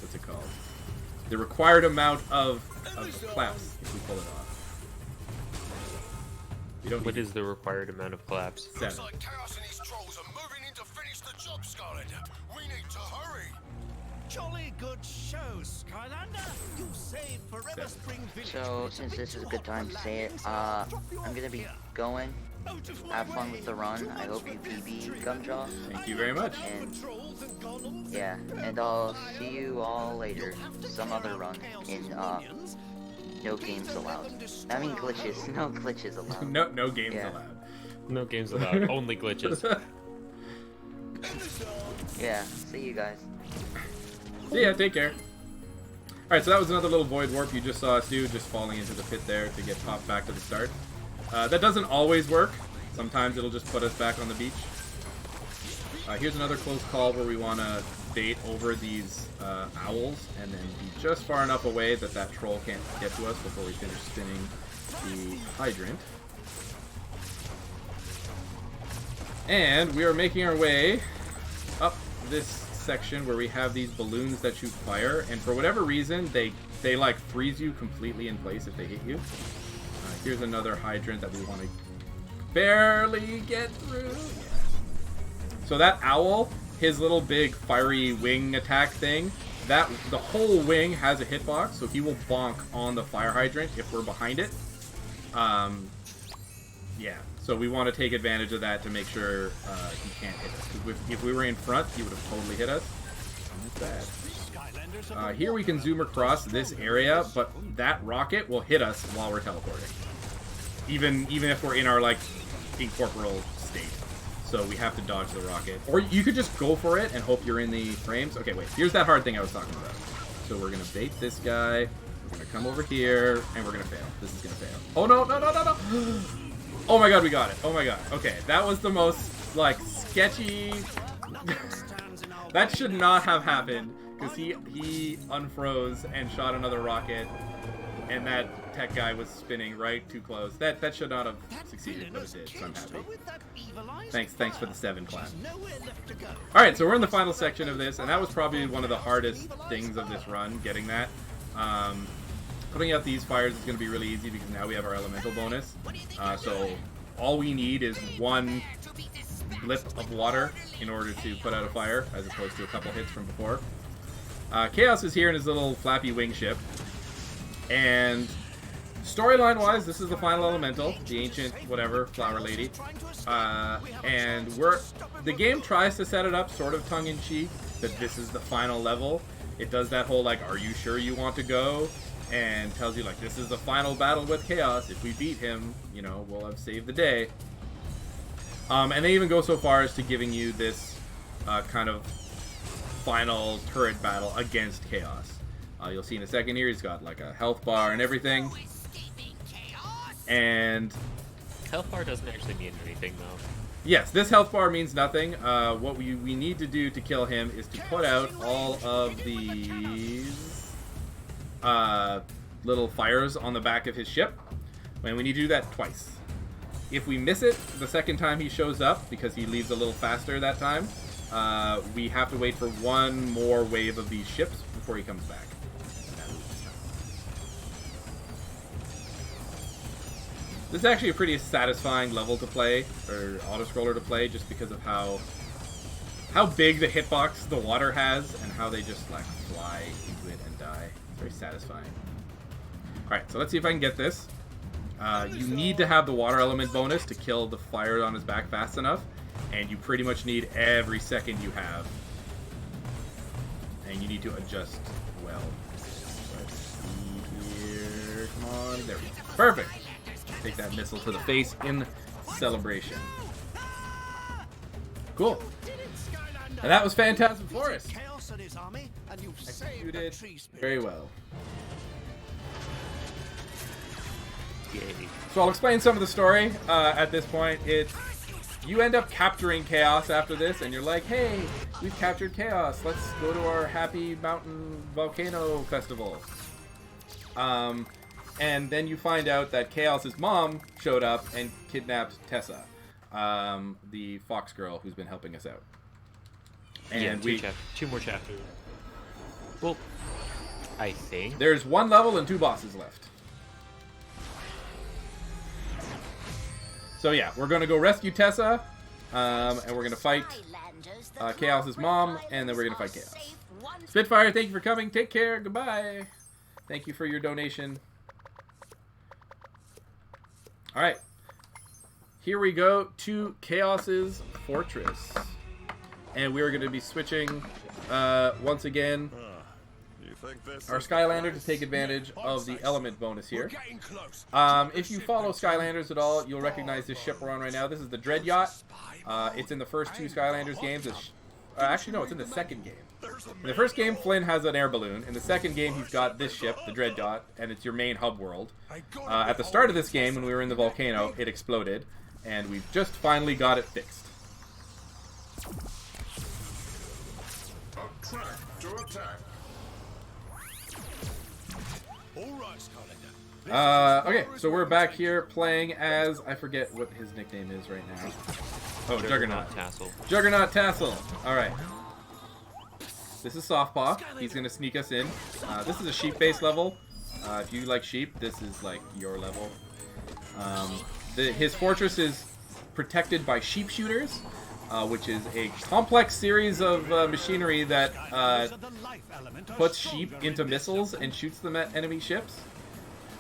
what's it called? The required amount of claps if we pull it off. What is the required amount of claps? 7. Looks like Chaos and his trolls are moving in to finish the job, Skylander. We need to hurry. Jolly good show, Skylander. You saved Forever Spring Village. So, since this is a good time to say it, I'm gonna be going. Have fun with the run. I hope you PB, Gumjaw. Thank you very much. And, yeah, and I'll see you all later. Some other run in, no games allowed. I mean glitches. No glitches allowed. No games allowed. No games allowed. Only glitches. Yeah, see you guys. See ya, take care. Alright, so that was another little void warp you just saw us do, just falling into the pit there to get popped back to the start. That doesn't always work. Sometimes it'll just put us back on the beach. Here's another close call where we want to bait over these owls and then be just far enough away that that troll can't get to us before we finish spinning the hydrant. And we are making our way up this section where we have these balloons that shoot fire, and for whatever reason they like freeze you completely in place if they hit you. Here's another hydrant that we want to barely get through. So that owl, his little big fiery wing attack thing, the whole wing has a hitbox, so he will bonk on the fire hydrant if we're behind it. Yeah, so we want to take advantage of that to make sure he can't hit us. If we were in front, he would have totally hit us. That's bad. Here we can zoom across this area, but that rocket will hit us while we're teleporting. Even if we're in our, like, incorporeal state. So we have to dodge the rocket. Or you could just go for it and hope you're in the frames. Okay, wait. Here's that hard thing I was talking about. So we're going to bait this guy. We're going to come over here, and we're going to fail. This is going to fail. Oh, no. Oh my god, we got it. Oh my god. Okay, that was the most, like, sketchy... That should not have happened, because he unfroze and shot another rocket, and that tech guy was spinning right too close. That should not have succeeded, but it did, so I'm happy. Thanks for the 7 clap. Alright, so we're in the final section of this, and that was probably one of the hardest things of this run, getting that. Putting out these fires is going to be really easy because now we have our elemental bonus. So all we need is one blip of water in order to put out a fire, as opposed to a couple hits from before. Chaos is here in his little flappy wing ship. And storyline-wise, this is the final elemental, the ancient whatever flower lady. And the game tries to set it up sort of tongue-in-cheek that this is the final level. It does that whole, like, are you sure you want to go? And tells you, like, this is the final battle with Chaos. If we beat him, you know, we'll have saved the day. And they even go so far as to giving you this kind of final turret battle against Chaos. You'll see in a second here, he's got, like, a health bar and everything. And... Health bar doesn't actually mean anything, though. Yes, this health bar means nothing. What we need to do to kill him is to put out all of these... little fires on the back of his ship, and we need to do that twice. If we miss it the second time he shows up, because he leaves a little faster that time, we have to wait for one more wave of these ships before he comes back. This is actually a pretty satisfying level to play, or auto-scroller to play, just because of how big the hitbox the water has, and how they just like fly into it and die. Very satisfying. Alright, so let's see if I can get this. You need to have the water element bonus to kill the fire on his back fast enough, and you pretty much need every second you have. And you need to adjust well. Let's see here. Come on. There we go. Perfect. Take that missile to the face in celebration. Cool. And that was Phantasm Forest. Executed very well. Yay. So I'll explain some of the story at this point. You end up capturing Chaos after this, and you're like, hey, we've captured Chaos. Let's go to our Happy Mountain Volcano Festival. And then you find out that Chaos's mom showed up and kidnapped Tessa, the fox girl who's been helping us out. And yeah, two more chapters. Well, I think there's one level and 2 bosses left. So yeah, we're going to go rescue Tessa, and we're going to fight Chaos's mom, and then we're going to fight Chaos. Spitfire, thank you for coming. Take care. Goodbye. Thank you for your donation. Alright. Here we go to Chaos's Fortress. And we're going to be switching, once again, our Skylander to take advantage of the element bonus here. If you follow Skylanders at all, you'll recognize this ship we're on right now. This is the Dread Yacht. It's in the first 2 Skylanders games. Actually, no, it's in the second game. In the first game, Flynn has an air balloon. In the second game, he's got this ship, the Dread Yacht, and it's your main hub world. At the start of this game, when we were in the volcano, it exploded, and we've just finally got it fixed. Okay, so we're back here playing as, I forget what his nickname is right now. Oh, Juggernaut Tassel. Juggernaut Tassel. Alright. This is Softpaw. He's going to sneak us in. This is a sheep-based level. If you like sheep, this is like your level. His fortress is protected by sheep shooters, which is a complex series of machinery that puts sheep into missiles and shoots them at enemy ships.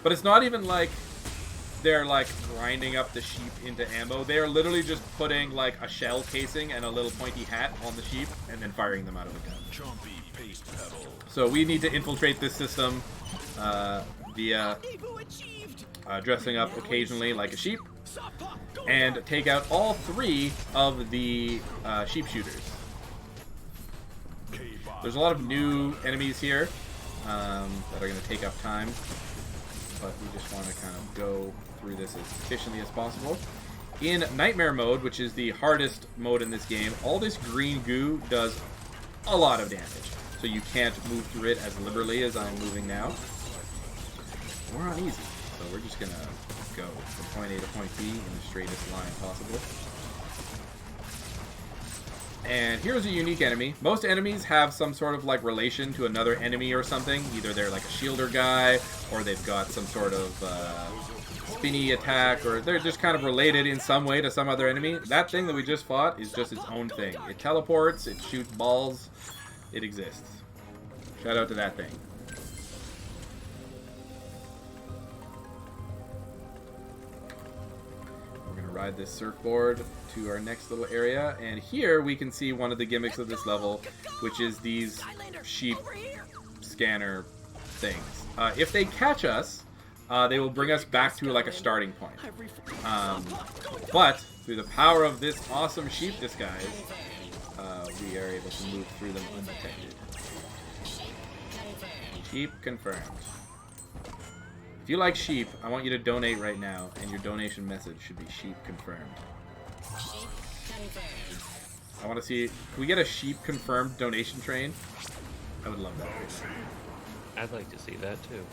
But it's not even like they're like grinding up the sheep into ammo. They're literally just putting like a shell casing and a little pointy hat on the sheep and then firing them out of a gun. So we need to infiltrate this system via dressing up occasionally like a sheep and take out all 3 of the sheep shooters. There's a lot of new enemies here that are going to take up time, but we just want to kind of go through this as efficiently as possible. In Nightmare mode, which is the hardest mode in this game, all this green goo does a lot of damage, so you can't move through it as liberally as I'm moving now. We're on easy, so we're just going to go from point A to point B in the straightest line possible. And here's a unique enemy. Most enemies have some sort of like relation to another enemy or something. Either they're like a shielder guy, or they've got some sort of spinny attack, or they're just kind of related in some way to some other enemy. That thing that we just fought is just its own thing. It teleports, it shoots balls, it exists. Shout out to that thing. We're gonna ride this surfboard to our next little area, and here we can see one of the gimmicks of this level, which is these sheep scanner things. If they catch us, they will bring us back to like a starting point. But through the power of this awesome sheep disguise, we are able to move through them undetected. Sheep confirmed. If you like sheep, I want you to donate right now, and your donation message should be sheep confirmed. I want to see, can we get a sheep confirmed donation train? I would love that. I'd like to see that too.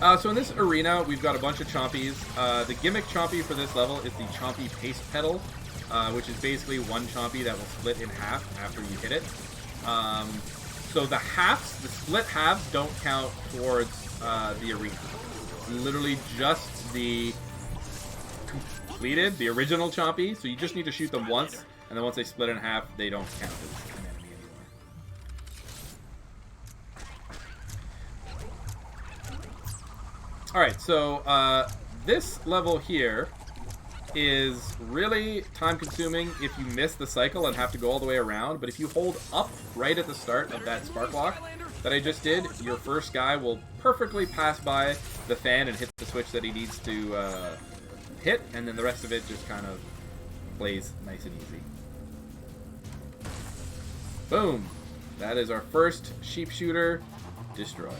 So in this arena, we've got a bunch of chompies. The gimmick chompy for this level is the chompy paste pedal, which is basically one chompy that will split in half after you hit it. So the halves, the split halves, don't count towards the arena. Literally just the completed, the original chompy. So you just need to shoot them once, and then once they split in half, they don't count as an enemy anymore. Alright, so this level here is really time consuming if you miss the cycle and have to go all the way around, but if you hold up right at the start of that spark lock that I just did, your first guy will perfectly pass by the fan and hit the switch that he needs to hit, and then the rest of it just kind of plays nice and easy. Boom! That is our first sheep shooter destroyed.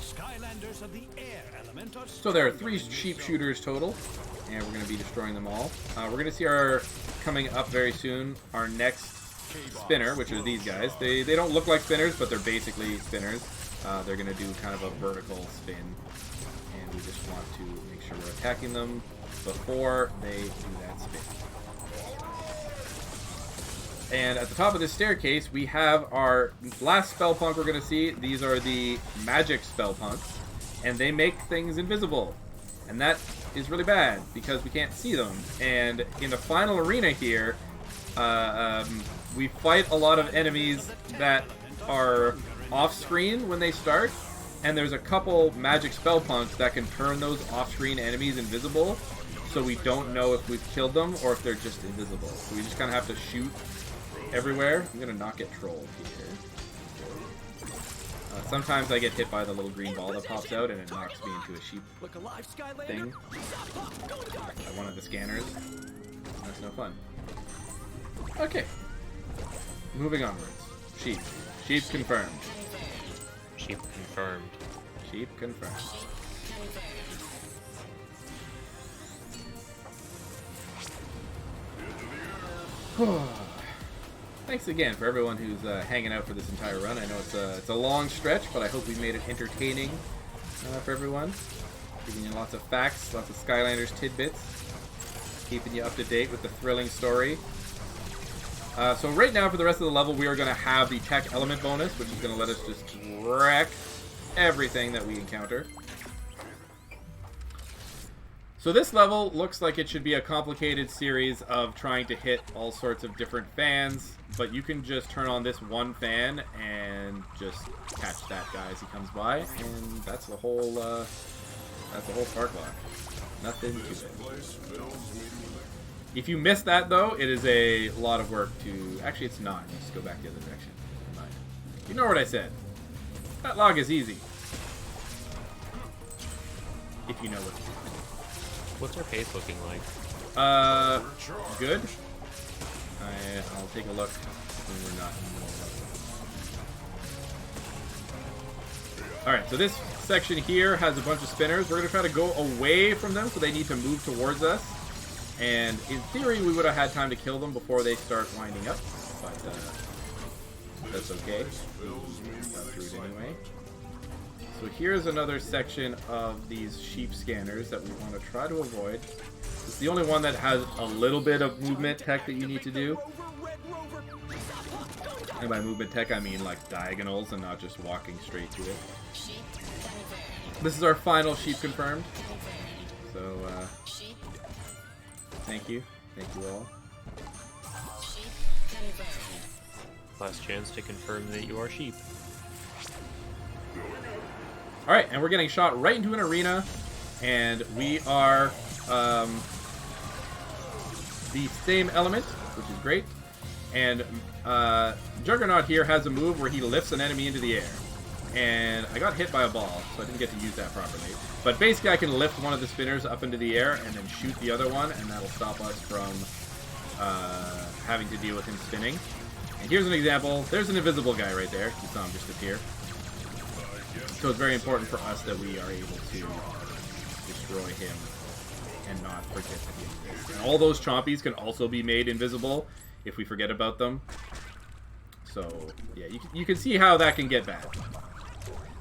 Skylanders of the air element are So there are 3 sheep shooters total, and we're going to be destroying them all. We're going to see our, coming up very soon, our next spinner, which are these guys. They don't look like spinners, but they're basically spinners. They're going to do kind of a vertical spin, and we just want to make sure we're attacking them before they do that spin. And at the top of this staircase, we have our last spell punk we're going to see. These are the magic spell punks, and they make things invisible. And that is really bad, because we can't see them. And in the final arena here, we fight a lot of enemies that are off-screen when they start, and there's a couple magic spell punks that can turn those off-screen enemies invisible, so we don't know if we've killed them or if they're just invisible. So we just kind of have to shoot everywhere. I'm gonna not get trolled here. Sometimes I get hit by the little green ball that pops out and it knocks me into a sheep thing, like one of the scanners. That's no fun. Okay, moving onwards. Sheep. Sheep confirmed. Sheep confirmed. Sheep confirmed. Thanks again for everyone who's hanging out for this entire run. I know it's a long stretch, but I hope we made it entertaining for everyone. Giving you lots of facts, lots of Skylanders tidbits, keeping you up to date with the thrilling story. So right now, for the rest of the level, we are going to have the tech element bonus, which is going to let us just wreck everything that we encounter. So this level looks like it should be a complicated series of trying to hit all sorts of different fans, but you can just turn on this one fan and just catch that guy as he comes by, and that's the whole spark lock. Nothing to it. If you miss that, though, it is a lot of work to... Actually, it's not. Just go back the other direction. Never mind. You know what I said. That log is easy. If you know what to do. What's our pace looking like? Good. I'll take a look when we're not in the Alright, so this section here has a bunch of spinners. We're going to try to go away from them, so they need to move towards us. And in theory, we would have had time to kill them before they start winding up, but that's okay. Got through it anyway. So here's another section of these sheep scanners that we want to try to avoid. It's the only one that has a little bit of movement tech that you need to do. And by movement tech, I mean like diagonals and not just walking straight to it. This is our final sheep confirmed. So, thank you. Thank you all. Last chance to confirm that you are sheep. Alright, and we're getting shot right into an arena, and we are the same element, which is great. And Juggernaut here has a move where he lifts an enemy into the air. And I got hit by a ball, so I didn't get to use that properly. But basically I can lift one of the spinners up into the air and then shoot the other one, and that'll stop us from having to deal with him spinning. And here's an example. There's an invisible guy right there. You saw him just appear. So it's very important for us that we are able to destroy him and not forget that he exists. And all those chompies can also be made invisible if we forget about them. So, yeah, you can see how that can get bad.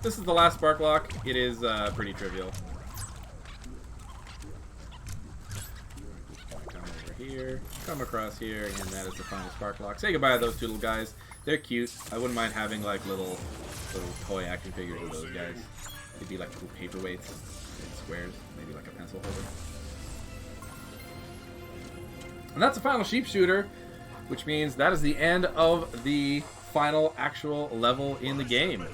this is the last spark lock. It is pretty trivial. Come over here, come across here, and that is the final spark lock. Say goodbye to those two little guys. They're cute. I wouldn't mind having like little toy action figures of those guys. They'd be like cool paperweights and squares, maybe like a pencil holder. And that's the final sheep shooter, which means that is the end of the final actual level in the game.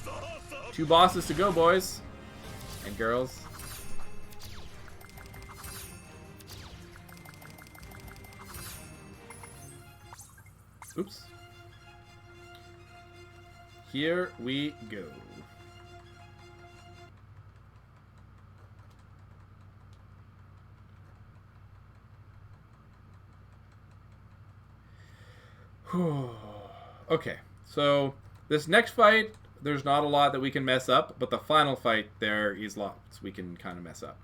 2 bosses to go, boys and girls. Oops. Here we go. Okay, so this next fight, there's not a lot that we can mess up, but the final fight, there is lots we can kind of mess up.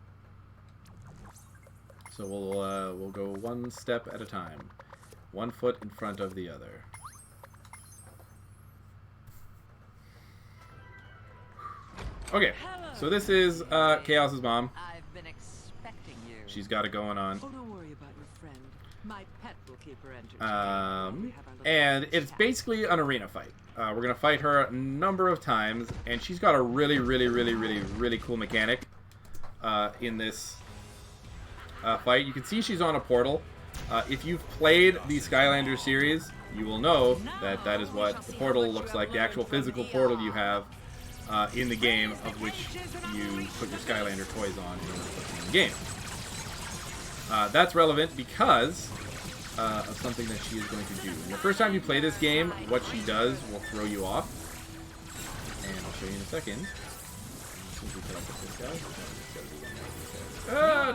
So we'll go one step at a time, 1 foot in front of the other. Okay, so this is Chaos's mom. I've been expecting you. She's got it going on. Oh, don't worry about your friend. My pet will keep her entertained. And it's basically an arena fight. We're going to fight her a number of times, and she's got a really cool mechanic in this fight. You can see she's on a portal. If you've played the Skylanders series, you will know that that is what the portal looks like, the actual physical portal you have in the game, of which you put your Skylander toys on in order to put them in the game. That's relevant because of something that she is going to do. And the first time you play this game, what she does will throw you off. And I'll show you in a second.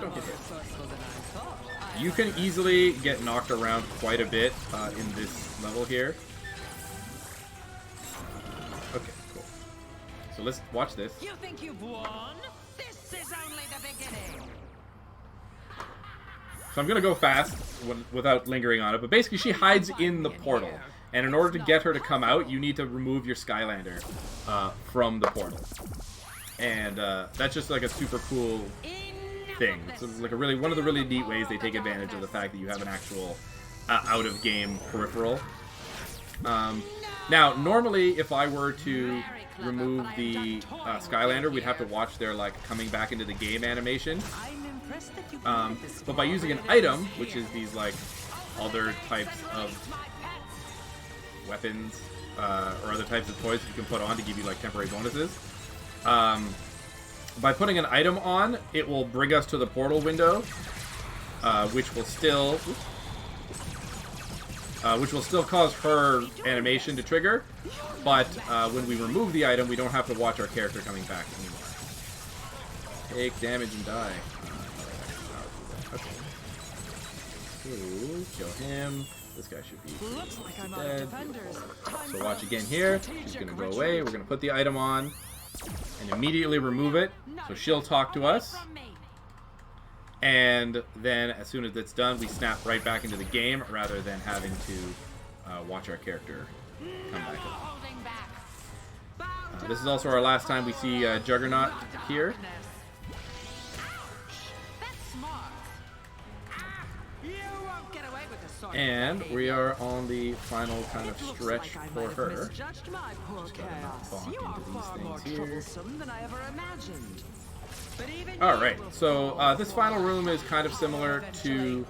Don't get hit. You can easily get knocked around quite a bit in this level here. Okay, cool. So let's watch this. You think you've won? This is only the beginning. So I'm going to go fast without lingering on it, but basically she hides in the portal. And in order to get her to come out, you need to remove your Skylander from the portal. And that's just like a super cool thing. It's like a one of the really neat ways they take advantage of the fact that you have an actual out-of-game peripheral. Now, normally if I were to remove the Skylander, we'd have to watch their like coming back into the game animation. But by using an item, which is these like other types of weapons or other types of toys that you can put on to give you like temporary bonuses, by putting an item on, it will bring us to the portal window, which will still cause her animation to trigger. But when we remove the item, we don't have to watch our character coming back anymore. Take damage and die. Okay. Ooh, kill him. This guy should be dead. So watch again here. She's going to go away. We're going to put the item on and immediately remove it. So she'll talk to us. And then as soon as it's done, we snap right back into the game rather than having to watch our character come back up. This is also our last time we see Juggernaut here. And we are on the final kind of stretch for her. Just gotta not bonk into these things here. Alright, so this final room is kind of similar to,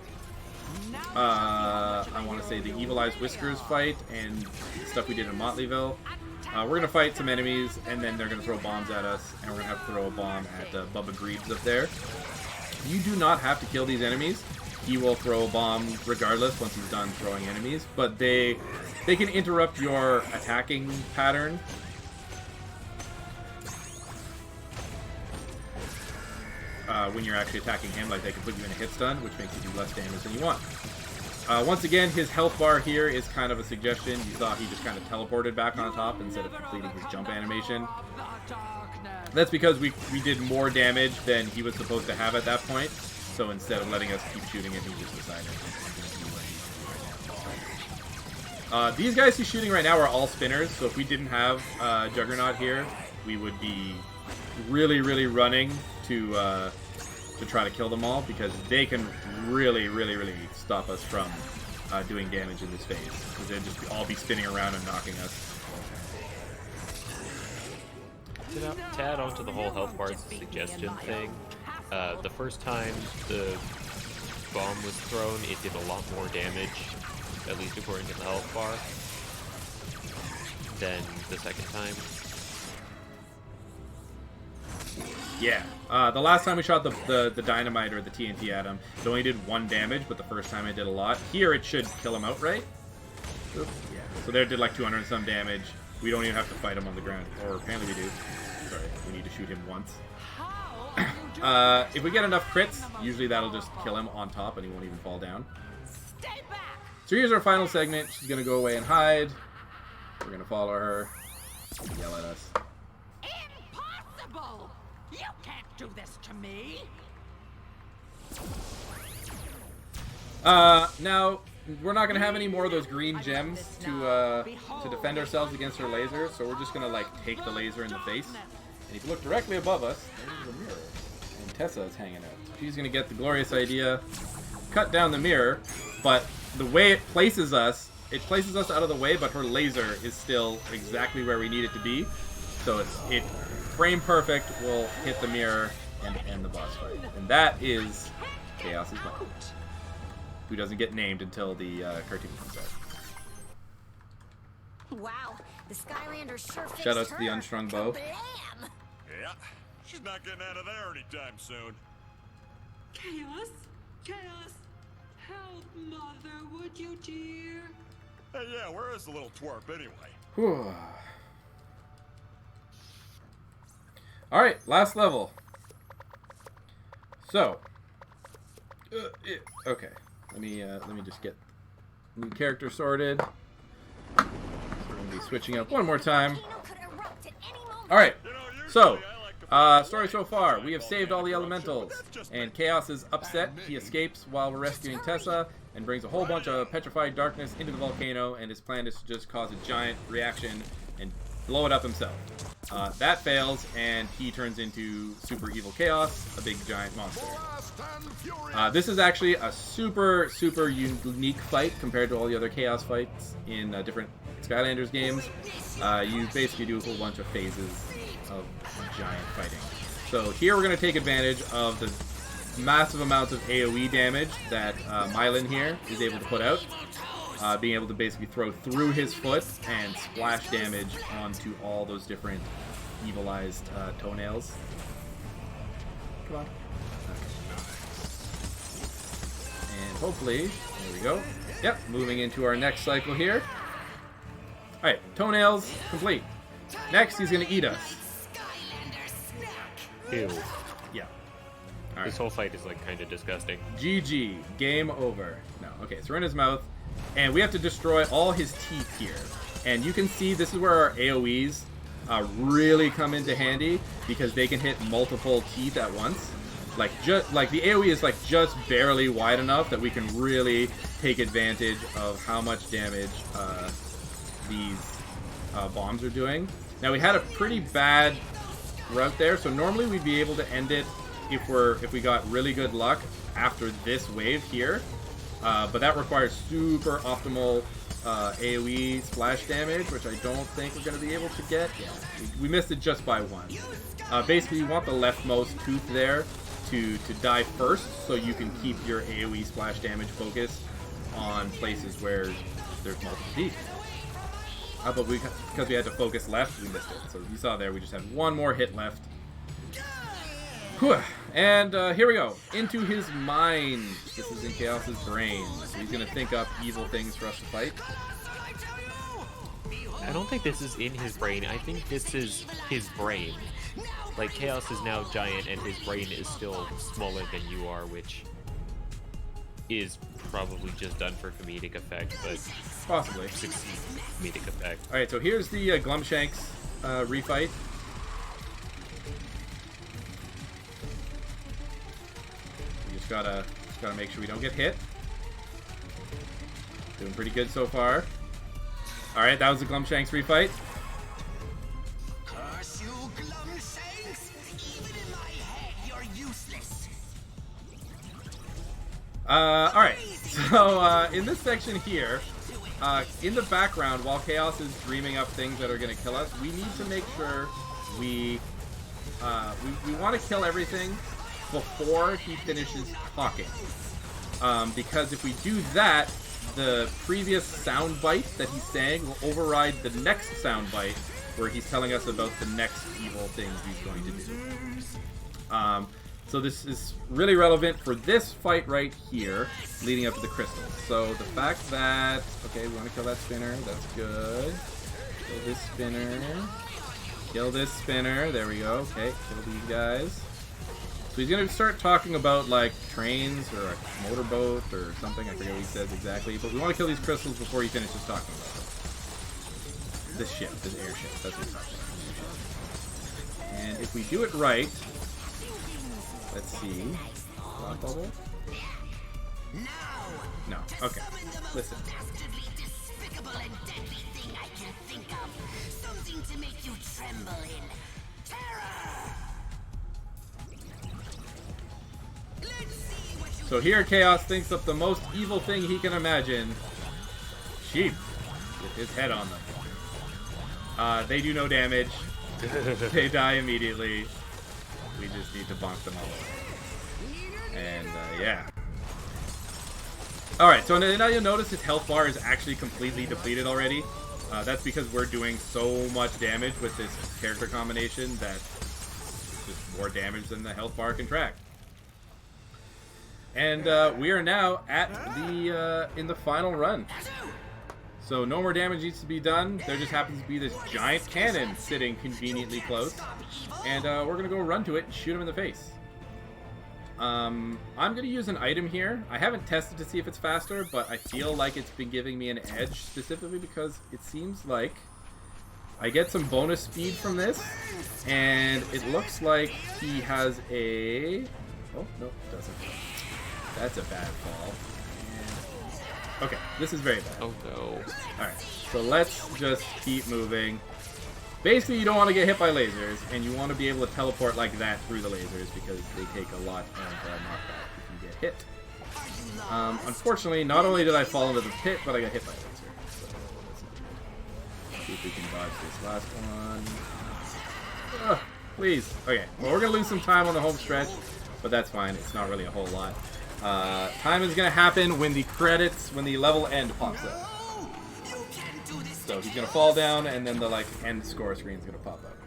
I want to say, the Evil Eyes Whiskers fight and stuff we did in Motleyville. We're going to fight some enemies, and then they're going to throw bombs at us, and we're going to have to throw a bomb at Bubba Greaves up there. You do not have to kill these enemies. He will throw a bomb regardless once he's done throwing enemies, but they can interrupt your attacking pattern. When you're actually attacking him, like they can put you in a hit stun, which makes you do less damage than you want. Once again, his health bar here is kind of a suggestion. You saw he just kind of teleported back on top instead of completing his jump animation. That's because we did more damage than he was supposed to have at that point. So instead of letting us keep shooting it, he just decided. These guys he's shooting right now are all spinners, so if we didn't have Juggernaut here, we would be really, really running to try to kill them all, because they can really, really, really stop us from doing damage in this phase, because they'd just all be spinning around and knocking us. To add on to the whole health bar suggestion thing, the first time the bomb was thrown, it did a lot more damage, at least according to the health bar, than the second time. Yeah, the last time we shot the dynamite or the TNT at him, it only did 1 damage, but the first time it did a lot. Here it should kill him outright. Oops. Yeah, so there it did like 200 and some damage. We don't even have to fight him on the ground, or apparently we do. Sorry, we need to shoot him once. If we get enough crits, usually that'll just kill him on top and he won't even fall down. So here's our final segment. She's going to go away and hide. We're going to follow her. Yell at us. Impossible! You can't do this to me! Now, we're not going to have any more of those green gems to defend ourselves against her laser, so we're just going to, like, take the laser in the face. And if you look directly above us, there's a mirror. And Tessa is hanging out. She's going to get the glorious idea, cut down the mirror, but the way it places us out of the way, but her laser is still exactly where we need it to be. So it frame perfect will hit the mirror and end the boss fight. And that is Chaos's plan, who doesn't get named until the cartoon comes out. Wow, the Skylanders sure fixed Shout out to the her. unstrung bow. Kablam! Yeah, she's not getting out of there anytime soon. Chaos? Chaos? Help, Mother, would you, dear? Hey, yeah, where is the little twerp anyway? Whew. Alright, last level. So. Okay. Let me just get new character sorted. So we're going to be switching up one more time. Alright, so, story so far. We have saved all the elementals, and Chaos is upset. He escapes while we're rescuing Tessa, and brings a whole bunch of petrified darkness into the volcano, and his plan is to just cause a giant reaction and blow it up himself. That fails, and he turns into super evil Chaos, a big giant monster. This is actually a super, super unique fight compared to all the other Chaos fights in different Skylanders games. You basically do a whole bunch of phases of giant fighting. So here we're going to take advantage of the massive amounts of AoE damage that Mylan here is able to put out. Being able to basically throw through his foot and splash damage onto all those different evilized toenails. Come on. And hopefully, there we go. Yep, moving into our next cycle here. Alright, toenails complete. Next, he's going to eat us. Ew. Yeah. All right. This whole fight is like kind of disgusting. GG. Game over. No. Okay, so we're in his mouth. And we have to destroy all his teeth here. And you can see this is where our AoEs really come into handy, because they can hit multiple teeth at once. Like the AoE is like just barely wide enough that we can really take advantage of how much damage these bombs are doing. Now we had a pretty bad route there, so normally we'd be able to end it if we got really good luck after this wave here. But that requires super optimal AoE splash damage, which I don't think we're going to be able to get. Yeah, we missed it just by 1. Basically, you want the leftmost tooth there to die first, so you can keep your AoE splash damage focused on places where there's multiple teeth. But because we had to focus left, we missed it. So you saw there, we just had one more hit left. Whew. And here we go. Into his mind. This is in Chaos's brain. So he's going to think up evil things for us to fight. I don't think this is in his brain. I think this is his brain. Like, Chaos is now giant and his brain is still smaller than you are, which is probably just done for comedic effect, but possibly succeeds comedic effect. Alright, so here's the Glumshanks refight. We just gotta make sure we don't get hit. Doing pretty good so far. Alright, that was the Glumshanks refight. Alright, so in this section here, in the background, while Chaos is dreaming up things that are going to kill us, we need to make sure we want to kill everything before he finishes talking. Because if we do that, the previous sound bite that he's saying will override the next sound bite where he's telling us about the next evil thing he's going to do. So this is really relevant for this fight right here, leading up to the crystals. So the fact that, okay, we want to kill that spinner, that's good. Kill this spinner. Kill this spinner, there we go. Okay, kill these guys. So he's going to start talking about, like, trains or a motorboat or something. I forget what he says exactly. But we want to kill these crystals before he finishes talking about them. This ship, this airship, that's what he's talking about. And if we do it right, let's see. Thought bubble? No. Okay. Listen. So here Chaos thinks of the most evil thing he can imagine. Sheep. With his head on them. They do no damage. They die immediately. We just need to bonk them all. And, yeah. Alright, so now you'll notice his health bar is actually completely depleted already. That's because we're doing so much damage with this character combination that it's just more damage than the health bar can track. And we are now at the in the final run. So no more damage needs to be done. There just happens to be this giant cannon sitting conveniently close. And we're going to go run to it and shoot him in the face. I'm going to use an item here. I haven't tested to see if it's faster, but I feel like it's been giving me an edge specifically because it seems like I get some bonus speed from this. And it looks like he has a... Oh, no, it doesn't. That's a bad fall. Okay, this is very bad. Oh no. Alright, so let's just keep moving. Basically, you don't want to get hit by lasers, and you want to be able to teleport like that through the lasers because they take a lot of knockback if you get hit. Unfortunately, not only did I fall into the pit, but I got hit by a laser. So let's see if we can dodge this last one. Ugh, please. Okay, well, we're going to lose some time on the home stretch, but that's fine. It's not really a whole lot. Time is going to happen when the credits, when the level end pops up. So he's going to fall down, and then the like end score screen is going to pop up.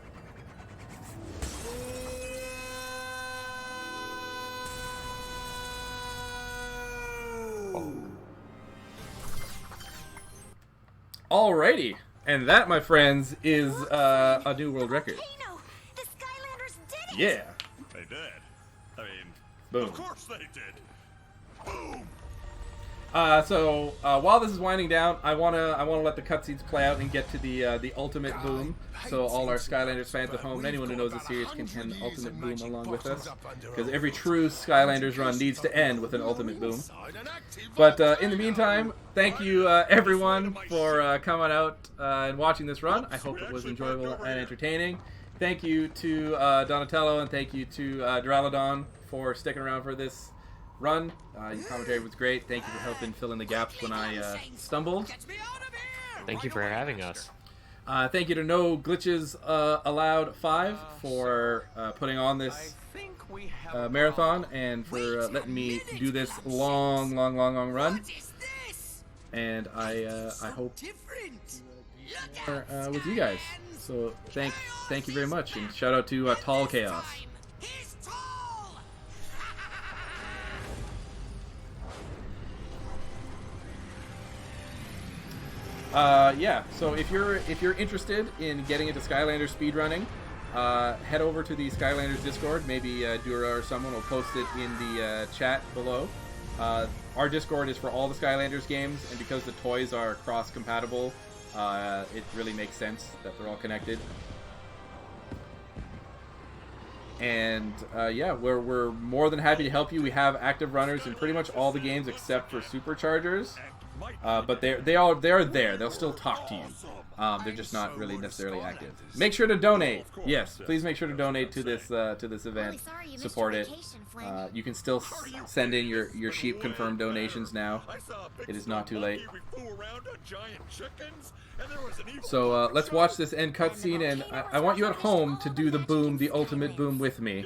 Alrighty, and that, my friends, is a new world record. The Skylanders did it! Yeah. They did. I mean, boom. Of course they did. Boom. So while this is winding down, I wanna let the cutscenes play out and get to the ultimate boom. So all our Skylanders fans at home, and anyone who knows the series, can end ultimate boom along with us. Because every true Skylanders run needs to end with an ultimate boom. But in the meantime, thank you everyone for coming out and watching this run. I hope it was enjoyable and entertaining. Thank you to Donatello, and thank you to Duraludon for sticking around for this run. Your commentary was great. Thank you for helping fill in the gaps when I stumbled. Thank you for having us. Thank you to No Glitches Allowed 5 for putting on this marathon and for letting me do this long run. And I hope with you guys. So thank you very much, and shout out to Tall Chaos. Yeah, so if you're interested in getting into Skylanders speedrunning, head over to the Skylanders Discord. Maybe Dura or someone will post it in the chat below. Our Discord is for all the Skylanders games, and because the toys are cross-compatible, it really makes sense that they're all connected. And yeah, we're more than happy to help you. We have active runners in pretty much all the games except for Superchargers. but they are there. They'll still talk to you. They're just not really necessarily active. Make sure to donate. Yes, please make sure to donate to this event. Support it. You can still send in your sheep confirmed donations now. It is not too late. So let's watch this end cutscene, and I want you at home to do the boom, the ultimate boom with me.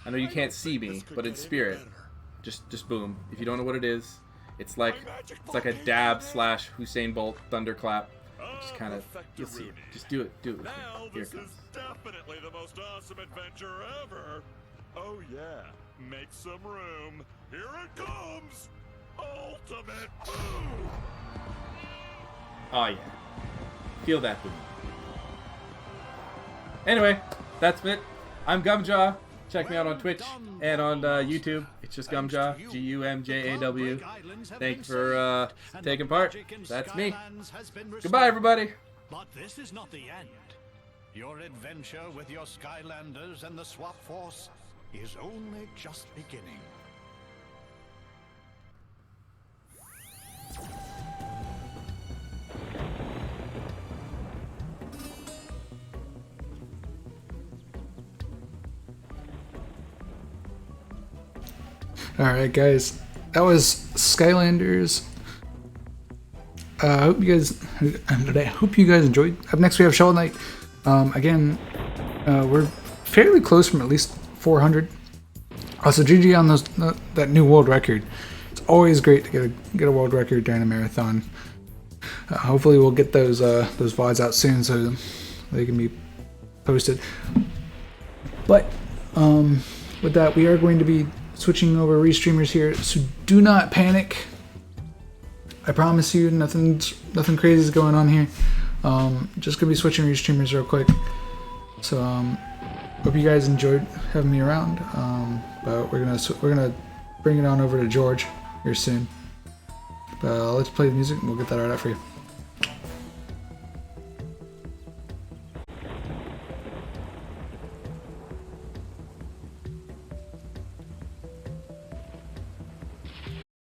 I know you can't see me, but in spirit, just boom. If you don't know what it is, it's like a dab / Usain Bolt thunderclap. Just kind of, you'll see it. Just do it with me. Here it comes. This is definitely the most awesome adventure ever. Oh yeah, make some room. Here it comes. Ultimate boom. Oh yeah, feel that boom. Anyway, that's it. I'm Gumjaw. Check me out on Twitch and on YouTube. It's just Gumjaw, Gumjaw. Thank you for taking part. That's me. Goodbye, everybody. But this is not the end. Your adventure with your Skylanders and the Swap Force is only just beginning. Alright guys, that was Skylanders. I hope you guys enjoyed. Up next we have Shovel Knight. Again, we're fairly close from at least 400. Also, GG on that new world record. It's always great to get a world record during a marathon. Hopefully we'll get those VODs out soon so they can be posted. But with that, we are going to be switching over restreamers here, so do not panic. I promise you, nothing crazy is going on here. Just gonna be switching restreamers real quick. So hope you guys enjoyed having me around. But we're gonna bring it on over to George here soon. But let's play the music and we'll get that right out for you.